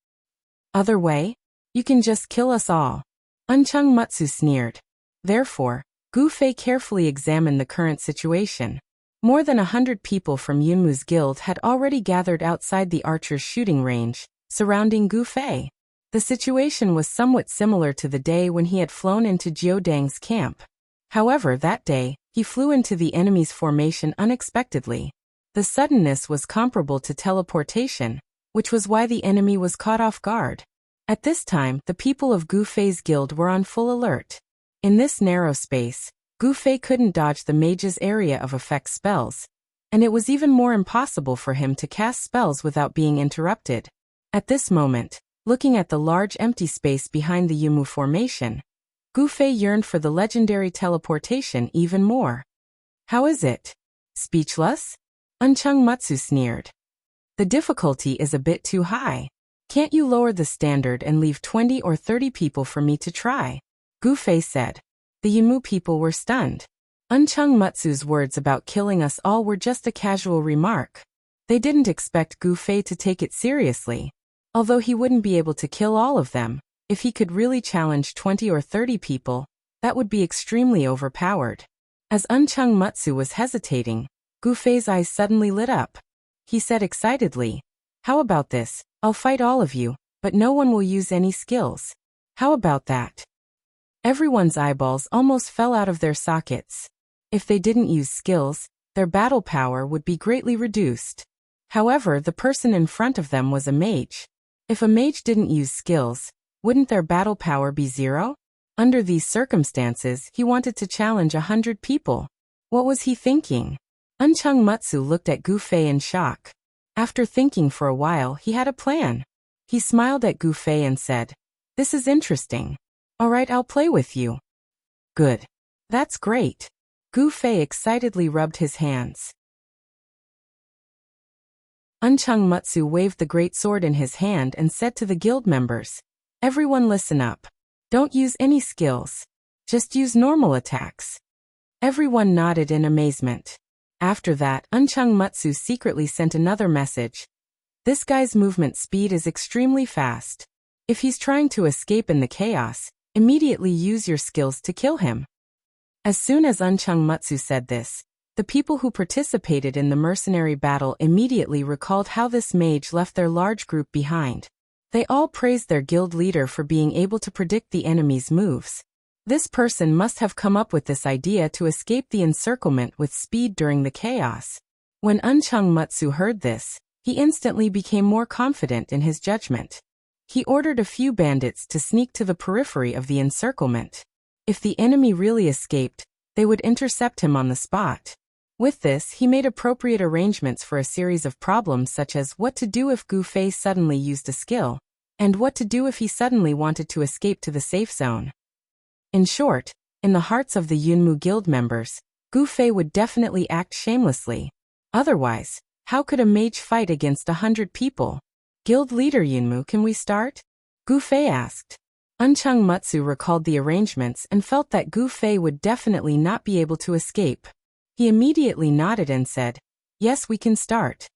Speaker 1: Other way? You can just kill us all. Uncheng Mutsu sneered. Therefore, Gu Fei carefully examined the current situation. More than 100 people from Yunmu's guild had already gathered outside the archer's shooting range, surrounding Gu Fei. The situation was somewhat similar to the day when he had flown into Jiudang's camp. However, that day, he flew into the enemy's formation unexpectedly. The suddenness was comparable to teleportation, which was why the enemy was caught off guard. At this time, the people of Gu Fei's guild were on full alert. In this narrow space, Gu Fei couldn't dodge the mage's area of effect spells, and it was even more impossible for him to cast spells without being interrupted. At this moment, looking at the large empty space behind the Yumu formation, Gu Fei yearned for the legendary teleportation even more. How is it? Speechless? Unchung Matsu sneered. The difficulty is a bit too high. Can't you lower the standard and leave 20 or 30 people for me to try? Gu Fei said. The Yumu people were stunned. Unchung Matsu's words about killing us all were just a casual remark. They didn't expect Gu Fei to take it seriously. Although he wouldn't be able to kill all of them, if he could really challenge 20 or 30 people, that would be extremely overpowered. As Unchung Matsu was hesitating, Gu Fei's eyes suddenly lit up. He said excitedly, "How about this? I'll fight all of you, but no one will use any skills. How about that?" Everyone's eyeballs almost fell out of their sockets. If they didn't use skills, their battle power would be greatly reduced. However, the person in front of them was a mage. If a mage didn't use skills, wouldn't their battle power be 0? Under these circumstances, he wanted to challenge 100 people. What was he thinking? Unchung Matsu looked at Gu Fei in shock. After thinking for a while, he had a plan. He smiled at Gu Fei and said, "This is interesting. All right, I'll play with you." "Good. That's great." Gu Fei excitedly rubbed his hands. Unchung Matsu waved the great sword in his hand and said to the guild members, "Everyone listen up. Don't use any skills. Just use normal attacks." Everyone nodded in amazement. After that, Unchung Matsu secretly sent another message. "This guy's movement speed is extremely fast. If he's trying to escape in the chaos, immediately use your skills to kill him." As soon as Unchung Matsu said this, the people who participated in the mercenary battle immediately recalled how this mage left their large group behind. They all praised their guild leader for being able to predict the enemy's moves. This person must have come up with this idea to escape the encirclement with speed during the chaos. When Unchung Matsu heard this, he instantly became more confident in his judgment. He ordered a few bandits to sneak to the periphery of the encirclement. If the enemy really escaped, they would intercept him on the spot. With this, he made appropriate arrangements for a series of problems such as what to do if Gu Fei suddenly used a skill, and what to do if he suddenly wanted to escape to the safe zone. In short, in the hearts of the Yunmu guild members, Gu Fei would definitely act shamelessly. Otherwise, how could a mage fight against 100 people? "Guild leader Yunmu, can we start?" Gu Fei asked. Unchung Matsu recalled the arrangements and felt that Gu Fei would definitely not be able to escape. He immediately nodded and said, "Yes, we can start."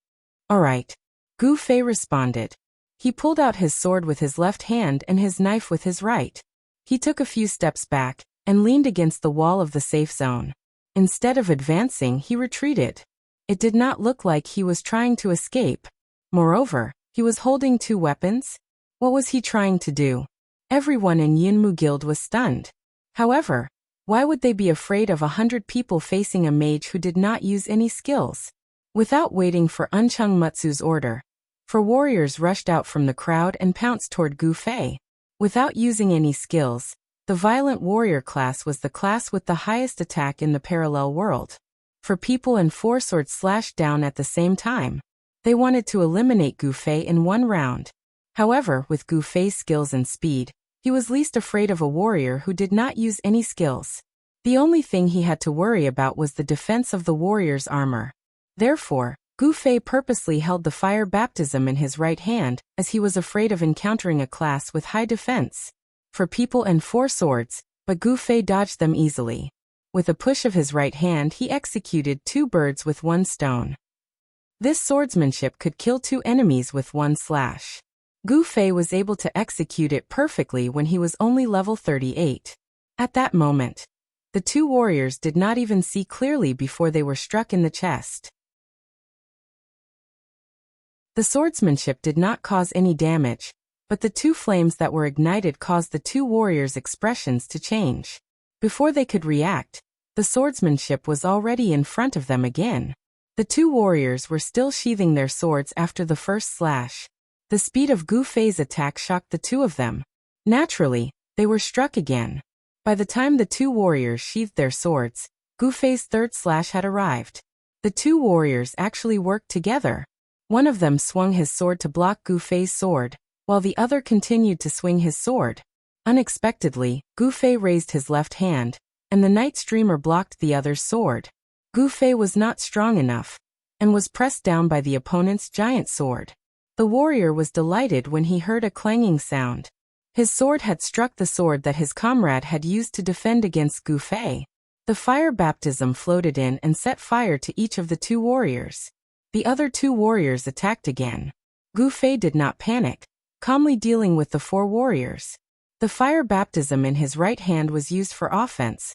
Speaker 1: "All right." Gu Fei responded. He pulled out his sword with his left hand and his knife with his right. He took a few steps back and leaned against the wall of the safe zone. Instead of advancing, he retreated. It did not look like he was trying to escape. Moreover, he was holding 2 weapons. What was he trying to do? Everyone in Yunmu Guild was stunned. However, why would they be afraid of 100 people facing a mage who did not use any skills? Without waiting for Unchung Matsu's order, 4 warriors rushed out from the crowd and pounced toward Gu Fei. Without using any skills, the violent warrior class was the class with the highest attack in the parallel world. 4 people and 4 swords slashed down at the same time. They wanted to eliminate Gu Fei in 1 round. However, with Gu Fei's skills and speed, he was least afraid of a warrior who did not use any skills. The only thing he had to worry about was the defense of the warrior's armor. Therefore, Gu Fei purposely held the fire baptism in his right hand, as he was afraid of encountering a class with high defense. 4 people and 4 swords, but Gu Fei dodged them easily. With a push of his right hand, he executed 2 birds with 1 stone. This swordsmanship could kill 2 enemies with 1 slash. Gu Fei was able to execute it perfectly when he was only level 38. At that moment, the 2 warriors did not even see clearly before they were struck in the chest. The swordsmanship did not cause any damage, but the 2 flames that were ignited caused the 2 warriors' expressions to change. Before they could react, the swordsmanship was already in front of them again. The 2 warriors were still sheathing their swords after the first slash. The speed of Gu Fei's attack shocked the 2 of them. Naturally, they were struck again. By the time the 2 warriors sheathed their swords, Gu Fei's 3rd slash had arrived. The two warriors actually worked together. One of them swung his sword to block Gu Fei's sword, while the other continued to swing his sword. Unexpectedly, Gu Fei raised his left hand, and the night streamer blocked the other's sword. Gu Fei was not strong enough, and was pressed down by the opponent's giant sword. The warrior was delighted when he heard a clanging sound. His sword had struck the sword that his comrade had used to defend against Gu Fei. The fire baptism floated in and set fire to each of the two warriors. The other two warriors attacked again. Gu Fei did not panic, calmly dealing with the four warriors. The fire baptism in his right hand was used for offense,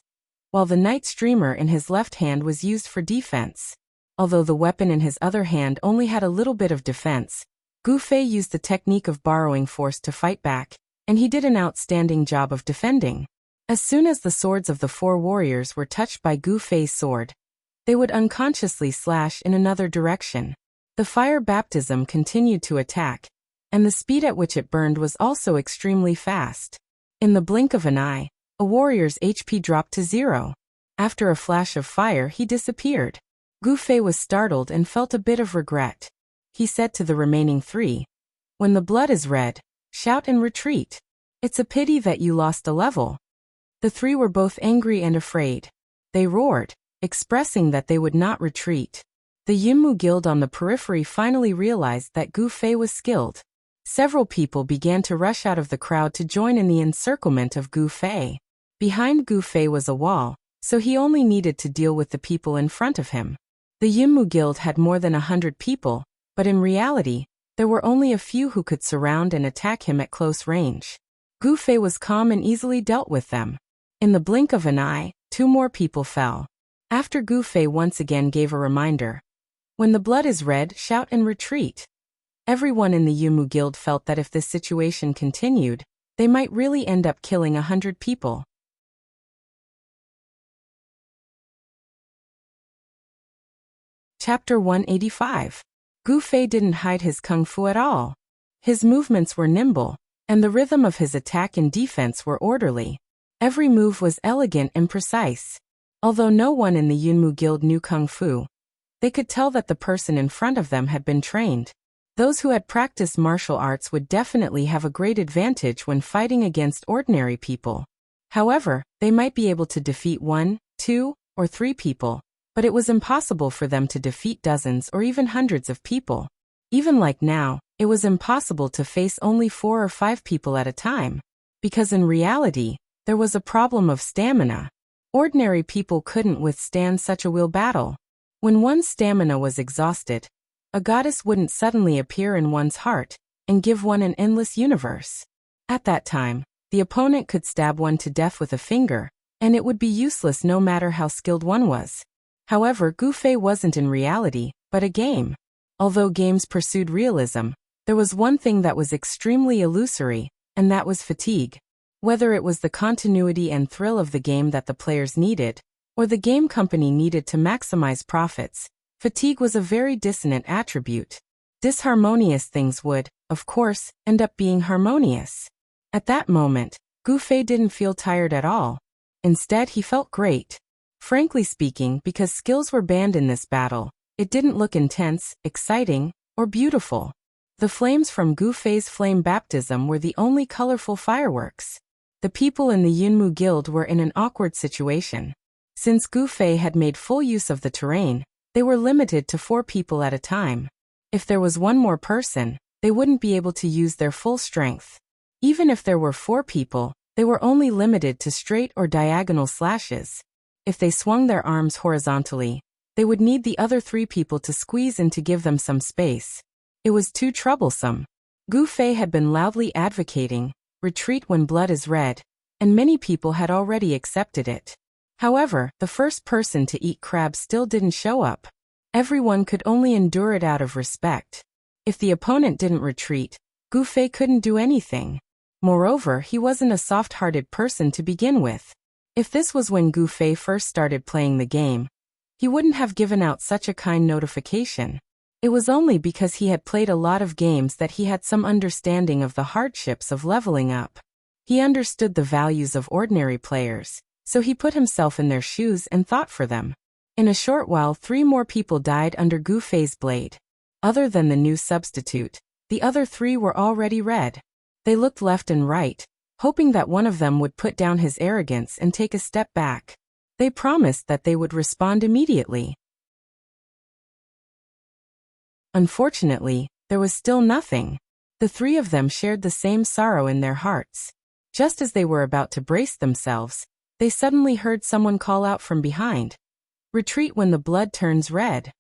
Speaker 1: while the night streamer in his left hand was used for defense. Although the weapon in his other hand only had a little bit of defense, Gu Fei used the technique of borrowing force to fight back, and he did an outstanding job of defending. As soon as the swords of the four warriors were touched by Gu Fei's sword, they would unconsciously slash in another direction. The fire baptism continued to attack, and the speed at which it burned was also extremely fast. In the blink of an eye, a warrior's HP dropped to 0. After a flash of fire, he disappeared. Gu Fei was startled and felt a bit of regret. He said to the remaining 3, "When the blood is red, shout and retreat. It's a pity that you lost a level." The 3 were both angry and afraid. They roared, expressing that they would not retreat. The Yunmu guild on the periphery finally realized that Gu Fei was skilled. Several people began to rush out of the crowd to join in the encirclement of Gu Fei. Behind Gu Fei was a wall, so he only needed to deal with the people in front of him. The Yunmu guild had more than 100 people, but in reality, there were only a few who could surround and attack him at close range. Gu Fei was calm and easily dealt with them. In the blink of an eye, 2 more people fell. After Gu Fei once again gave a reminder, "When the blood is red, shout and retreat." Everyone in the Yunmu guild felt that if this situation continued, they might really end up killing 100 people. Chapter 185. Gu Fei didn't hide his kung fu at all. His movements were nimble, and the rhythm of his attack and defense were orderly. Every move was elegant and precise. Although no one in the Yunmu guild knew kung fu, they could tell that the person in front of them had been trained. Those who had practiced martial arts would definitely have a great advantage when fighting against ordinary people. However, they might be able to defeat 1, 2, or 3 people, but it was impossible for them to defeat dozens or even hundreds of people. Even like now, it was impossible to face only 4 or 5 people at a time, because in reality, there was a problem of stamina. Ordinary people couldn't withstand such a will battle. When one's stamina was exhausted, a goddess wouldn't suddenly appear in one's heart and give one an endless universe. At that time, the opponent could stab one to death with a finger, and it would be useless no matter how skilled one was. However, Gu Fei wasn't in reality, but a game. Although games pursued realism, there was one thing that was extremely illusory, and that was fatigue. Whether it was the continuity and thrill of the game that the players needed, or the game company needed to maximize profits, fatigue was a very dissonant attribute. Disharmonious things would, of course, end up being harmonious. At that moment, Gu Fei didn't feel tired at all. Instead, he felt great. Frankly speaking, because skills were banned in this battle, it didn't look intense, exciting, or beautiful. The flames from Gu Fei's flame baptism were the only colorful fireworks. The people in the Yunmu guild were in an awkward situation. Since Gu Fei had made full use of the terrain, they were limited to 4 people at a time. If there was one more person, they wouldn't be able to use their full strength. Even if there were 4 people, they were only limited to straight or diagonal slashes. If they swung their arms horizontally, they would need the other 3 people to squeeze in to give them some space. It was too troublesome. Gu Fei had been loudly advocating, "Retreat when blood is red," and many people had already accepted it. However, the first person to eat crab still didn't show up. Everyone could only endure it out of respect. If the opponent didn't retreat, Gu Fei couldn't do anything. Moreover, he wasn't a soft-hearted person to begin with. If this was when Gu Fei first started playing the game, he wouldn't have given out such a kind notification. It was only because he had played a lot of games that he had some understanding of the hardships of leveling up. He understood the values of ordinary players, so he put himself in their shoes and thought for them. In a short while 3 more people died under Gu Fei's blade. Other than the new substitute, the other 3 were already red. They looked left and right, hoping that one of them would put down his arrogance and take a step back. They promised that they would respond immediately. Unfortunately, there was still nothing. The 3 of them shared the same sorrow in their hearts. Just as they were about to brace themselves, they suddenly heard someone call out from behind, "Retreat when the blood turns red."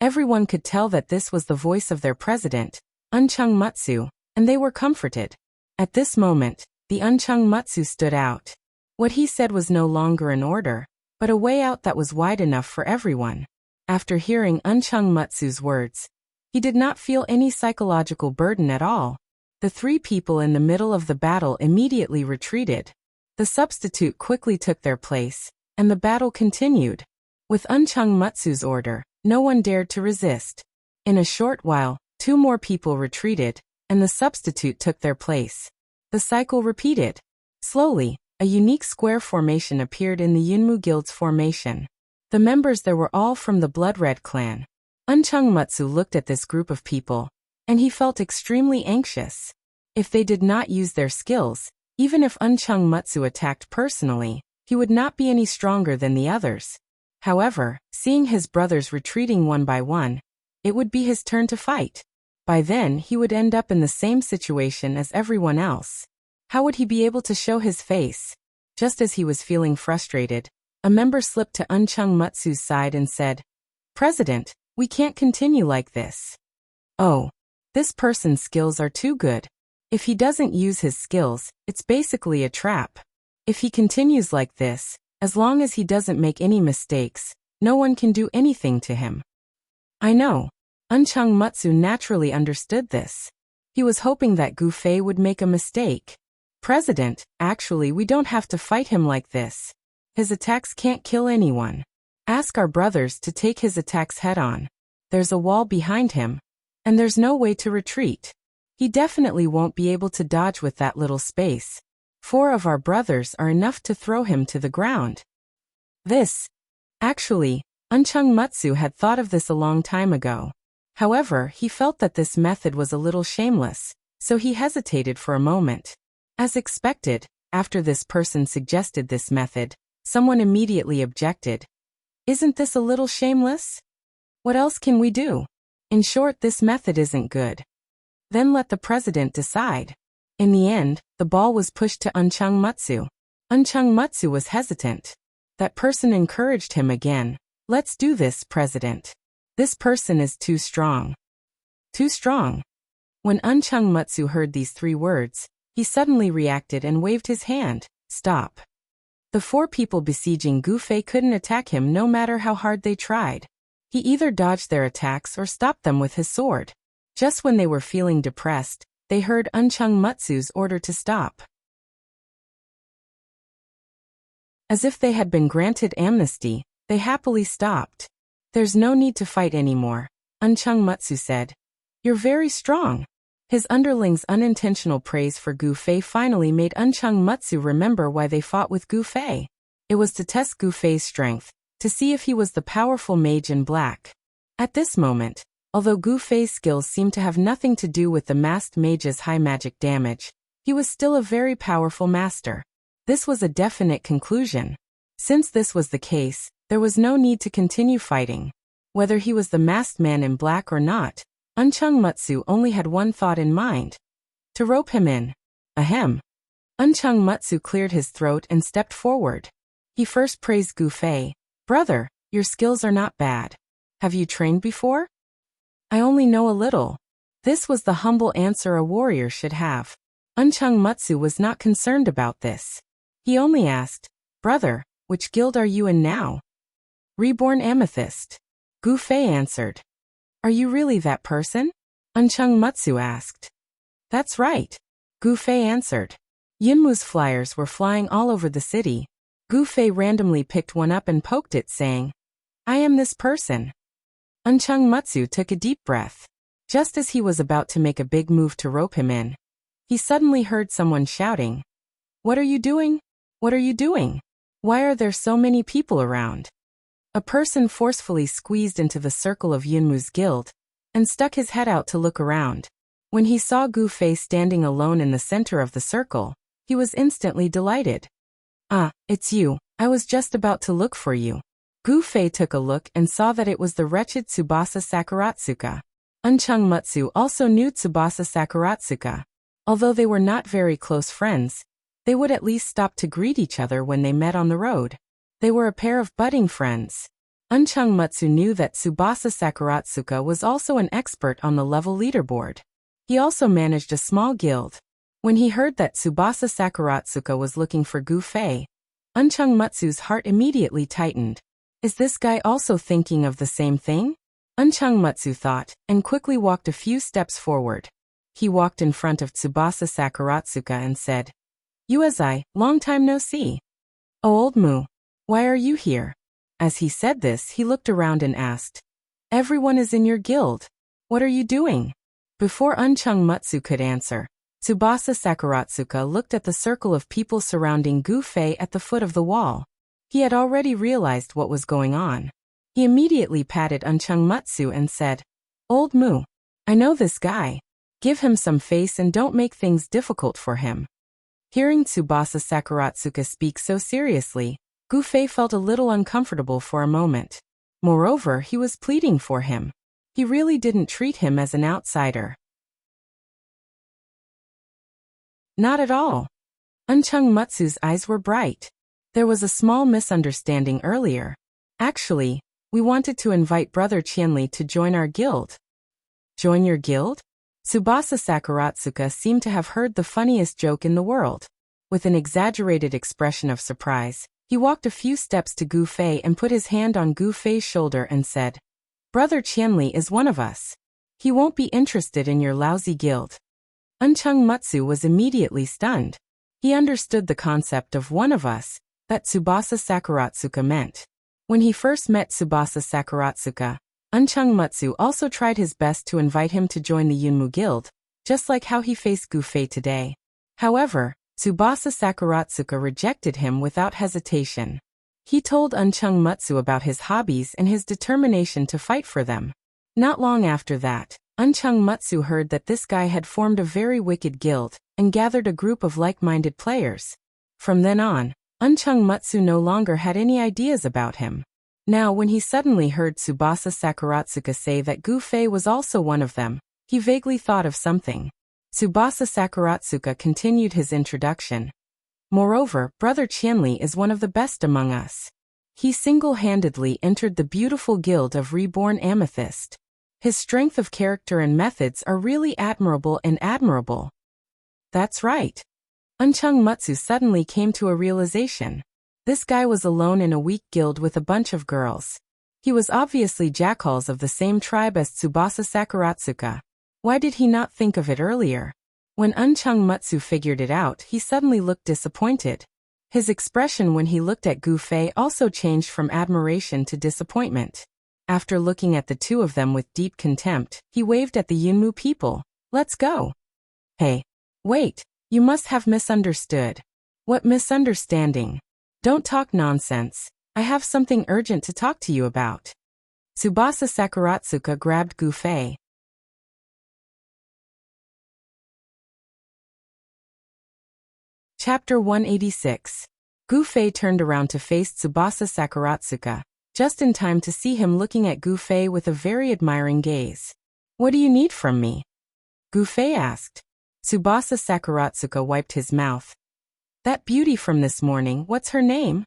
Speaker 1: Everyone could tell that this was the voice of their president, Unchung Mutsu, and they were comforted. At this moment, the Unchung Mutsu stood out. What he said was no longer an order, but a way out that was wide enough for everyone. After hearing Unchung Mutsu's words, he did not feel any psychological burden at all. The 3 people in the middle of the battle immediately retreated. The substitute quickly took their place, and the battle continued. With Unchung Mutsu's order, no one dared to resist. In a short while, 2 more people retreated, and the substitute took their place. The cycle repeated. Slowly, a unique square formation appeared in the Yunmu Guild's formation. The members there were all from the Blood Red clan. Unchung Mutsu looked at this group of people, and he felt extremely anxious. If they did not use their skills, even if Unchung Mutsu attacked personally, he would not be any stronger than the others. However, seeing his brothers retreating one by one, it would be his turn to fight. By then he would end up in the same situation as everyone else. How would he be able to show his face? Just as he was feeling frustrated, a member slipped to Unchung Mutsu's side and said, "President, we can't continue like this." "Oh, this person's skills are too good. If he doesn't use his skills, it's basically a trap. If he continues like this, as long as he doesn't make any mistakes, no one can do anything to him." I know. Unchung Mutsu naturally understood this. He was hoping that Gu Fei would make a mistake. "President, actually we don't have to fight him like this. His attacks can't kill anyone. Ask our brothers to take his attacks head-on. There's a wall behind him, and there's no way to retreat. He definitely won't be able to dodge with that little space. 4 of our brothers are enough to throw him to the ground." Actually, Unchung Mutsu had thought of this a long time ago. However, he felt that this method was a little shameless, so he hesitated for a moment. As expected, after this person suggested this method, someone immediately objected. "Isn't this a little shameless? What else can we do? In short, this method isn't good." Then let the president decide. In the end, the ball was pushed to Unchung Mutsu. Unchung Mutsu was hesitant. That person encouraged him again. "Let's do this, president. This person is too strong." Too strong. When Unchung Mutsu heard these 3 words, he suddenly reacted and waved his hand. "Stop." The 4 people besieging Gu Fei couldn't attack him no matter how hard they tried. He either dodged their attacks or stopped them with his sword. Just when they were feeling depressed, they heard Unchung Mutsu's order to stop. As if they had been granted amnesty, they happily stopped. "There's no need to fight anymore," Unchung Mutsu said. "You're very strong." His underlings' unintentional praise for Gu Fei finally made Unchung Mutsu remember why they fought with Gu Fei. It was to test Gu Fei's strength, to see if he was the powerful mage in black. At this moment, although Gu Fei's skills seemed to have nothing to do with the masked mage's high magic damage, he was still a very powerful master. This was a definite conclusion. Since this was the case, there was no need to continue fighting. Whether he was the masked man in black or not, Unchung Mutsu only had one thought in mind: to rope him in. Ahem. Unchung Mutsu cleared his throat and stepped forward. He first praised Gu Fei. "Brother, your skills are not bad. Have you trained before?" "I only know a little." This was the humble answer a warrior should have. Unchung Mutsu was not concerned about this. He only asked, "Brother, which guild are you in now?" "Reborn Amethyst." Gu Fei answered. "Are you really that person?" Unchung Mutsu asked. "That's right," Gu Fei answered. Yunmu's flyers were flying all over the city. Gu Fei randomly picked one up and poked it, saying, "I am this person." Unchung Mutsu took a deep breath. Just as he was about to make a big move to rope him in, he suddenly heard someone shouting, "What are you doing? What are you doing? Why are there so many people around?" A person forcefully squeezed into the circle of Yunmu's guild and stuck his head out to look around. When he saw Gu Fei standing alone in the center of the circle, he was instantly delighted. "Ah, it's you. I was just about to look for you." Gu Fei took a look and saw that it was the wretched Tsubasa Sakuratsuka. Unchung Mutsu also knew Tsubasa Sakuratsuka. Although they were not very close friends, they would at least stop to greet each other when they met on the road. They were a pair of budding friends. Unchung Mutsu knew that Tsubasa Sakuratsuka was also an expert on the level leaderboard. He also managed a small guild. When he heard that Tsubasa Sakuratsuka was looking for Gu Fei, Unchung Mutsu's heart immediately tightened. Is this guy also thinking of the same thing? Unchung Mutsu thought, and quickly walked a few steps forward. He walked in front of Tsubasa Sakuratsuka and said, "Uezai, long time no see. Oh old Mu, why are you here?" As he said this, he looked around and asked, "Everyone is in your guild. What are you doing?" Before Unchung Mutsu could answer, Tsubasa Sakuratsuka looked at the circle of people surrounding Gu Fei at the foot of the wall. He had already realized what was going on. He immediately patted Unchung Mutsu and said, "Old Mu, I know this guy. Give him some face and don't make things difficult for him." Hearing Tsubasa Sakuratsuka speak so seriously, Gu Fei felt a little uncomfortable for a moment. Moreover, he was pleading for him. He really didn't treat him as an outsider. Not at all. Unchung Mutsu's eyes were bright. There was a small misunderstanding earlier. Actually, we wanted to invite Brother Qianli to join our guild. Join your guild? Tsubasa Sakuratsuka seemed to have heard the funniest joke in the world. With an exaggerated expression of surprise, he walked a few steps to Gu Fei and put his hand on Gu Fei's shoulder and said, "Brother Qianli is one of us. He won't be interested in your lousy guild." Unchung Mutsu was immediately stunned. He understood the concept of one of us that Tsubasa Sakuratsuka meant. When he first met Tsubasa Sakuratsuka, Unchung Mutsu also tried his best to invite him to join the Yunmu Guild, just like how he faced Gu Fei today. However, Tsubasa Sakuratsuka rejected him without hesitation. He told Unchung Mutsu about his hobbies and his determination to fight for them. Not long after that, Unchung Mutsu heard that this guy had formed a very wicked guild and gathered a group of like-minded players. From then on, Unchung Mutsu no longer had any ideas about him. Now when he suddenly heard Tsubasa Sakuratsuka say that Gu Fei was also one of them, he vaguely thought of something. Tsubasa Sakuratsuka continued his introduction. "Moreover, Brother Qianli is one of the best among us. He single-handedly entered the beautiful guild of Reborn Amethyst. His strength of character and methods are really admirable and admirable." That's right. Unchung Mutsu suddenly came to a realization. This guy was alone in a weak guild with a bunch of girls. He was obviously jackals of the same tribe as Tsubasa Sakuratsuka. Why did he not think of it earlier? When Unchung Mutsu figured it out, he suddenly looked disappointed. His expression when he looked at Gu Fei also changed from admiration to disappointment. After looking at the two of them with deep contempt, he waved at the Yunmu people. "Let's go." "Hey. Wait. You must have misunderstood." "What misunderstanding?" "Don't talk nonsense. I have something urgent to talk to you about." Tsubasa Sakuratsuka grabbed Gu Fei. Chapter 186. Gu Fei turned around to face Tsubasa Sakuratsuka, just in time to see him looking at Gu Fei with a very admiring gaze. "What do you need from me?" Gu Fei asked. Tsubasa Sakuratsuka wiped his mouth. "That beauty from this morning, what's her name?"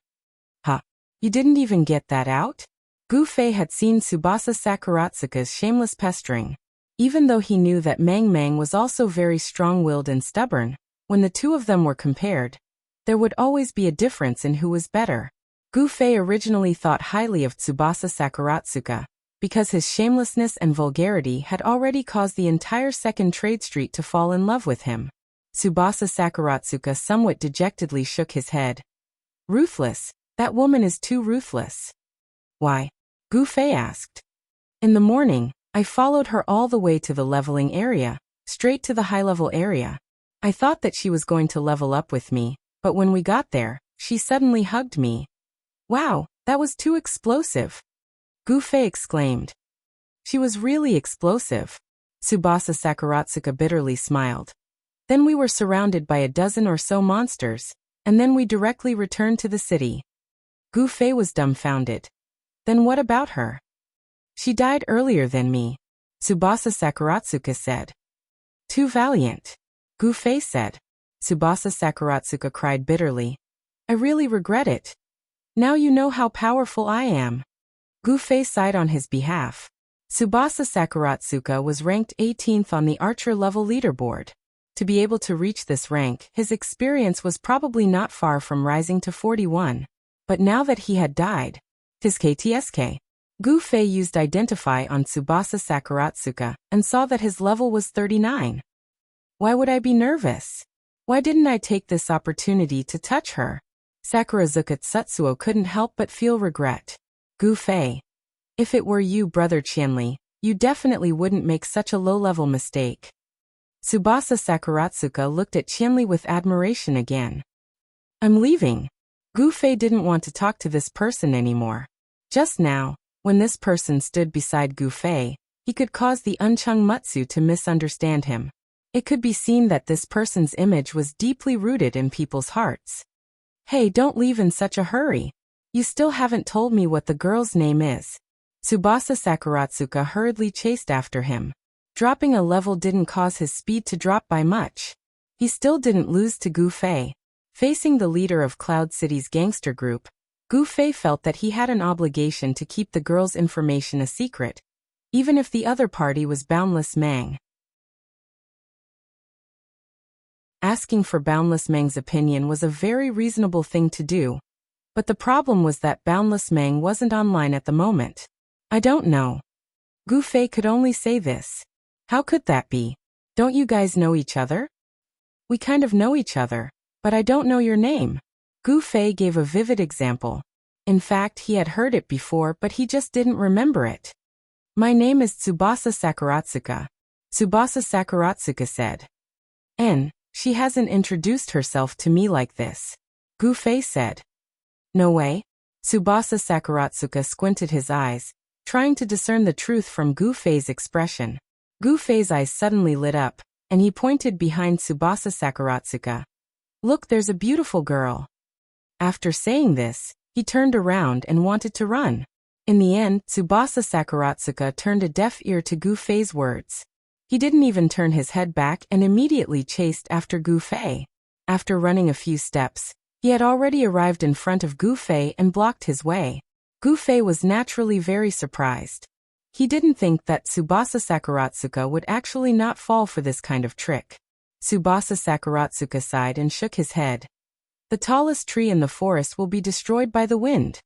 Speaker 1: "Huh. You didn't even get that out?" Gu Fei had seen Tsubasa Sakuratsuka's shameless pestering. Even though he knew that Mang Mang was also very strong-willed and stubborn, when the two of them were compared, there would always be a difference in who was better. Gu Fei originally thought highly of Tsubasa Sakuratsuka, because his shamelessness and vulgarity had already caused the entire Second Trade Street to fall in love with him. Tsubasa Sakuratsuka somewhat dejectedly shook his head. "Ruthless, that woman is too ruthless." "Why?" Gu Fei asked. "In the morning, I followed her all the way to the leveling area, straight to the high-level area. I thought that she was going to level up with me, but when we got there, she suddenly hugged me." "Wow, That was too explosive. Gu Fei exclaimed. She was really explosive. Tsubasa Sakuratsuka bitterly smiled. Then we were surrounded by a dozen or so monsters, and then we directly returned to the city. Gu Fei was dumbfounded. Then what about her? She died earlier than me, Tsubasa Sakuratsuka said. Too valiant, Gu Fei said. Tsubasa Sakuratsuka cried bitterly. I really regret it. Now you know how powerful I am. Gu Fei sighed on his behalf. Tsubasa Sakuratsuka was ranked 18th on the archer level leaderboard. To be able to reach this rank, his experience was probably not far from rising to 41. But now that he had died, TSK. Gu Fei used Identify on Tsubasa Sakuratsuka and saw that his level was 39. Why would I be nervous? Why didn't I take this opportunity to touch her? Sakurazuka Tsutsuo couldn't help but feel regret. Gu Fei. If it were you, brother Qianli, you definitely wouldn't make such a low-level mistake. Tsubasa Sakuratsuka looked at Qianli with admiration again. I'm leaving. Gu Fei didn't want to talk to this person anymore. Just now, when this person stood beside Gu Fei, he could cause the Uncheng Mutsu to misunderstand him. It could be seen that this person's image was deeply rooted in people's hearts. Hey, don't leave in such a hurry. You still haven't told me what the girl's name is. Tsubasa Sakuratsuka hurriedly chased after him. Dropping a level didn't cause his speed to drop by much. He still didn't lose to Gu Fei. Facing the leader of Cloud City's gangster group, Gu Fei felt that he had an obligation to keep the girl's information a secret, even if the other party was Boundless Mang. Asking for Boundless Mang's opinion was a very reasonable thing to do, but the problem was that Boundless Mang wasn't online at the moment. I don't know. Gu Fei could only say this. How could that be? Don't you guys know each other? We kind of know each other, but I don't know your name. Gu Fei gave a vivid example. In fact, he had heard it before, but he just didn't remember it. My name is Tsubasa Sakuratsuka. Tsubasa Sakuratsuka said. She hasn't introduced herself to me like this. Gu Fei said. No way. Tsubasa Sakuratsuka squinted his eyes, trying to discern the truth from Gu Fei's expression. Gu Fei's eyes suddenly lit up, and he pointed behind Tsubasa Sakuratsuka. Look, there's a beautiful girl. After saying this, he turned around and wanted to run. In the end, Tsubasa Sakuratsuka turned a deaf ear to Gu Fei's words. He didn't even turn his head back and immediately chased after Gu Fei. After running a few steps, he had already arrived in front of Gu Fei and blocked his way. Gu Fei was naturally very surprised. He didn't think that Tsubasa Sakuratsuka would actually not fall for this kind of trick. Tsubasa Sakuratsuka sighed and shook his head. The tallest tree in the forest will be destroyed by the wind.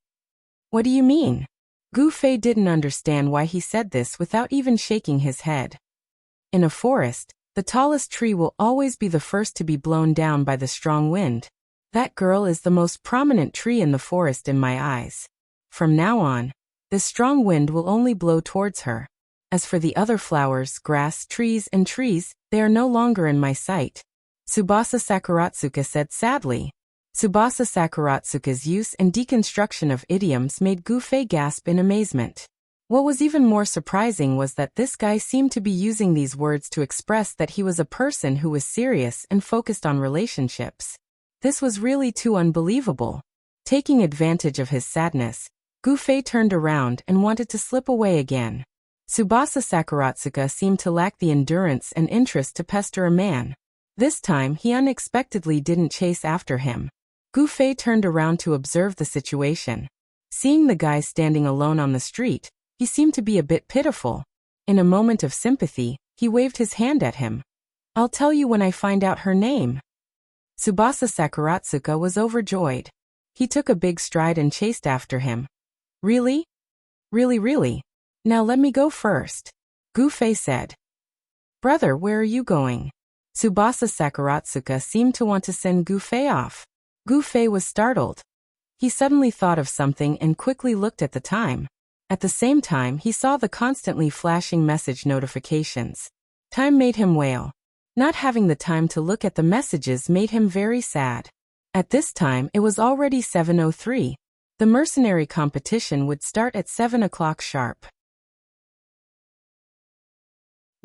Speaker 1: What do you mean? Gu Fei didn't understand why he said this without even shaking his head. In a forest, the tallest tree will always be the first to be blown down by the strong wind. That girl is the most prominent tree in the forest in my eyes. From now on, the strong wind will only blow towards her. As for the other flowers, grass, trees, they are no longer in my sight. Tsubasa Sakuratsuka said sadly. Tsubasa Sakuratsuka's use and deconstruction of idioms made Gu Fei gasp in amazement. What was even more surprising was that this guy seemed to be using these words to express that he was a person who was serious and focused on relationships. This was really too unbelievable. Taking advantage of his sadness, Gu Fei turned around and wanted to slip away again. Tsubasa Sakuratsuka seemed to lack the endurance and interest to pester a man. This time he unexpectedly didn't chase after him. Gu Fei turned around to observe the situation. Seeing the guy standing alone on the street, he seemed to be a bit pitiful. In a moment of sympathy, he waved his hand at him. I'll tell you when I find out her name. Tsubasa Sakuratsuka was overjoyed. He took a big stride and chased after him. Really? Really? Now let me go first. Gu Fei said. Brother, where are you going? Tsubasa Sakuratsuka seemed to want to send Gu Fei off. Gu Fei was startled. He suddenly thought of something and quickly looked at the time. At the same time, he saw the constantly flashing message notifications. Time made him wail. Not having the time to look at the messages made him very sad. At this time, it was already 7:03. The mercenary competition would start at 7 o'clock sharp.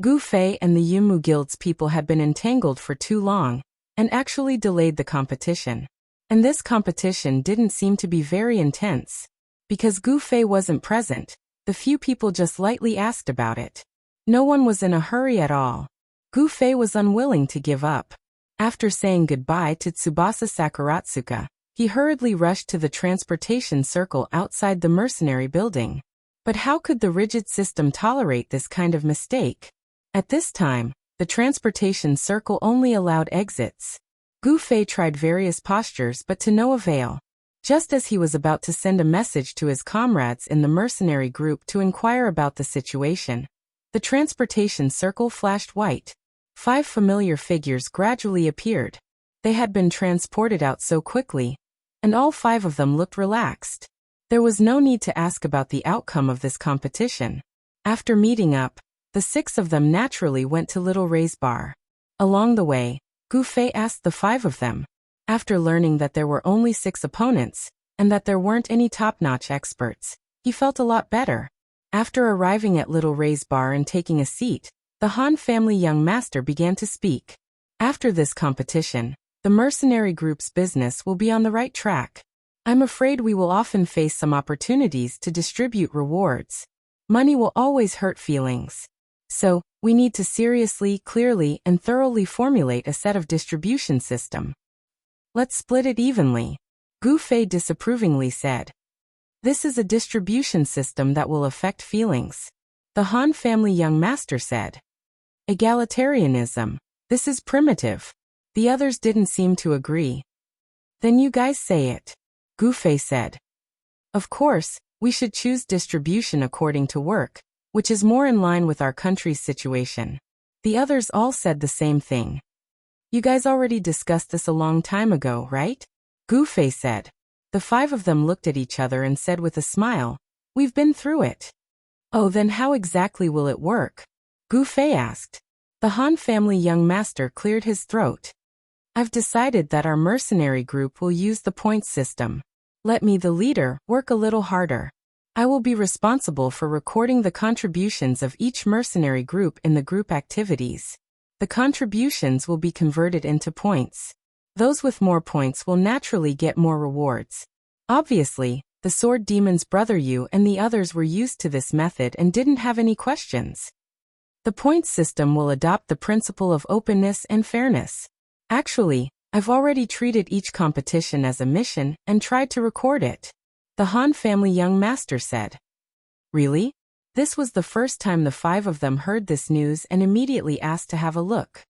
Speaker 1: Gu Fei and the Yumu Guild's people had been entangled for too long, and actually delayed the competition. And this competition didn't seem to be very intense. Because Gu Fei wasn't present, the few people just lightly asked about it. No one was in a hurry at all. Gu Fei was unwilling to give up. After saying goodbye to Tsubasa Sakuratsuka, he hurriedly rushed to the transportation circle outside the mercenary building. But how could the rigid system tolerate this kind of mistake? At this time, the transportation circle only allowed exits. Gu Fei tried various postures but to no avail. Just as he was about to send a message to his comrades in the mercenary group to inquire about the situation, the transportation circle flashed white. 5 familiar figures gradually appeared. They had been transported out so quickly, and all 5 of them looked relaxed. There was no need to ask about the outcome of this competition. After meeting up, the 6 of them naturally went to Little Ray's bar. Along the way, Gu Fei asked the 5 of them. After learning that there were only 6 opponents, and that there weren't any top-notch experts, he felt a lot better. After arriving at Little Ray's bar and taking a seat, the Han family young master began to speak. After this competition, the mercenary group's business will be on the right track. I'm afraid we will often face some opportunities to distribute rewards. Money will always hurt feelings. So, we need to seriously, clearly, and thoroughly formulate a set of distribution system. Let's split it evenly, Gu Fei disapprovingly said. This is a distribution system that will affect feelings, the Han family young master said. Egalitarianism. This is primitive. The others didn't seem to agree. Then you guys say it, Gu Fei said. Of course, we should choose distribution according to work, which is more in line with our country's situation. The others all said the same thing. You guys already discussed this a long time ago, right? Gu Fei said. The 5 of them looked at each other and said with a smile, we've been through it. Oh, then how exactly will it work? Gu Fei asked. The Han family young master cleared his throat. I've decided that our mercenary group will use the points system. Let me, the leader, work a little harder. I will be responsible for recording the contributions of each mercenary group in the group activities. The contributions will be converted into points. Those with more points will naturally get more rewards. Obviously, the Sword Demon's brother Yu and the others were used to this method and didn't have any questions. The points system will adopt the principle of openness and fairness. Actually, I've already treated each competition as a mission and tried to record it, the Han family young master said. Really? This was the first time the 5 of them heard this news and immediately asked to have a look.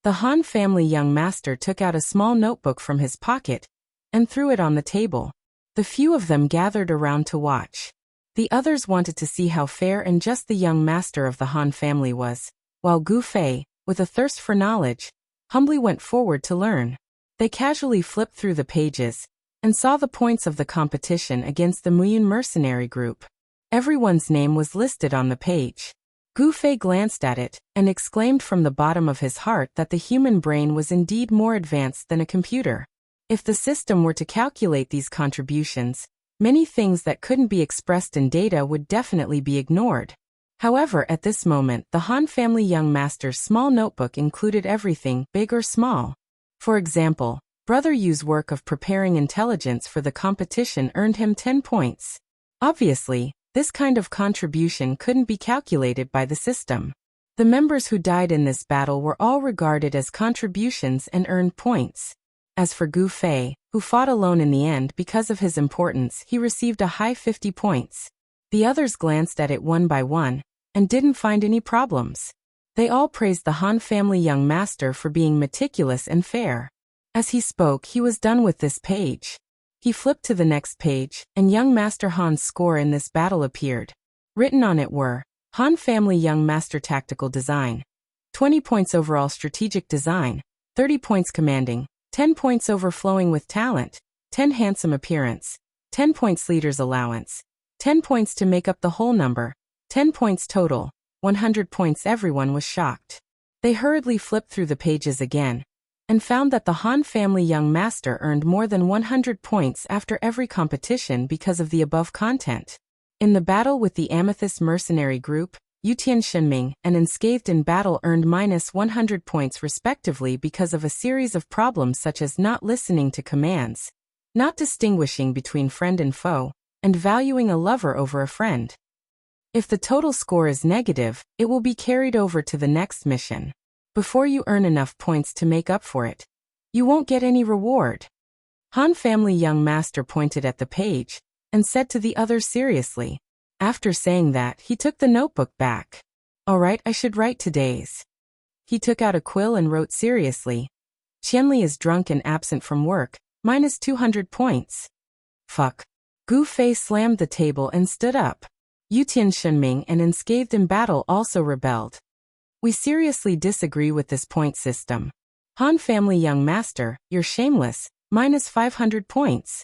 Speaker 1: The Han family young master took out a small notebook from his pocket and threw it on the table. The few of them gathered around to watch. The others wanted to see how fair and just the young master of the Han family was, while Gu Fei, with a thirst for knowledge, humbly went forward to learn. They casually flipped through the pages and saw the points of the competition against the Muyun mercenary group. Everyone's name was listed on the page. Gu Fei glanced at it and exclaimed from the bottom of his heart that the human brain was indeed more advanced than a computer. If the system were to calculate these contributions, many things that couldn't be expressed in data would definitely be ignored. However, at this moment, the Han family young master's small notebook included everything, big or small. For example, Brother Yu's work of preparing intelligence for the competition earned him 10 points. Obviously, this kind of contribution couldn't be calculated by the system. The members who died in this battle were all regarded as contributions and earned points. As for Gu Fei, who fought alone in the end because of his importance, he received a high 50 points. The others glanced at it one by one and didn't find any problems. They all praised the Han family young master for being meticulous and fair. As he spoke, he was done with this page. He flipped to the next page, and young Master Han's score in this battle appeared. Written on it were, Han family young master tactical design, 20 points overall strategic design, 30 points commanding, 10 points overflowing with talent, 10 handsome appearance, 10 points leader's allowance, 10 points to make up the whole number, 10 points total, 100 points. Everyone was shocked. They hurriedly flipped through the pages again, and found that the Han family young master earned more than 100 points after every competition because of the above content. In the battle with the Amethyst mercenary group, Yutian Shenming and Unscathed in Battle earned minus 100 points respectively because of a series of problems such as not listening to commands, not distinguishing between friend and foe, and valuing a lover over a friend. If the total score is negative, it will be carried over to the next mission. Before you earn enough points to make up for it, you won't get any reward. Han family young master pointed at the page and said to the others seriously. After saying that, he took the notebook back. All right, I should write today's. He took out a quill and wrote seriously. Qianli is drunk and absent from work, minus 200 points. Fuck. Gu Fei slammed the table and stood up. Yutian Shenming and Unscathed in Battle also rebelled. We seriously disagree with this point system. Han family young master, you're shameless, minus 500 points.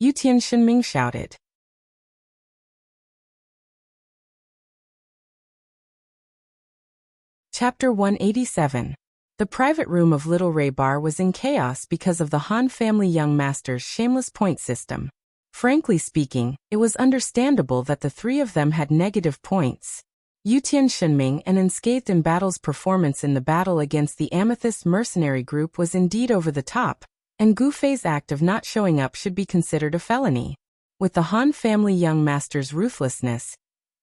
Speaker 1: Yutian Shenming shouted. Chapter 187. The private room of Little Ray Bar was in chaos because of the Han family young master's shameless point system. Frankly speaking, it was understandable that the three of them had negative points. Yutian Shenming and Unscathed in Battle's performance in the battle against the Amethyst mercenary group was indeed over the top, and Gu Fei's act of not showing up should be considered a felony. With the Han family young master's ruthlessness,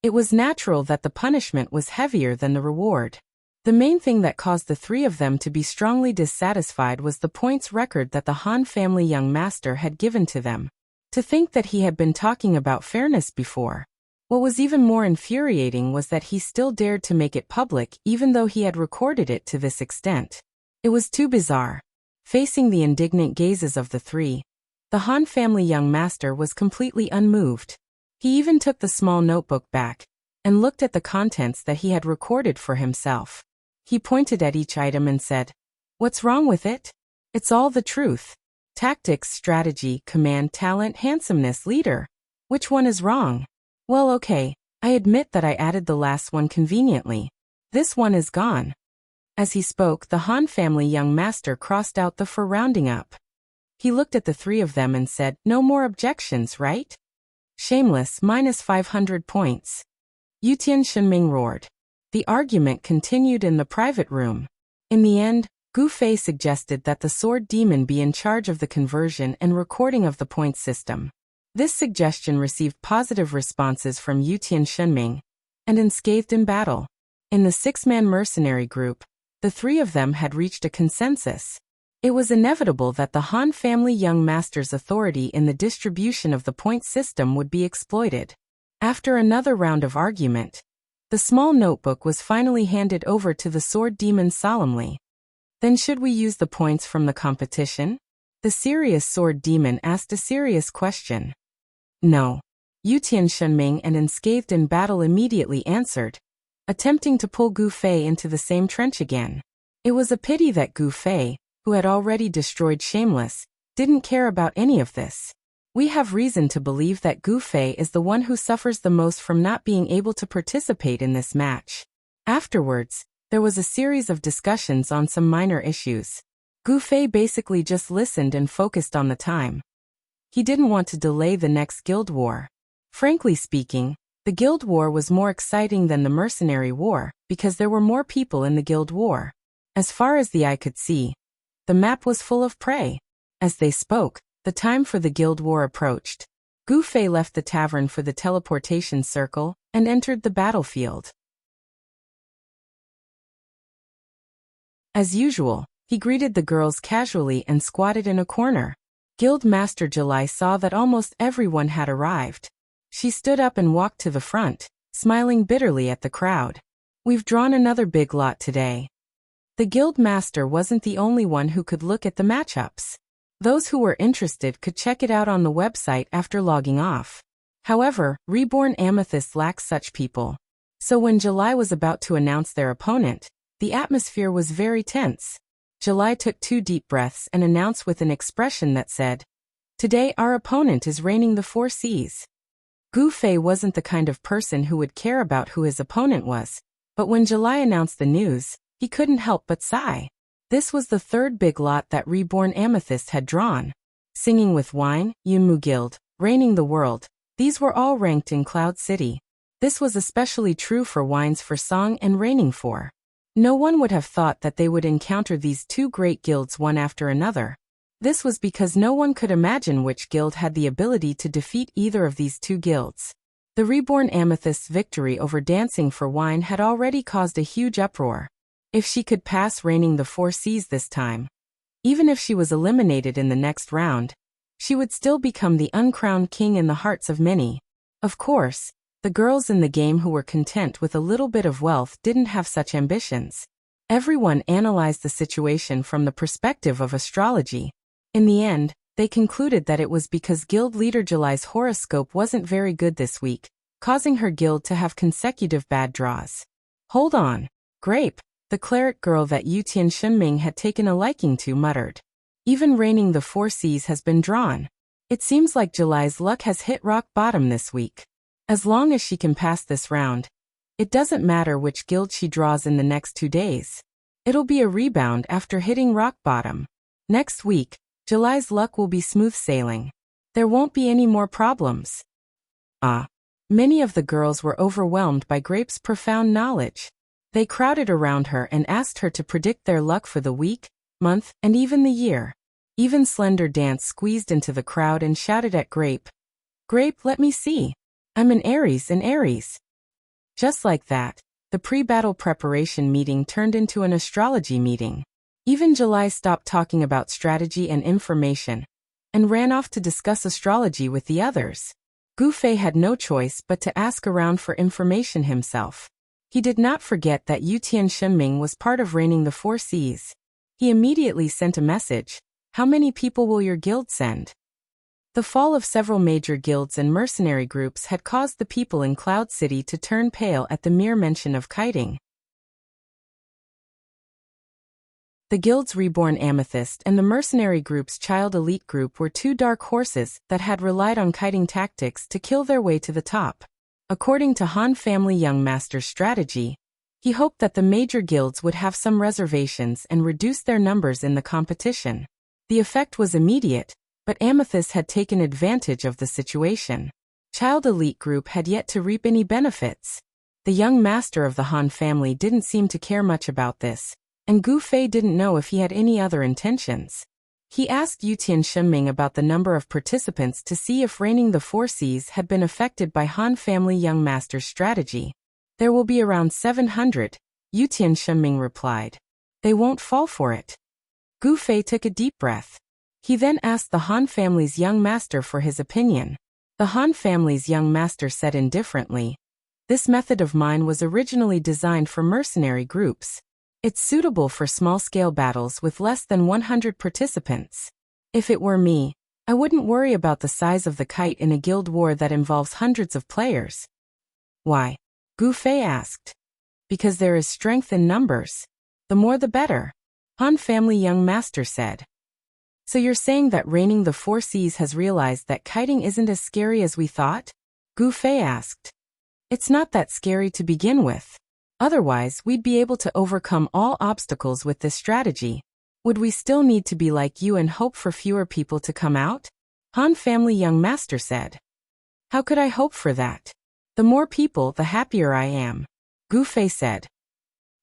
Speaker 1: it was natural that the punishment was heavier than the reward. The main thing that caused the three of them to be strongly dissatisfied was the points record that the Han family young master had given to them. To think that he had been talking about fairness before. What was even more infuriating was that he still dared to make it public even though he had recorded it to this extent. It was too bizarre. Facing the indignant gazes of the three, the Han family young master was completely unmoved. He even took the small notebook back and looked at the contents that he had recorded for himself. He pointed at each item and said, "What's wrong with it? It's all the truth. Tactics, strategy, command, talent, handsomeness, leader. Which one is wrong? Well, okay, I admit that I added the last one conveniently. This one is gone." As he spoke, the Han family young master crossed out the for rounding up. He looked at the three of them and said, "No more objections, right? Shameless, minus 500 points." Yutian Shenming roared. The argument continued in the private room. In the end, Gu Fei suggested that the sword demon be in charge of the conversion and recording of the point system. This suggestion received positive responses from Yutian Shenming and Unscathed in Battle. In the six-man mercenary group, the three of them had reached a consensus. It was inevitable that the Han family young master's authority in the distribution of the point system would be exploited. After another round of argument, the small notebook was finally handed over to the sword demon solemnly. Then should we use the points from the competition? The serious sword demon asked a serious question. No. Yutian Shenming and Unscathed in Battle immediately answered, attempting to pull Gu Fei into the same trench again. It was a pity that Gu Fei, who had already destroyed Shameless, didn't care about any of this. We have reason to believe that Gu Fei is the one who suffers the most from not being able to participate in this match. Afterwards, there was a series of discussions on some minor issues. Gu Fei basically just listened and focused on the time. He didn't want to delay the next guild war. Frankly speaking, the guild war was more exciting than the mercenary war because there were more people in the guild war. As far as the eye could see, the map was full of prey. As they spoke, the time for the guild war approached. Gu Fei left the tavern for the teleportation circle and entered the battlefield. As usual, he greeted the girls casually and squatted in a corner. Guild Master July saw that almost everyone had arrived. She stood up and walked to the front, smiling bitterly at the crowd. We've drawn another big lot today. The Guild Master wasn't the only one who could look at the matchups. Those who were interested could check it out on the website after logging off. However, Reborn Amethyst lacks such people. So when July was about to announce their opponent, the atmosphere was very tense. July took 2 deep breaths and announced with an expression that said, "Today our opponent is reigning the 4 seas." Gu Fei wasn't the kind of person who would care about who his opponent was, but when July announced the news, he couldn't help but sigh. This was the third big lot that Reborn Amethyst had drawn. Singing with Wine, Yunmu Guild, Reigning the World, these were all ranked in Cloud City. This was especially true for Wines for Song and Reigning for. No one would have thought that they would encounter these two great guilds one after another. This was because no one could imagine which guild had the ability to defeat either of these two guilds. The Reborn Amethyst's victory over Dancing for Wine had already caused a huge uproar. If she could pass Reigning the Four Seas this time, even if she was eliminated in the next round, she would still become the uncrowned king in the hearts of many. Of course, the girls in the game who were content with a little bit of wealth didn't have such ambitions. Everyone analyzed the situation from the perspective of astrology. In the end, they concluded that it was because guild leader July's horoscope wasn't very good this week, causing her guild to have consecutive bad draws. Hold on, Grape, the cleric girl that Yutian Shenming had taken a liking to, muttered. Even Reigning the Four Seas has been drawn. It seems like July's luck has hit rock bottom this week. As long as she can pass this round, it doesn't matter which guild she draws in the next 2 days. It'll be a rebound after hitting rock bottom. Next week, July's luck will be smooth sailing. There won't be any more problems. Many of the girls were overwhelmed by Grape's profound knowledge. They crowded around her and asked her to predict their luck for the week, month, and even the year. Even Slender Dance squeezed into the crowd and shouted at Grape, "Grape, let me see. I'm an Aries. Just like that, the pre-battle preparation meeting turned into an astrology meeting. Even July stopped talking about strategy and information, and ran off to discuss astrology with the others. Gu Fei had no choice but to ask around for information himself. He did not forget that Yutian Shenming was part of Reigning the Four Seas. He immediately sent a message, "How many people will your guild send?" The fall of several major guilds and mercenary groups had caused the people in Cloud City to turn pale at the mere mention of kiting. The guild's Reborn Amethyst and the mercenary group's Child Elite group were two dark horses that had relied on kiting tactics to kill their way to the top. According to Han Family Young Master's strategy, he hoped that the major guilds would have some reservations and reduce their numbers in the competition. The effect was immediate, but Amethyst had taken advantage of the situation. Child Elite Group had yet to reap any benefits. The young master of the Han family didn't seem to care much about this, and Gu Fei didn't know if he had any other intentions. He asked Yutian Shenming about the number of participants to see if Reigning the Four Seas had been affected by Han Family Young Master's strategy. "There will be around 700, Yutian Shenming replied. "They won't fall for it." Gu Fei took a deep breath. He then asked the Han family's young master for his opinion. The Han family's young master said indifferently, "This method of mine was originally designed for mercenary groups. It's suitable for small-scale battles with less than 100 participants. If it were me, I wouldn't worry about the size of the kite in a guild war that involves hundreds of players." "Why?" Gu Fei asked. "Because there is strength in numbers. The more the better," Han Family Young Master said. "So you're saying that Reigning the Four Seas has realized that kiting isn't as scary as we thought?" Gu Fei asked. "It's not that scary to begin with. Otherwise, we'd be able to overcome all obstacles with this strategy. Would we still need to be like you and hope for fewer people to come out?" Han Family Young Master said. "How could I hope for that? The more people, the happier I am," Gu Fei said.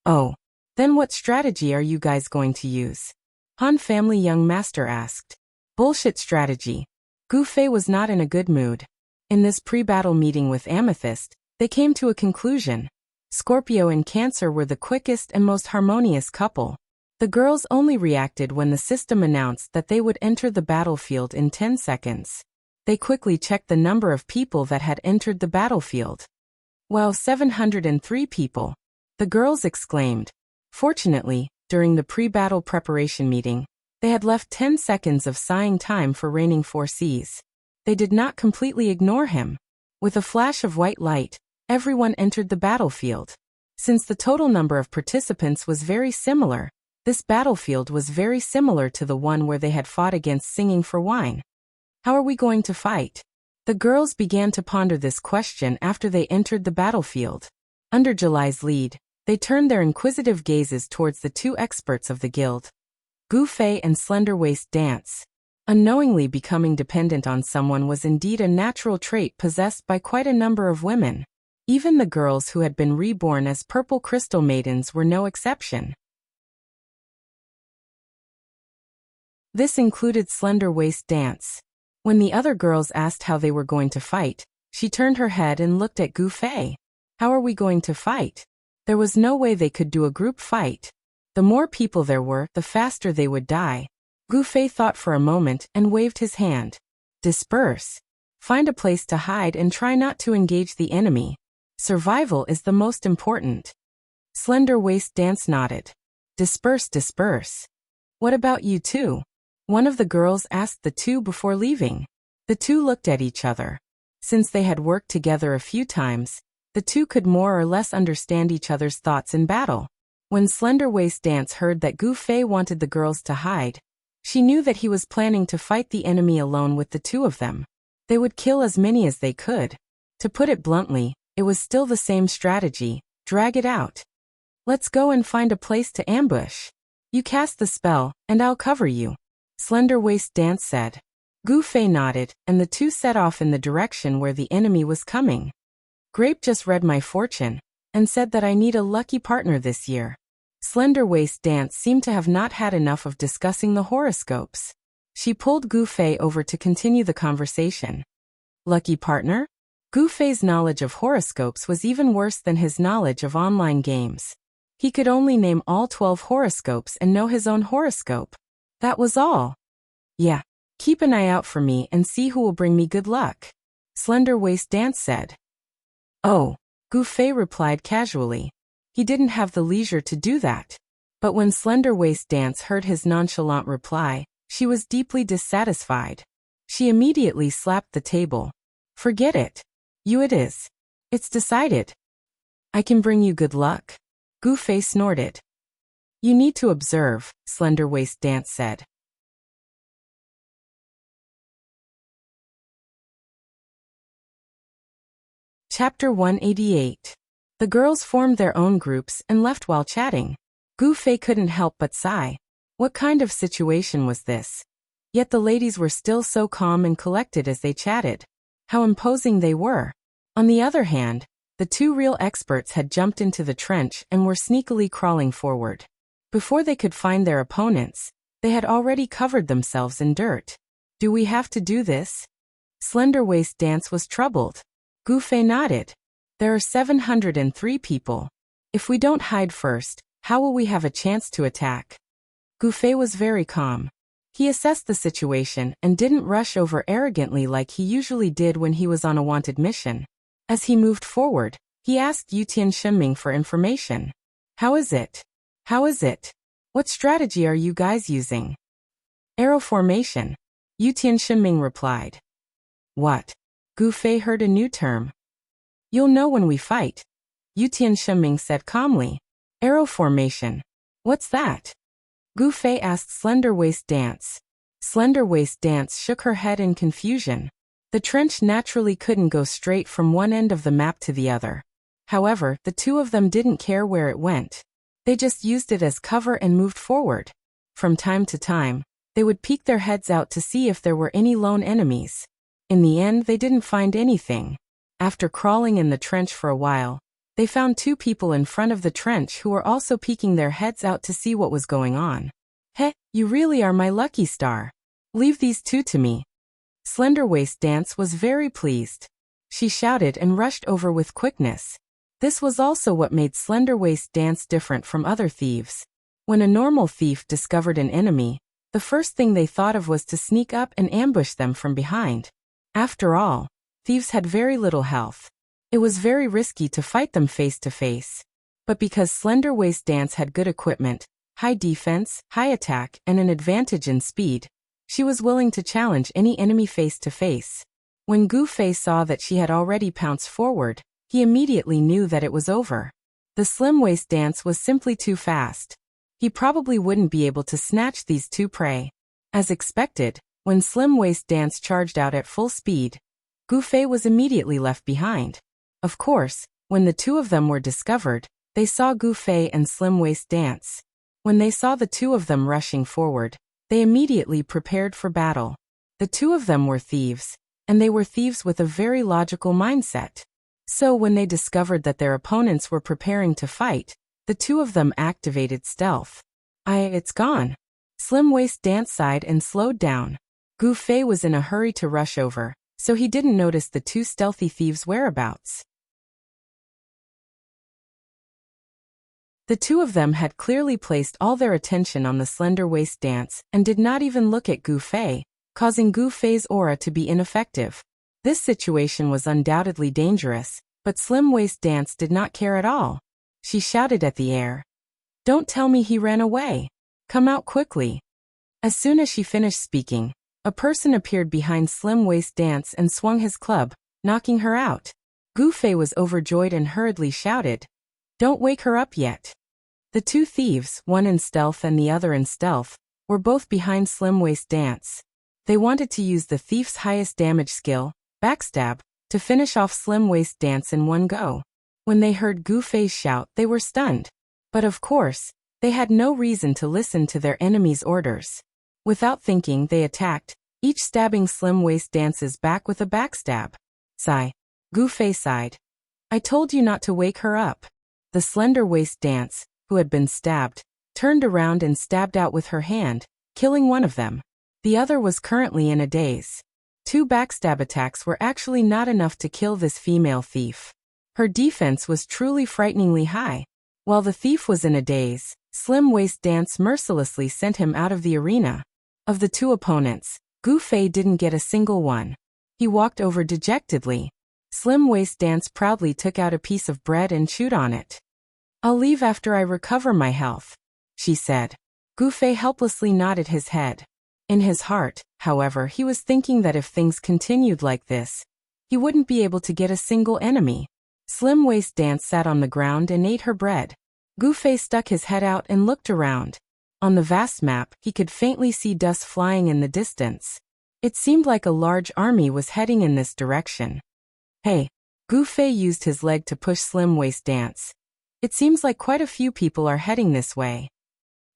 Speaker 1: "Oh, then what strategy are you guys going to use?" Han Family Young Master asked. "Bullshit strategy." Gu Fei was not in a good mood. In this pre-battle meeting with Amethyst, they came to a conclusion. Scorpio and Cancer were the quickest and most harmonious couple. The girls only reacted when the system announced that they would enter the battlefield in 10 seconds. They quickly checked the number of people that had entered the battlefield. "Wow, 703 people!" the girls exclaimed. Fortunately, during the pre-battle preparation meeting, they had left 10 seconds of sighing time for Reigning Four Seas. They did not completely ignore him. With a flash of white light, everyone entered the battlefield. Since the total number of participants was very similar, this battlefield was very similar to the one where they had fought against Singing for Wine. How are we going to fight? The girls began to ponder this question after they entered the battlefield. Under July's lead, they turned their inquisitive gazes towards the two experts of the guild, Gu Fei and slender waist dance. Unknowingly becoming dependent on someone was indeed a natural trait possessed by quite a number of women. Even the girls who had been reborn as purple crystal maidens were no exception. This included slender waist dance. When the other girls asked how they were going to fight, she turned her head and looked at Gu Fei. How are we going to fight? There was no way they could do a group fight. The more people there were, the faster they would die. Gu Fei thought for a moment and waved his hand. Disperse. Find a place to hide and try not to engage the enemy. Survival is the most important. Slender waist dance nodded. Disperse, disperse. What about you two? One of the girls asked the two before leaving. The two looked at each other. Since they had worked together a few times, the two could more or less understand each other's thoughts in battle. When Slender Waist Dance heard that Gu Fei wanted the girls to hide, she knew that he was planning to fight the enemy alone with the two of them. They would kill as many as they could. To put it bluntly, it was still the same strategy, drag it out. Let's go and find a place to ambush. You cast the spell, and I'll cover you. Slender Waist Dance said. Gu Fei nodded, and the two set off in the direction where the enemy was coming. Grape just read my fortune, and said that I need a lucky partner this year. Slender Waist Dance seemed to have not had enough of discussing the horoscopes. She pulled Gu Fei over to continue the conversation. Lucky partner? Gu Fei's knowledge of horoscopes was even worse than his knowledge of online games. He could only name all 12 horoscopes and know his own horoscope. That was all. Yeah, keep an eye out for me and see who will bring me good luck. Slender Waist Dance said. Oh, Gu Fei replied casually. He didn't have the leisure to do that. But when Slender Waist Dance heard his nonchalant reply, she was deeply dissatisfied. She immediately slapped the table. Forget it. You it is. It's decided. I can bring you good luck. Gu Fei snorted. You need to observe, Slender Waist Dance said. Chapter 188. The girls formed their own groups and left while chatting. Gu Fei couldn't help but sigh. What kind of situation was this? Yet the ladies were still so calm and collected as they chatted. How imposing they were. On the other hand, the two real experts had jumped into the trench and were sneakily crawling forward. Before they could find their opponents, they had already covered themselves in dirt. Do we have to do this? Slender Waist Dance was troubled. Gu Fei nodded. There are 703 people. If we don't hide first, how will we have a chance to attack? Gu Fei was very calm. He assessed the situation and didn't rush over arrogantly like he usually did when he was on a wanted mission. As he moved forward, he asked Yutian Shenming for information. How is it? How is it? What strategy are you guys using? Arrow formation. Yutian Shenming replied. What? Gu Fei heard a new term. You'll know when we fight. Yutian Shenming said calmly. Arrow formation. What's that? Gu Fei asked Slender Waist Dance. Slender Waist Dance shook her head in confusion. The trench naturally couldn't go straight from one end of the map to the other. However, the two of them didn't care where it went. They just used it as cover and moved forward. From time to time, they would peek their heads out to see if there were any lone enemies. In the end, they didn't find anything. After crawling in the trench for a while, they found two people in front of the trench who were also peeking their heads out to see what was going on. Heh, you really are my lucky star. Leave these two to me. Slender Waist Dance was very pleased. She shouted and rushed over with quickness. This was also what made Slender Waist Dance different from other thieves. When a normal thief discovered an enemy, the first thing they thought of was to sneak up and ambush them from behind. After all, thieves had very little health. It was very risky to fight them face to face. But because Slender Waist Dance had good equipment, high defense, high attack, and an advantage in speed, she was willing to challenge any enemy face to face. When Gu Fei saw that she had already pounced forward, he immediately knew that it was over. The Slim Waist Dance was simply too fast. He probably wouldn't be able to snatch these two prey. As expected, when Slim Waist Dance charged out at full speed, Gu Fei was immediately left behind. Of course, when the two of them were discovered, they saw Gu Fei and Slim Waist Dance. When they saw the two of them rushing forward, they immediately prepared for battle. The two of them were thieves, and they were thieves with a very logical mindset. So when they discovered that their opponents were preparing to fight, the two of them activated stealth. It's gone. Slim Waist Dance sighed and slowed down. Gu Fei was in a hurry to rush over, so he didn't notice the two stealthy thieves' whereabouts. The two of them had clearly placed all their attention on the slender waist dance and did not even look at Gu Fei, causing Gu Fei's aura to be ineffective. This situation was undoubtedly dangerous, but Slim Waist Dance did not care at all. She shouted at the air, "Don't tell me he ran away. Come out quickly." As soon as she finished speaking, a person appeared behind Slim Waist Dance and swung his club, knocking her out. Gu Fei was overjoyed and hurriedly shouted, "Don't wake her up yet." The two thieves, one in stealth and the other in stealth, were both behind Slim Waist Dance. They wanted to use the thief's highest damage skill, backstab, to finish off Slim Waist Dance in one go. When they heard Gu Fei's shout, they were stunned. But of course, they had no reason to listen to their enemy's orders. Without thinking, they attacked, each stabbing Slim Waist Dance's back with a backstab. Sigh. Gu Fei sighed. "I told you not to wake her up." The slender Waist Dance, who had been stabbed, turned around and stabbed out with her hand, killing one of them. The other was currently in a daze. Two backstab attacks were actually not enough to kill this female thief. Her defense was truly frighteningly high. While the thief was in a daze, Slim Waist Dance mercilessly sent him out of the arena. Of the two opponents, Gu Fei didn't get a single one. He walked over dejectedly. Slim Waist Dance proudly took out a piece of bread and chewed on it. "I'll leave after I recover my health," she said. Gu Fei helplessly nodded his head. In his heart, however, he was thinking that if things continued like this, he wouldn't be able to get a single enemy. Slim Waist Dance sat on the ground and ate her bread. Gu Fei stuck his head out and looked around. On the vast map, he could faintly see dust flying in the distance. It seemed like a large army was heading in this direction. "Hey!" Gu Fei used his leg to push Slim Waist Dance. "It seems like quite a few people are heading this way."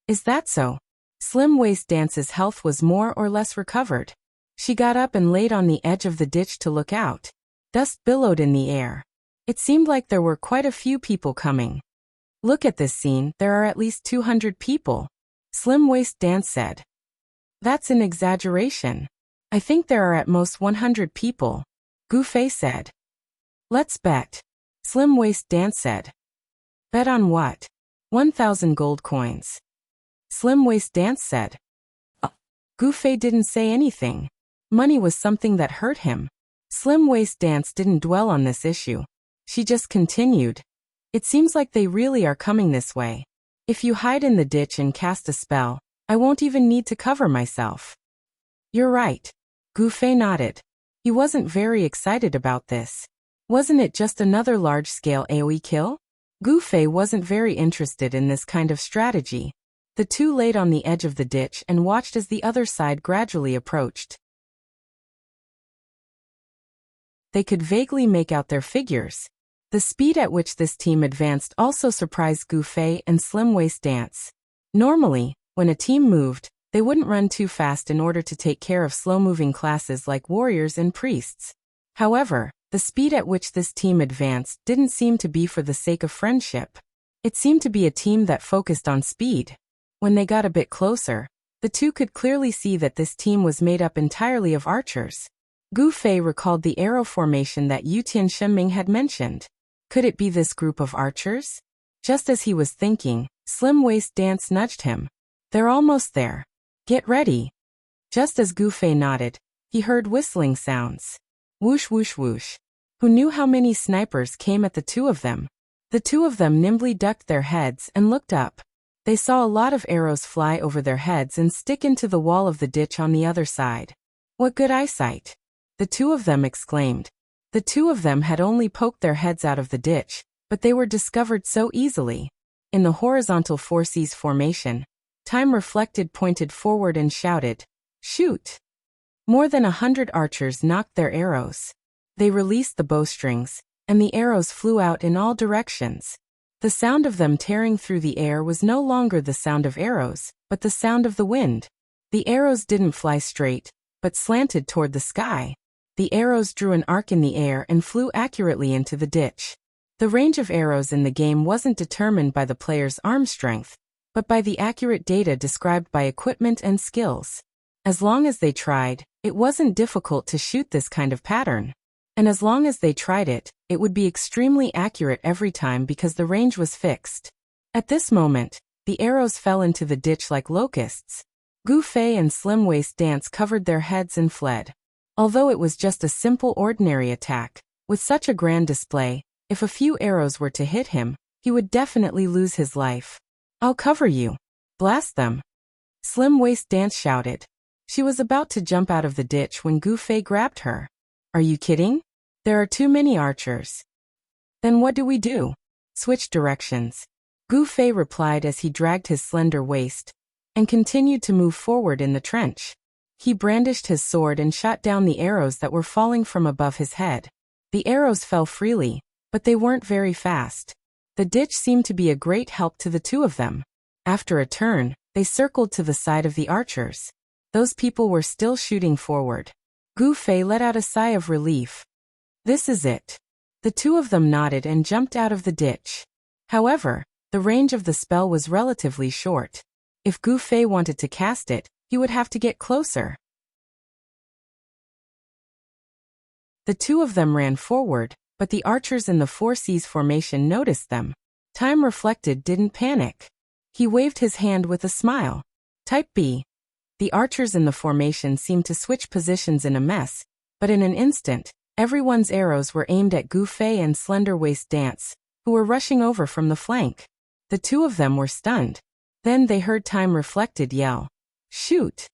Speaker 1: "Is that so?" Slim Waist Dance's health was more or less recovered. She got up and laid on the edge of the ditch to look out. Dust billowed in the air. It seemed like there were quite a few people coming. "Look at this scene, there are at least 200 people," Slim Waist Dance said. "That's an exaggeration. I think there are at most 100 people," Gu Fei said. "Let's bet," Slim Waist Dance said. "Bet on what?" 1,000 gold coins. Slim Waist Dance said. Gu Fei didn't say anything. Money was something that hurt him. Slim Waist Dance didn't dwell on this issue. She just continued. "It seems like they really are coming this way. If you hide in the ditch and cast a spell, I won't even need to cover myself." "You're right." Gu Fei nodded. He wasn't very excited about this. Wasn't it just another large-scale AoE kill? Gu Fei wasn't very interested in this kind of strategy. The two laid on the edge of the ditch and watched as the other side gradually approached. They could vaguely make out their figures. The speed at which this team advanced also surprised Gu Fei and Slim Waist Dance. Normally, when a team moved, they wouldn't run too fast in order to take care of slow-moving classes like warriors and priests. However, the speed at which this team advanced didn't seem to be for the sake of friendship. It seemed to be a team that focused on speed. When they got a bit closer, the two could clearly see that this team was made up entirely of archers. Gu Fei recalled the arrow formation that Yutian Shenming had mentioned. Could it be this group of archers? Just as he was thinking, Slim Waist Dance nudged him. "They're almost there. Get ready." Just as Gu Fei nodded, he heard whistling sounds. Whoosh whoosh whoosh. Who knew how many snipers came at the two of them? The two of them nimbly ducked their heads and looked up. They saw a lot of arrows fly over their heads and stick into the wall of the ditch on the other side. "What good eyesight!" the two of them exclaimed. The two of them had only poked their heads out of the ditch, but they were discovered so easily. In the horizontal 4Cs formation, Time reflected, pointed forward and shouted, "Shoot!" More than 100 archers knocked their arrows. They released the bowstrings, and the arrows flew out in all directions. The sound of them tearing through the air was no longer the sound of arrows, but the sound of the wind. The arrows didn't fly straight, but slanted toward the sky. The arrows drew an arc in the air and flew accurately into the ditch. The range of arrows in the game wasn't determined by the player's arm strength, but by the accurate data described by equipment and skills. As long as they tried, it wasn't difficult to shoot this kind of pattern. And as long as they tried it, it would be extremely accurate every time because the range was fixed. At this moment, the arrows fell into the ditch like locusts. Gu Fei and Slim Waist Dance covered their heads and fled. Although it was just a simple ordinary attack, with such a grand display, if a few arrows were to hit him, he would definitely lose his life. "I'll cover you. Blast them!" Slim Waist Dance shouted. She was about to jump out of the ditch when Gu Fei grabbed her. "Are you kidding? There are too many archers." "Then what do we do?" "Switch directions," Gu Fei replied as he dragged his slender waist and continued to move forward in the trench. He brandished his sword and shot down the arrows that were falling from above his head. The arrows fell freely, but they weren't very fast. The ditch seemed to be a great help to the two of them. After a turn, they circled to the side of the archers. Those people were still shooting forward. Gu Fei let out a sigh of relief. This is it. The two of them nodded and jumped out of the ditch. However, the range of the spell was relatively short. If Gu Fei wanted to cast it, he would have to get closer. The two of them ran forward, but the archers in the 4C's formation noticed them. Time Reflected didn't panic. He waved his hand with a smile. Type B. The archers in the formation seemed to switch positions in a mess, but in an instant, everyone's arrows were aimed at Gu Fei and Slender Waist Dance, who were rushing over from the flank. The two of them were stunned. Then they heard Time Reflected yell, "Shoot!"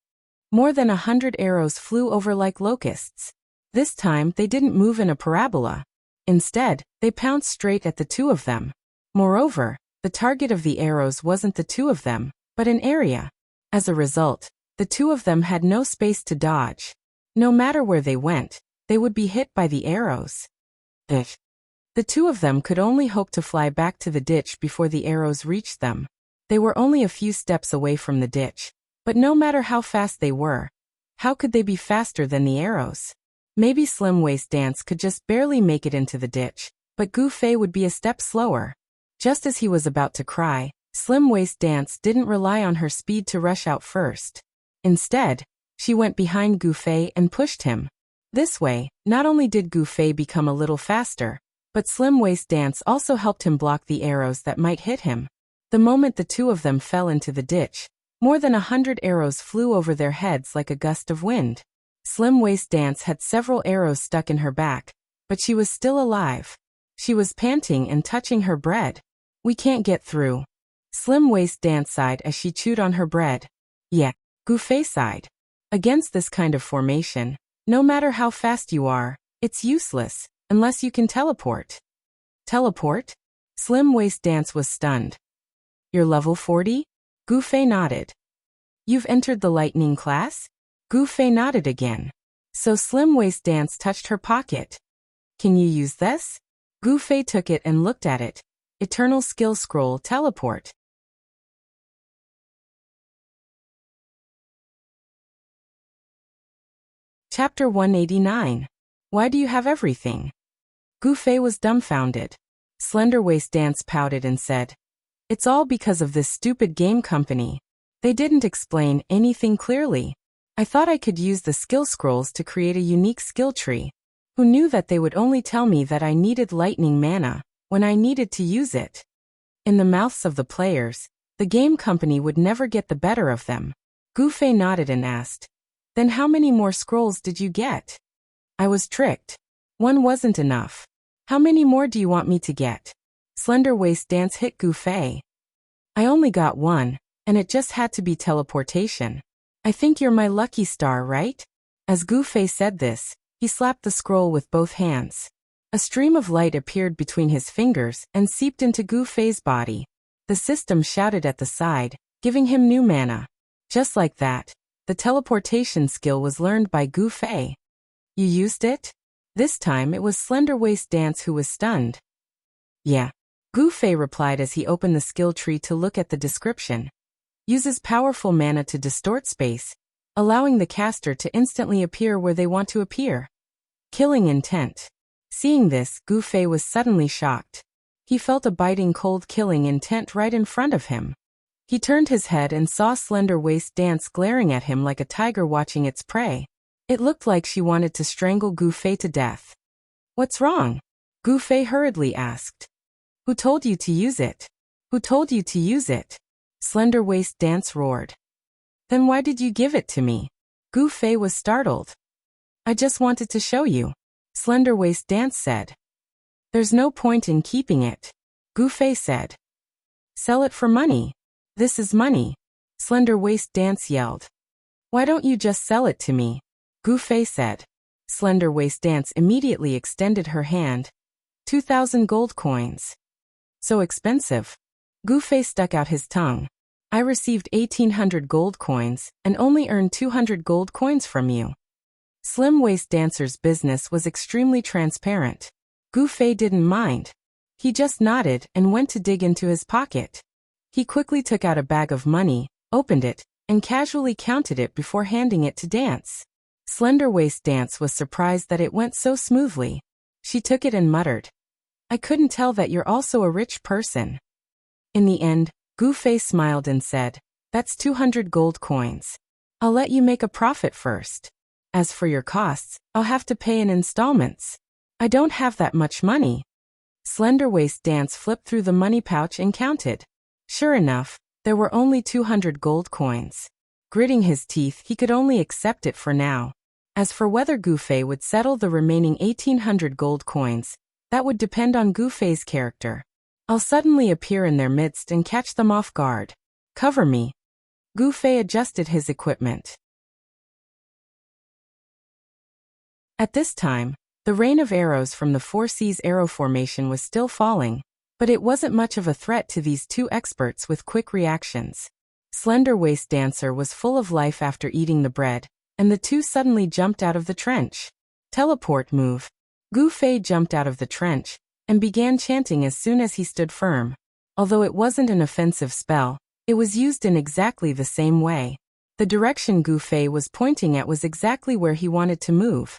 Speaker 1: More than 100 arrows flew over like locusts. This time, they didn't move in a parabola. Instead, they pounced straight at the two of them. Moreover, the target of the arrows wasn't the two of them, but an area. As a result, the two of them had no space to dodge. No matter where they went, they would be hit by the arrows. The two of them could only hope to fly back to the ditch before the arrows reached them. They were only a few steps away from the ditch, but no matter how fast they were, how could they be faster than the arrows? Maybe Slim Waist Dance could just barely make it into the ditch, but Gu Fei would be a step slower. Just as he was about to cry, Slim Waist Dance didn't rely on her speed to rush out first. Instead, she went behind Gu Fei and pushed him. This way, not only did Gu Fei become a little faster, but Slim Waist Dance also helped him block the arrows that might hit him. The moment the two of them fell into the ditch, more than 100 arrows flew over their heads like a gust of wind. Slim Waist Dance had several arrows stuck in her back, but she was still alive. She was panting and touching her bread. "We can't get through." Slim Waist Dance sighed as she chewed on her bread. "Yeah," Gu Fei sighed. Against this kind of formation, no matter how fast you are, it's useless, unless you can teleport. Teleport? Slim Waist Dance was stunned. "You're level 40? Gu Fei nodded. "You've entered the lightning class?" Gu Fei nodded again. So Slim Waist Dance touched her pocket. "Can you use this?" Gu Fei took it and looked at it. Eternal Skill Scroll Teleport. Chapter 189. Why do you have everything? Gu Fei was dumbfounded. Slender Waist Dance pouted and said, "It's all because of this stupid game company. They didn't explain anything clearly. I thought I could use the skill scrolls to create a unique skill tree. Who knew that they would only tell me that I needed lightning mana when I needed to use it?" In the mouths of the players, the game company would never get the better of them. Gu Fei nodded and asked, "Then how many more scrolls did you get?" "I was tricked. One wasn't enough. How many more do you want me to get?" Slender Waist Dance hit Gu Fei. "I only got one, and it just had to be teleportation. I think you're my lucky star, right?" As Gu Fei said this, he slapped the scroll with both hands. A stream of light appeared between his fingers and seeped into Gu Fei's body. The system shouted at the side, giving him new mana. Just like that, the teleportation skill was learned by Gu Fei. "You used it?" This time it was Slender Waist Dance who was stunned. "Yeah." Gu Fei replied as he opened the skill tree to look at the description. Uses powerful mana to distort space, allowing the caster to instantly appear where they want to appear. Killing intent. Seeing this, Gu Fei was suddenly shocked. He felt a biting cold killing intent right in front of him. He turned his head and saw Slender Waist Dance glaring at him like a tiger watching its prey. It looked like she wanted to strangle Gu Fei to death. "What's wrong?" Gu Fei hurriedly asked. "Who told you to use it? Who told you to use it?" Slender Waist Dance roared. "Then why did you give it to me?" Gu Fei was startled. "I just wanted to show you," Slender Waist Dance said. "There's no point in keeping it," Gu Fei said. "Sell it for money. This is money," Slender Waist Dance yelled. "Why don't you just sell it to me?" Gu Fei said. Slender Waist Dance immediately extended her hand. 2,000 gold coins. "So expensive." Gu Fei stuck out his tongue. "I received 1,800 gold coins and only earned 200 gold coins from you." Slim Waist Dancer's business was extremely transparent. Gu Fei didn't mind. He just nodded and went to dig into his pocket. He quickly took out a bag of money, opened it, and casually counted it before handing it to Dance. Slender Waist Dance was surprised that it went so smoothly. She took it and muttered, "I couldn't tell that you're also a rich person." In the end, Gu Fei smiled and said, "That's 200 gold coins. I'll let you make a profit first. As for your costs, I'll have to pay in installments. I don't have that much money." Slender Waist Dance flipped through the money pouch and counted. Sure enough, there were only 200 gold coins. Gritting his teeth, he could only accept it for now. As for whether Gu Fei would settle the remaining 1,800 gold coins, that would depend on Gu Fei's character. "I'll suddenly appear in their midst and catch them off guard. Cover me." Gu Fei adjusted his equipment. At this time, the rain of arrows from the Four Seas arrow formation was still falling, but it wasn't much of a threat to these two experts with quick reactions. Slender Waist Dancer was full of life after eating the bread, and the two suddenly jumped out of the trench. Teleport move. Gu Fei jumped out of the trench and began chanting as soon as he stood firm. Although it wasn't an offensive spell, it was used in exactly the same way. The direction Gu Fei was pointing at was exactly where he wanted to move.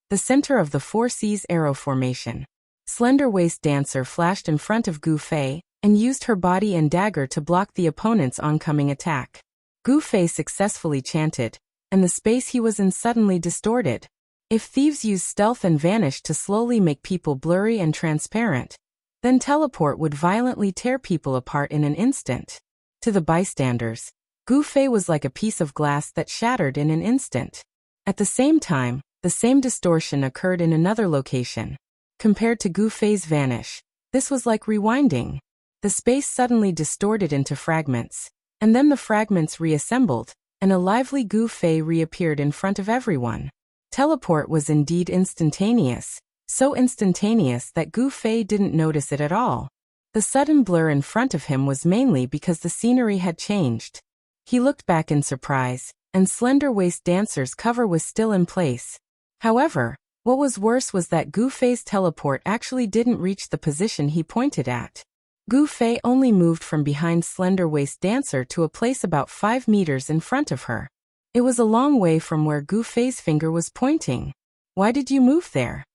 Speaker 1: The center of the Four Seas arrow formation. Slender Waist Dancer flashed in front of Gu Fei and used her body and dagger to block the opponent's oncoming attack. Gu Fei successfully chanted, and the space he was in suddenly distorted. If thieves use stealth and vanish to slowly make people blurry and transparent, then teleport would violently tear people apart in an instant. To the bystanders, Gu Fei was like a piece of glass that shattered in an instant. At the same time, the same distortion occurred in another location. Compared to Gu Fei's vanish, this was like rewinding. The space suddenly distorted into fragments, and then the fragments reassembled, and a lively Gu Fei reappeared in front of everyone. Teleport was indeed instantaneous, so instantaneous that Gu Fei didn't notice it at all. The sudden blur in front of him was mainly because the scenery had changed. He looked back in surprise, and Slender Waist Dancer's cover was still in place. However, what was worse was that Gu Fei's teleport actually didn't reach the position he pointed at. Gu Fei only moved from behind Slender Waist Dancer to a place about 5 meters in front of her. It was a long way from where Gu Fei's finger was pointing. "Why did you move there?"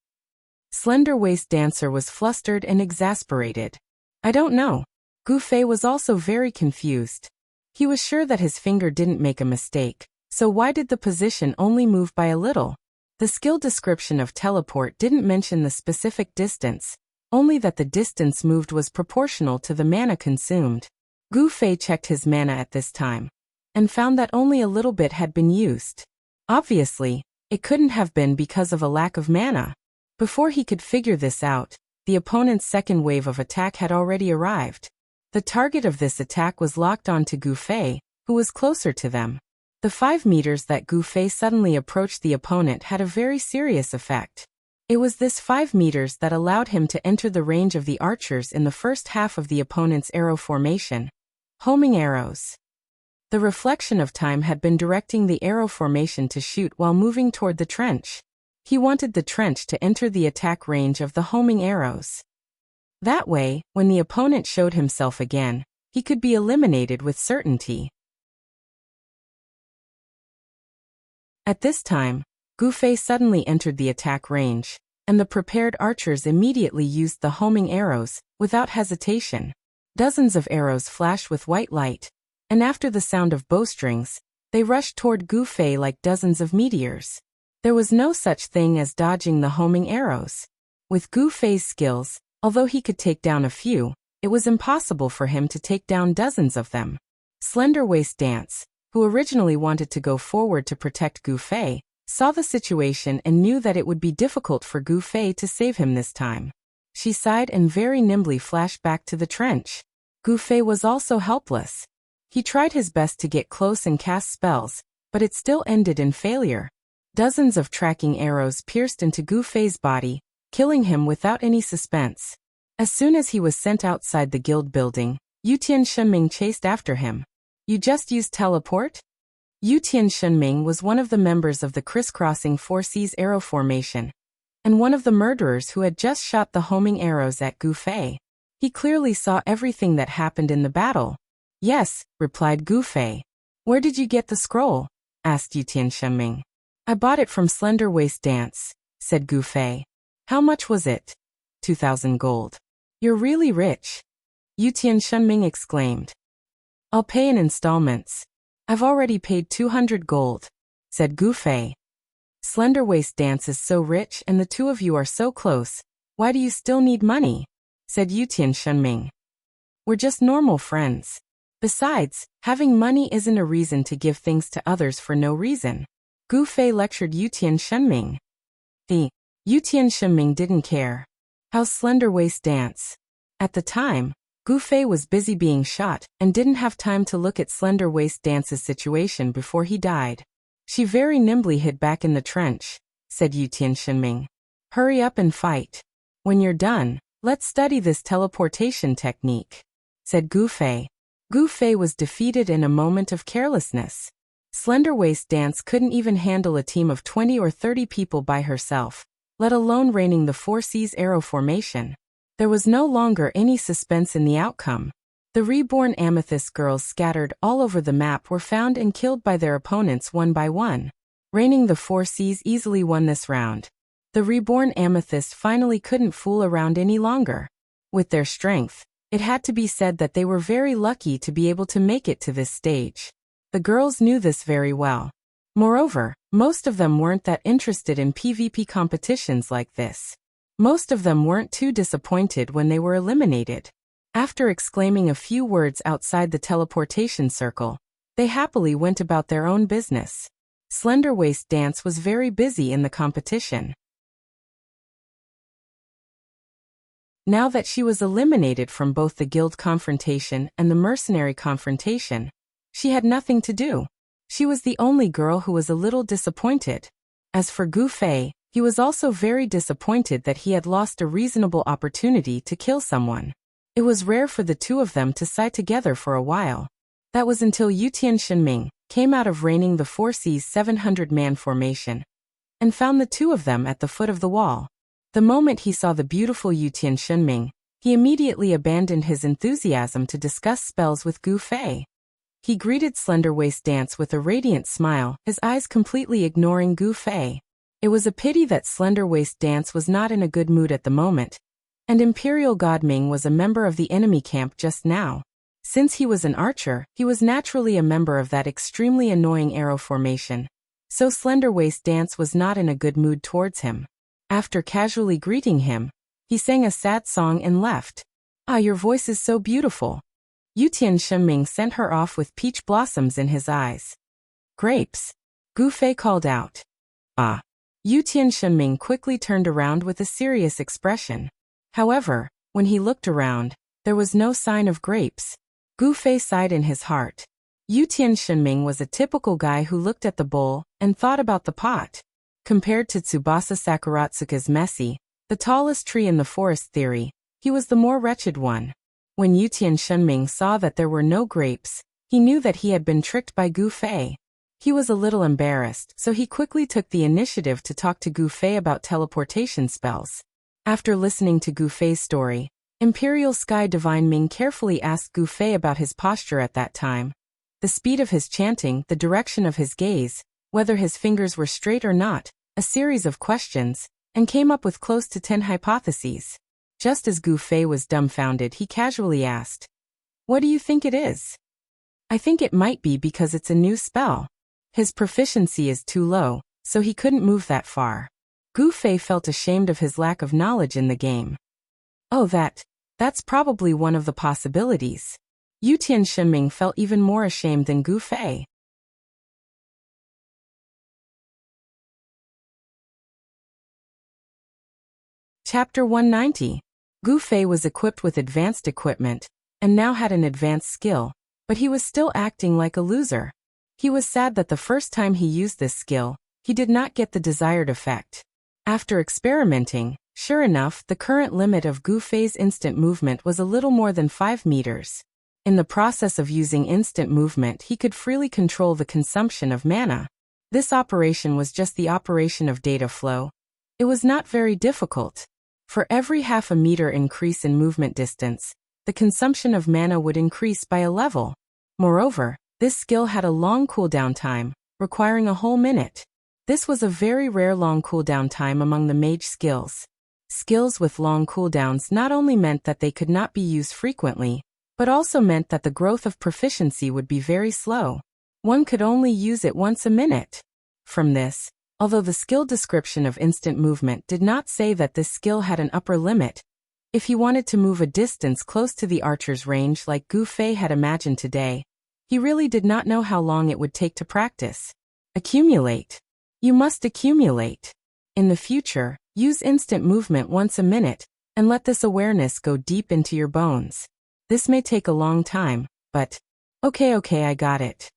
Speaker 1: Slender Waist Dancer was flustered and exasperated. "I don't know." Gu Fei was also very confused. He was sure that his finger didn't make a mistake, so why did the position only move by a little? The skill description of teleport didn't mention the specific distance, only that the distance moved was proportional to the mana consumed. Gu Fei checked his mana at this time, and found that only a little bit had been used. Obviously, it couldn't have been because of a lack of mana. Before he could figure this out, the opponent's second wave of attack had already arrived. The target of this attack was locked onto Gu Fei, who was closer to them. The 5 meters that Gu Fei suddenly approached the opponent had a very serious effect. It was this 5 meters that allowed him to enter the range of the archers in the first half of the opponent's arrow formation. Homing arrows. The reflection of time had been directing the arrow formation to shoot while moving toward the trench. He wanted the trench to enter the attack range of the homing arrows. That way, when the opponent showed himself again, he could be eliminated with certainty. At this time, Gu Fei suddenly entered the attack range, and the prepared archers immediately used the homing arrows, without hesitation. Dozens of arrows flashed with white light, and after the sound of bowstrings, they rushed toward Gu Fei like dozens of meteors. There was no such thing as dodging the homing arrows. With Gu Fei's skills, although he could take down a few, it was impossible for him to take down dozens of them. Slender Waist Dance, who originally wanted to go forward to protect Gu Fei, saw the situation and knew that it would be difficult for Gu Fei to save him this time. She sighed and very nimbly flashed back to the trench. Gu Fei was also helpless. He tried his best to get close and cast spells, but it still ended in failure. Dozens of tracking arrows pierced into Gu Fei's body, killing him without any suspense. As soon as he was sent outside the guild building, Yutian Shenming chased after him. You just used teleport? Yutian Shenming was one of the members of the crisscrossing 4C's arrow formation, and one of the murderers who had just shot the homing arrows at Gu Fei. He clearly saw everything that happened in the battle. Yes, replied Gu Fei. Where did you get the scroll? Asked Yutian Shenming. I bought it from Slender Waist Dance, said Gu Fei. How much was it? 2,000 gold. You're really rich. Yutian Shenming exclaimed. I'll pay in installments. I've already paid 200 gold, said Gu Fei. Slender Waist Dance is so rich and the two of you are so close. Why do you still need money? Said Yutian Shenming. We're just normal friends. Besides, having money isn't a reason to give things to others for no reason. Gu Fei lectured Yutian Shenming. Yutian Shenming didn't care. How's Slender Waist Dance? At the time, Gu Fei was busy being shot and didn't have time to look at Slender Waist Dance's situation before he died. She very nimbly hid back in the trench, said Yutian Shenming. Hurry up and fight. When you're done, let's study this teleportation technique, said Gu Fei. Gu Fei was defeated in a moment of carelessness. Slender Waist Dance couldn't even handle a team of 20 or 30 people by herself, let alone reigning the 4C's arrow formation. There was no longer any suspense in the outcome. The reborn Amethyst girls scattered all over the map were found and killed by their opponents one by one. Reigning the 4C's easily won this round. The reborn Amethyst finally couldn't fool around any longer. With their strength, it had to be said that they were very lucky to be able to make it to this stage. The girls knew this very well. Moreover, most of them weren't that interested in PvP competitions like this. Most of them weren't too disappointed when they were eliminated. After exclaiming a few words outside the teleportation circle, they happily went about their own business. Slender Waist Dance was very busy in the competition. Now that she was eliminated from both the guild confrontation and the mercenary confrontation, she had nothing to do. She was the only girl who was a little disappointed. As for Gu Fei, he was also very disappointed that he had lost a reasonable opportunity to kill someone. It was rare for the two of them to side together for a while. That was until Yutian Shenming came out of reigning the 4C's 700-man formation and found the two of them at the foot of the wall. The moment he saw the beautiful Yutian Shenming, he immediately abandoned his enthusiasm to discuss spells with Gu Fei. He greeted Slender Waist Dance with a radiant smile, his eyes completely ignoring Gu Fei. It was a pity that Slender Waist Dance was not in a good mood at the moment, and Imperial God Ming was a member of the enemy camp just now. Since he was an archer, he was naturally a member of that extremely annoying arrow formation. So Slender Waist Dance was not in a good mood towards him. After casually greeting him, he sang a sad song and left. Ah, your voice is so beautiful. Yutian Shenming sent her off with peach blossoms in his eyes. Grapes. Gu Fei called out. Ah. Yutian Shenming quickly turned around with a serious expression. However, when he looked around, there was no sign of grapes. Gu Fei sighed in his heart. Yutian Shenming was a typical guy who looked at the bowl and thought about the pot. Compared to Tsubasa Sakuratsuka's messy, the tallest tree in the forest theory, he was the more wretched one. When Yutian Shenming saw that there were no grapes, he knew that he had been tricked by Gu Fei. He was a little embarrassed, so he quickly took the initiative to talk to Gu Fei about teleportation spells. After listening to Gu Fei's story, Imperial Sky Divine Ming carefully asked Gu Fei about his posture at that time, the speed of his chanting, the direction of his gaze, whether his fingers were straight or not, a series of questions, and came up with close to 10 hypotheses. Just as Gu Fei was dumbfounded, he casually asked, "What do you think it is?" "I think it might be because it's a new spell. His proficiency is too low, so he couldn't move that far." Gu Fei felt ashamed of his lack of knowledge in the game. "Oh, that's probably one of the possibilities." Yutian Shenming felt even more ashamed than Gu Fei. Chapter 190. Gu Fei was equipped with advanced equipment, and now had an advanced skill, but he was still acting like a loser. He was sad that the first time he used this skill, he did not get the desired effect. After experimenting, sure enough, the current limit of Gu Fei's instant movement was a little more than 5 meters. In the process of using instant movement, he could freely control the consumption of mana. This operation was just the operation of data flow. It was not very difficult. For every half a meter increase in movement distance, the consumption of mana would increase by a level. Moreover, this skill had a long cooldown time, requiring a whole minute. This was a very rare long cooldown time among the mage skills. Skills with long cooldowns not only meant that they could not be used frequently, but also meant that the growth of proficiency would be very slow. One could only use it once a minute. From this, although the skill description of instant movement did not say that this skill had an upper limit, if he wanted to move a distance close to the archer's range like Gu Fei had imagined today, he really did not know how long it would take to practice. Accumulate. You must accumulate. In the future, use instant movement once a minute, and let this awareness go deep into your bones. This may take a long time, but... Okay, I got it.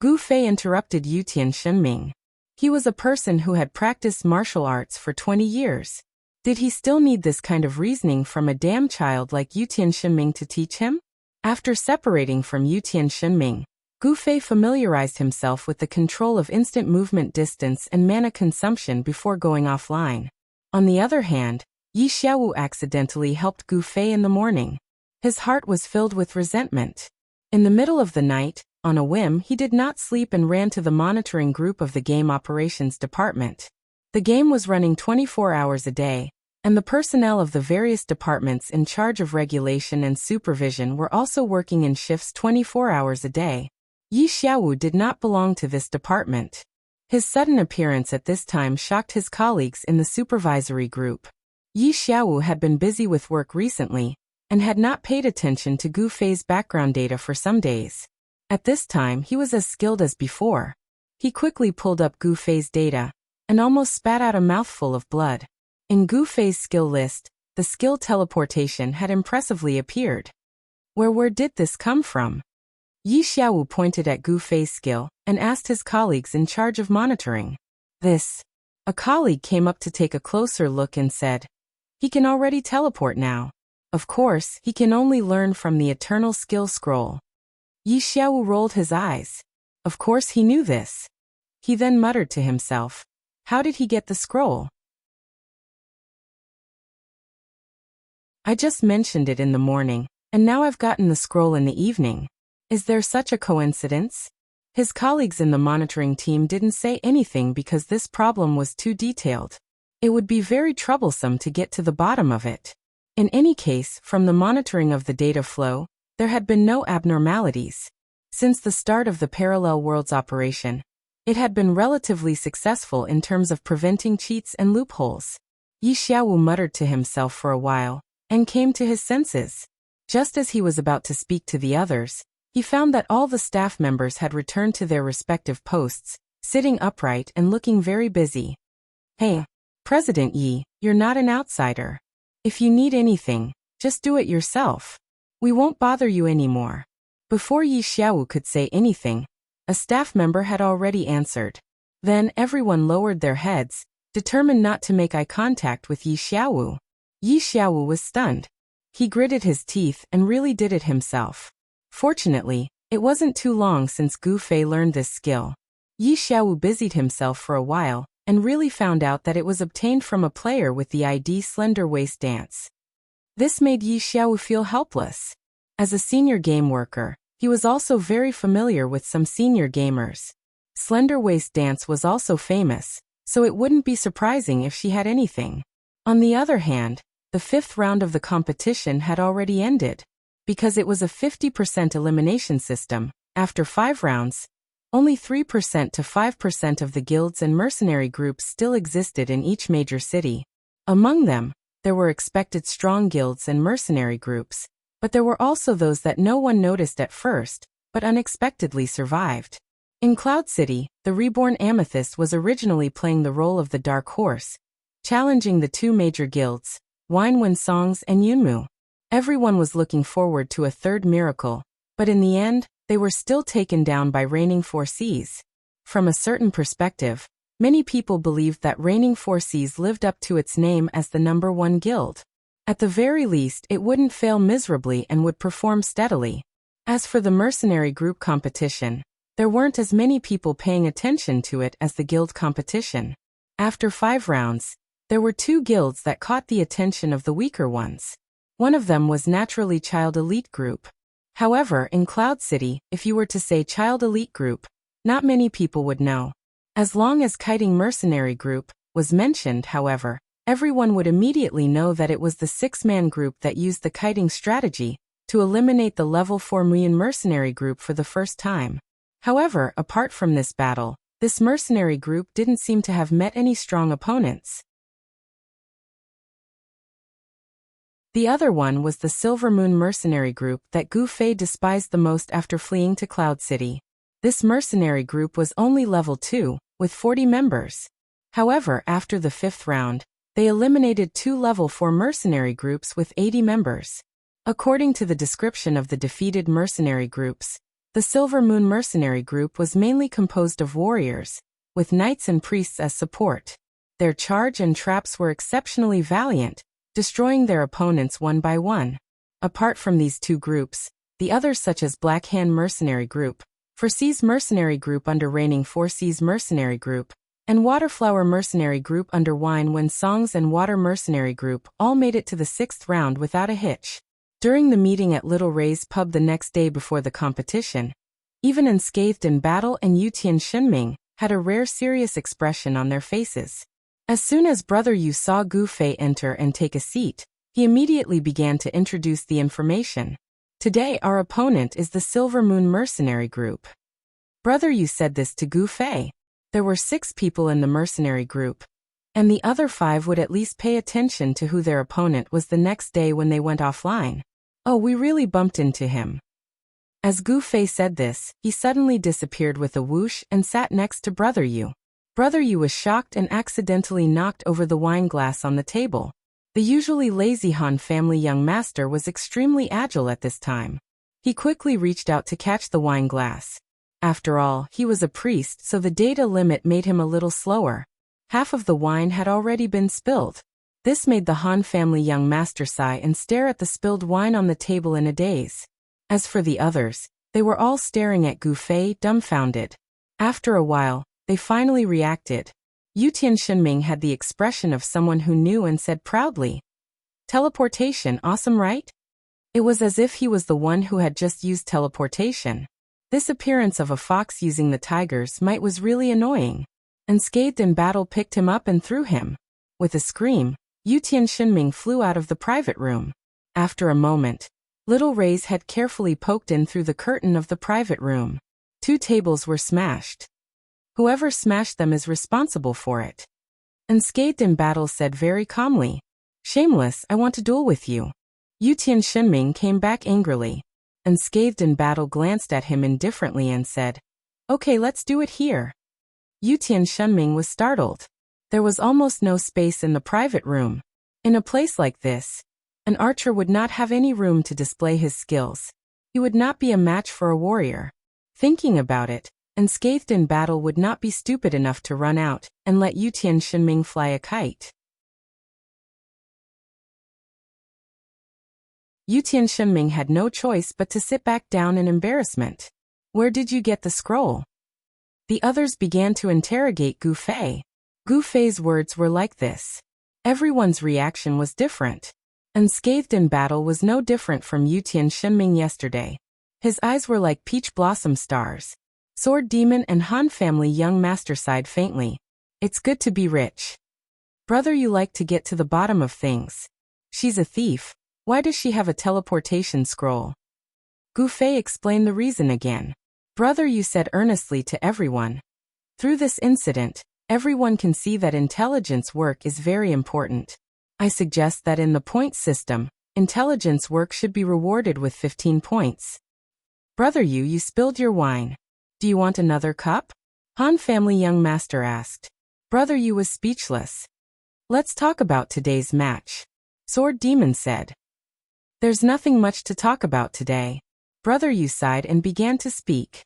Speaker 1: Gu Fei interrupted Yutian Shenming. He was a person who had practiced martial arts for 20 years. Did he still need this kind of reasoning from a damn child like Yutian Shenming to teach him? After separating from Yutian Shenming, Gu Fei familiarized himself with the control of instant movement distance and mana consumption before going offline. On the other hand, Yi Xiaowu accidentally helped Gu Fei in the morning. His heart was filled with resentment. In the middle of the night, on a whim, he did not sleep and ran to the monitoring group of the game operations department. The game was running 24 hours a day, and the personnel of the various departments in charge of regulation and supervision were also working in shifts 24 hours a day. Yi Xiaowu did not belong to this department. His sudden appearance at this time shocked his colleagues in the supervisory group. Yi Xiaowu had been busy with work recently, and had not paid attention to Gu Fei's background data for some days. At this time, he was as skilled as before. He quickly pulled up Gu Fei's data, and almost spat out a mouthful of blood. In Gu Fei's skill list, the skill teleportation had impressively appeared. Where did this come from? Yi Xiaowu pointed at Gu Fei's skill, and asked his colleagues in charge of monitoring. This. A colleague came up to take a closer look and said, "He can already teleport now. Of course, he can only learn from the eternal skill scroll." Yi Xiaowu rolled his eyes. Of course he knew this. He then muttered to himself, "How did he get the scroll? I just mentioned it in the morning, and now I've gotten the scroll in the evening. Is there such a coincidence?" His colleagues in the monitoring team didn't say anything because this problem was too detailed. It would be very troublesome to get to the bottom of it. In any case, from the monitoring of the data flow, there had been no abnormalities. Since the start of the Parallel Worlds operation, it had been relatively successful in terms of preventing cheats and loopholes. Yi Xiaowu muttered to himself for a while, and came to his senses. Just as he was about to speak to the others, he found that all the staff members had returned to their respective posts, sitting upright and looking very busy. "Hey, President Yi, you're not an outsider. If you need anything, just do it yourself. We won't bother you anymore." Before Yi Xiaowu could say anything, a staff member had already answered. Then everyone lowered their heads, determined not to make eye contact with Yi Xiaowu. Yi Xiaowu was stunned. He gritted his teeth and really did it himself. Fortunately, it wasn't too long since Gu Fei learned this skill. Yi Xiaowu busied himself for a while, and really found out that it was obtained from a player with the ID Slender Waist Dance. This made Yi Xiao feel helpless. As a senior game worker, he was also very familiar with some senior gamers. Slender Waist Dance was also famous, so it wouldn't be surprising if she had anything. On the other hand, the 5th round of the competition had already ended. Because it was a 50% elimination system, after 5 rounds, only 3% to 5% of the guilds and mercenary groups still existed in each major city. Among them, there were expected strong guilds and mercenary groups, but there were also those that no one noticed at first, but unexpectedly survived. In Cloud City, the reborn Amethyst was originally playing the role of the Dark Horse, challenging the 2 major guilds, Wine Songs and Yunmu. Everyone was looking forward to a third miracle, but in the end, they were still taken down by Reigning Four Seas. From a certain perspective, many people believed that Reigning Four Seas lived up to its name as the #1 guild. At the very least, it wouldn't fail miserably and would perform steadily. As for the mercenary group competition, there weren't as many people paying attention to it as the guild competition. After 5 rounds, there were 2 guilds that caught the attention of the weaker ones. One of them was naturally Child Elite Group. However, in Cloud City, if you were to say Child Elite Group, not many people would know. As long as Kiting Mercenary Group was mentioned, however, everyone would immediately know that it was the 6-man group that used the kiting strategy to eliminate the level 4 Muyan mercenary group for the first time. However, apart from this battle, this mercenary group didn't seem to have met any strong opponents. The other one was the Silver Moon mercenary group that Gu Fei despised the most after fleeing to Cloud City. This mercenary group was only level 2, with 40 members. However, after the 5th round, they eliminated 2 level 4 mercenary groups with 80 members. According to the description of the defeated mercenary groups, the Silver Moon mercenary group was mainly composed of warriors, with knights and priests as support. Their charge and traps were exceptionally valiant, destroying their opponents one by one. Apart from these 2 groups, the others such as Black Hand mercenary group, Four Seas mercenary group under Reigning Four Seas mercenary group, and Waterflower mercenary group under Wine Songs and Water mercenary group all made it to the 6th round without a hitch. During the meeting at Little Ray's pub the next day before the competition, even Unscathed in Battle and Yutian Shinming had a rare serious expression on their faces. As soon as Brother Yu saw Gu Fei enter and take a seat, he immediately began to introduce the information. Today our opponent is the Silver Moon mercenary group. Brother Yu said this to Gu Fei. There were 6 people in the mercenary group, and the other 5 would at least pay attention to who their opponent was the next day when they went offline. Oh, we really bumped into him. As Gu Fei said this, he suddenly disappeared with a whoosh and sat next to Brother Yu. Brother Yu was shocked and accidentally knocked over the wine glass on the table. The usually lazy Han family young master was extremely agile at this time. He quickly reached out to catch the wine glass. After all, he was a priest, so the data limit made him a little slower. Half of the wine had already been spilled. This made the Han family young master sigh and stare at the spilled wine on the table in a daze. As for the others, they were all staring at Gu Fei, dumbfounded. After a while, they finally reacted. Yutian Shinming had the expression of someone who knew and said proudly, "Teleportation, awesome, right?" It was as if he was the one who had just used teleportation. This appearance of a fox using the tiger's might was really annoying. Unscathed in Battle picked him up and threw him. With a scream, Yutian Shinming flew out of the private room. After a moment, Little Ray's head carefully poked in through the curtain of the private room. 2 tables were smashed. Whoever smashed them is responsible for it. Unscathed in Battle said very calmly, "Shameless, I want to duel with you." Yutian Shinming came back angrily. Unscathed in Battle glanced at him indifferently and said, "Okay, let's do it here." Yutian Shinming was startled. There was almost no space in the private room. In a place like this, an archer would not have any room to display his skills. He would not be a match for a warrior. Thinking about it, Unscathed in Battle would not be stupid enough to run out and let Yutian Shinming fly a kite. Yutian Shinming had no choice but to sit back down in embarrassment. "Where did you get the scroll?" The others began to interrogate Gu Fei. Gu Fei's words were like this. Everyone's reaction was different. Unscathed in battle was no different from Yutian Shenming yesterday. His eyes were like peach blossom stars. Sword Demon and Han family young master sighed faintly. It's good to be rich. Brother, you like to get to the bottom of things. She's a thief. Why does she have a teleportation scroll? Gu Fei explained the reason again. Brother, you said earnestly to everyone. Through this incident, everyone can see that intelligence work is very important. I suggest that in the point system, intelligence work should be rewarded with 15 points. Brother, you spilled your wine. Do you want another cup? Han family young master asked. Brother, you was speechless. Let's talk about today's match. Sword Demon said. There's nothing much to talk about today. Brother Yu sighed and began to speak.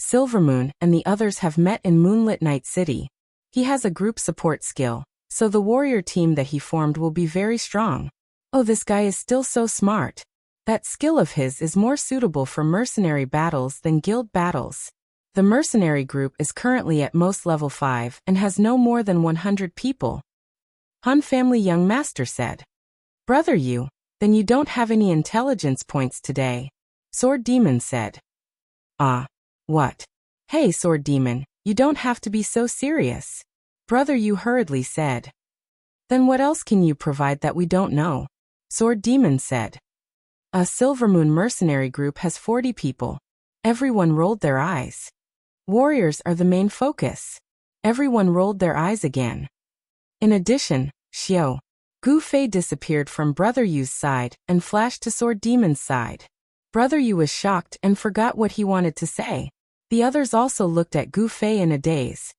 Speaker 1: Silvermoon and the others have met in Moonlit Night City. He has a group support skill, so the warrior team that he formed will be very strong. Oh, this guy is still so smart. That skill of his is more suitable for mercenary battles than guild battles. The mercenary group is currently at most level 5 and has no more than 100 people. Han family young master said. Brother Yu, then you don't have any intelligence points today. Sword Demon said. What? Hey Sword Demon, you don't have to be so serious. Brother Yu hurriedly said. Then what else can you provide that we don't know? Sword Demon said. A Silvermoon mercenary group has 40 people. Everyone rolled their eyes. Warriors are the main focus. Everyone rolled their eyes again. In addition, Gu Fei disappeared from Brother Yu's side and flashed to Sword Demon's side. Brother Yu was shocked and forgot what he wanted to say. The others also looked at Gu Fei in a daze.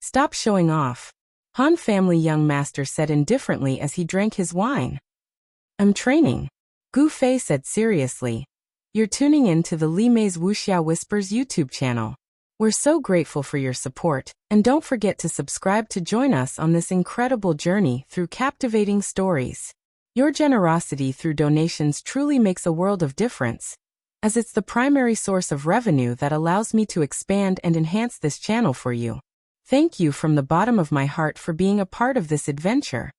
Speaker 1: Stop showing off. Han family young master said indifferently as he drank his wine. I'm training. Gu Fei said seriously. You're tuning in to the Li Mei's Wuxia Whispers YouTube channel. We're so grateful for your support, and don't forget to subscribe to join us on this incredible journey through captivating stories. Your generosity through donations truly makes a world of difference, as it's the primary source of revenue that allows me to expand and enhance this channel for you. Thank you from the bottom of my heart for being a part of this adventure.